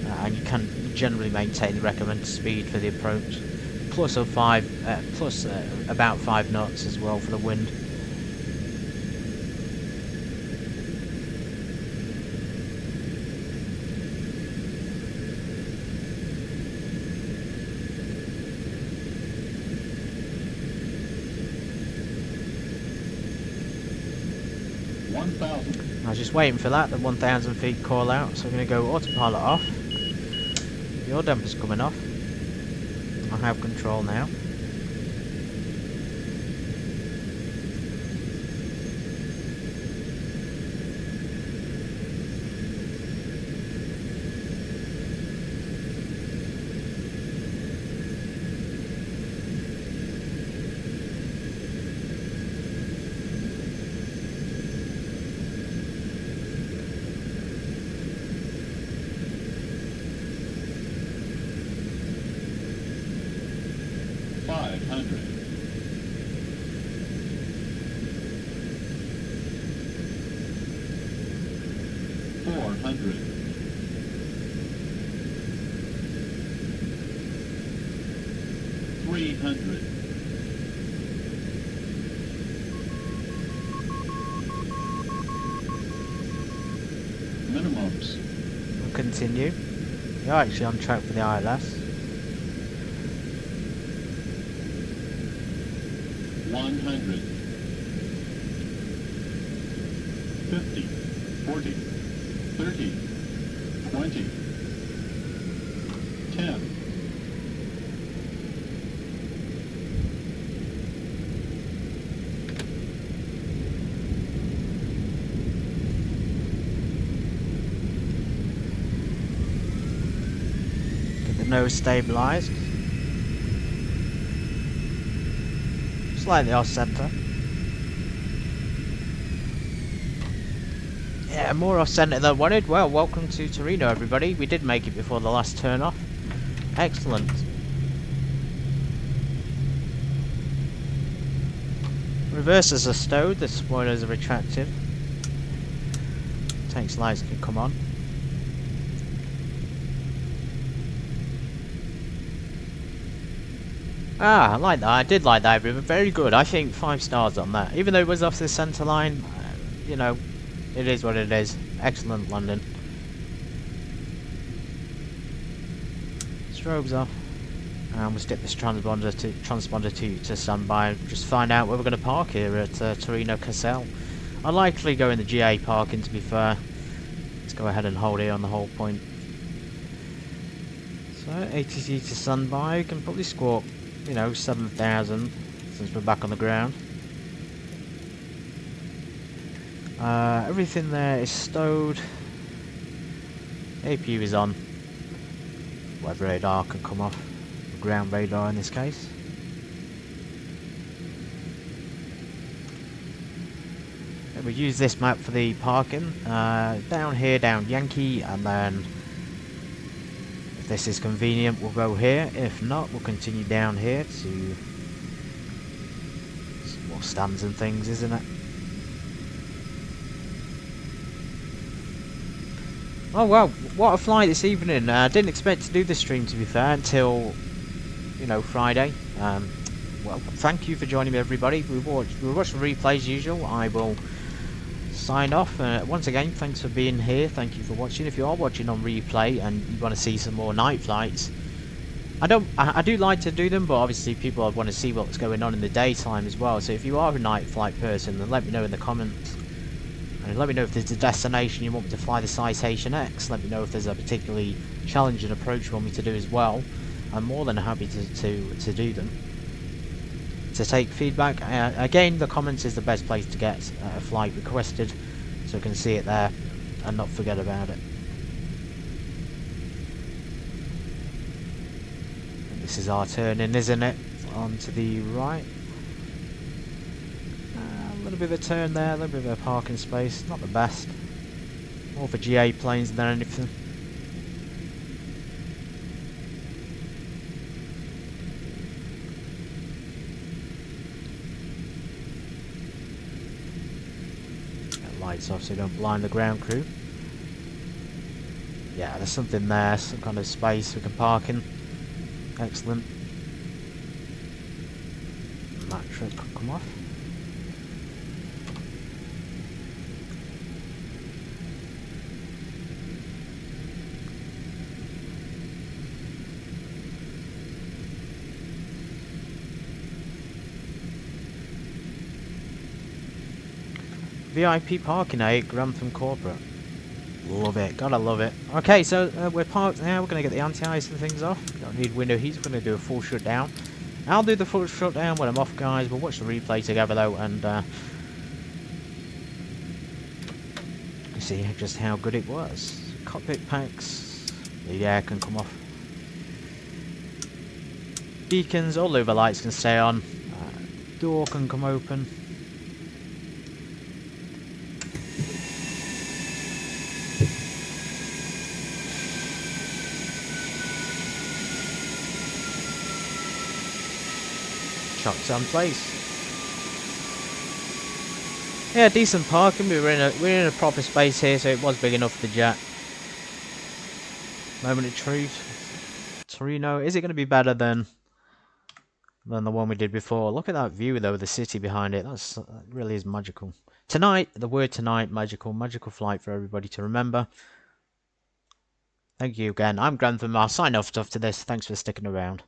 and you can generally maintain the recommended speed for the approach. Plus about 5 knots as well for the wind. I was just waiting for that, the 1,000 feet call out, so I'm going to go autopilot off. Your damper's coming off. I have control now. Minimums. We'll continue. You're actually on track for the ILS. 100. 50. 40. 30. 20. 10. Nose stabilised. Slightly off centre. Yeah, more off centre than I wanted. Well, welcome to Turino, everybody. We did make it before the last turn off. Excellent. Reversers are stowed, the spoilers are retracted. Tanks lights can come on. Ah, I like that. I did like that. Very good. I think 5 stars on that. Even though it was off the centre line, you know, it is what it is. Excellent London. Strobes off. And we'll stick this transponder to standby. Just find out where we're going to park here at Turin-Caselle. I'll likely go in the GA parking, to be fair. Let's go ahead and hold here on the whole point. So, ATC to standby. We can probably squawk, you know, 7,000 since we're back on the ground. Everything there is stowed. APU is on. Weather radar can come off. Ground radar in this case. And we use this map for the parking. Down here, down Yankee, and then If this is convenient, we'll go here. If not, we'll continue down here to some more stands and things, isn't it? Oh wow, what a flight this evening. I didn't expect to do this stream, to be fair, until, you know, Friday. Well, thank you for joining me, everybody. We'll watch the replay as usual. I will sign off. Once again, thanks for being here. Thank you for watching. If you are watching on replay and you want to see some more night flights, I do like to do them, but obviously people want to see what's going on in the daytime as well. So if you are a night flight person, then let me know in the comments. And let me know if there's a destination you want me to fly the Citation X. Let me know if there's a particularly challenging approach you want me to do as well. I'm more than happy to do them. To take feedback. Again, the comments is the best place to get a flight requested, so you can see it there and not forget about it. And this is our turn in, isn't it? On to the right. A little bit of a turn there, a little bit of a parking space. Not the best. More for GA planes than anything. Lights off so you don't blind the ground crew. Yeah, there's something there, some kind of space we can park in. Excellent. That trip could come off. VIP parking, Grantham Corporate. Love it, gotta love it. Okay, so we're parked now. We're gonna get the anti-ice and things off. Don't need window heat. We're gonna do a full shutdown. I'll do the full shutdown when I'm off, guys. We'll watch the replay together though, and see just how good it was. Cockpit packs. The air can come off. Beacons, all over lights can stay on. Door can come open. Shocks on place. Yeah, decent parking. We're in a proper space here, so it was big enough for the jet. Moment of truth. Turino, is it going to be better than the one we did before? Look at that view though, with the city behind it. That really is magical. Tonight, the word tonight, magical flight for everybody to remember. Thank you again. I'm Grantham. I'll sign off after this. Thanks for sticking around.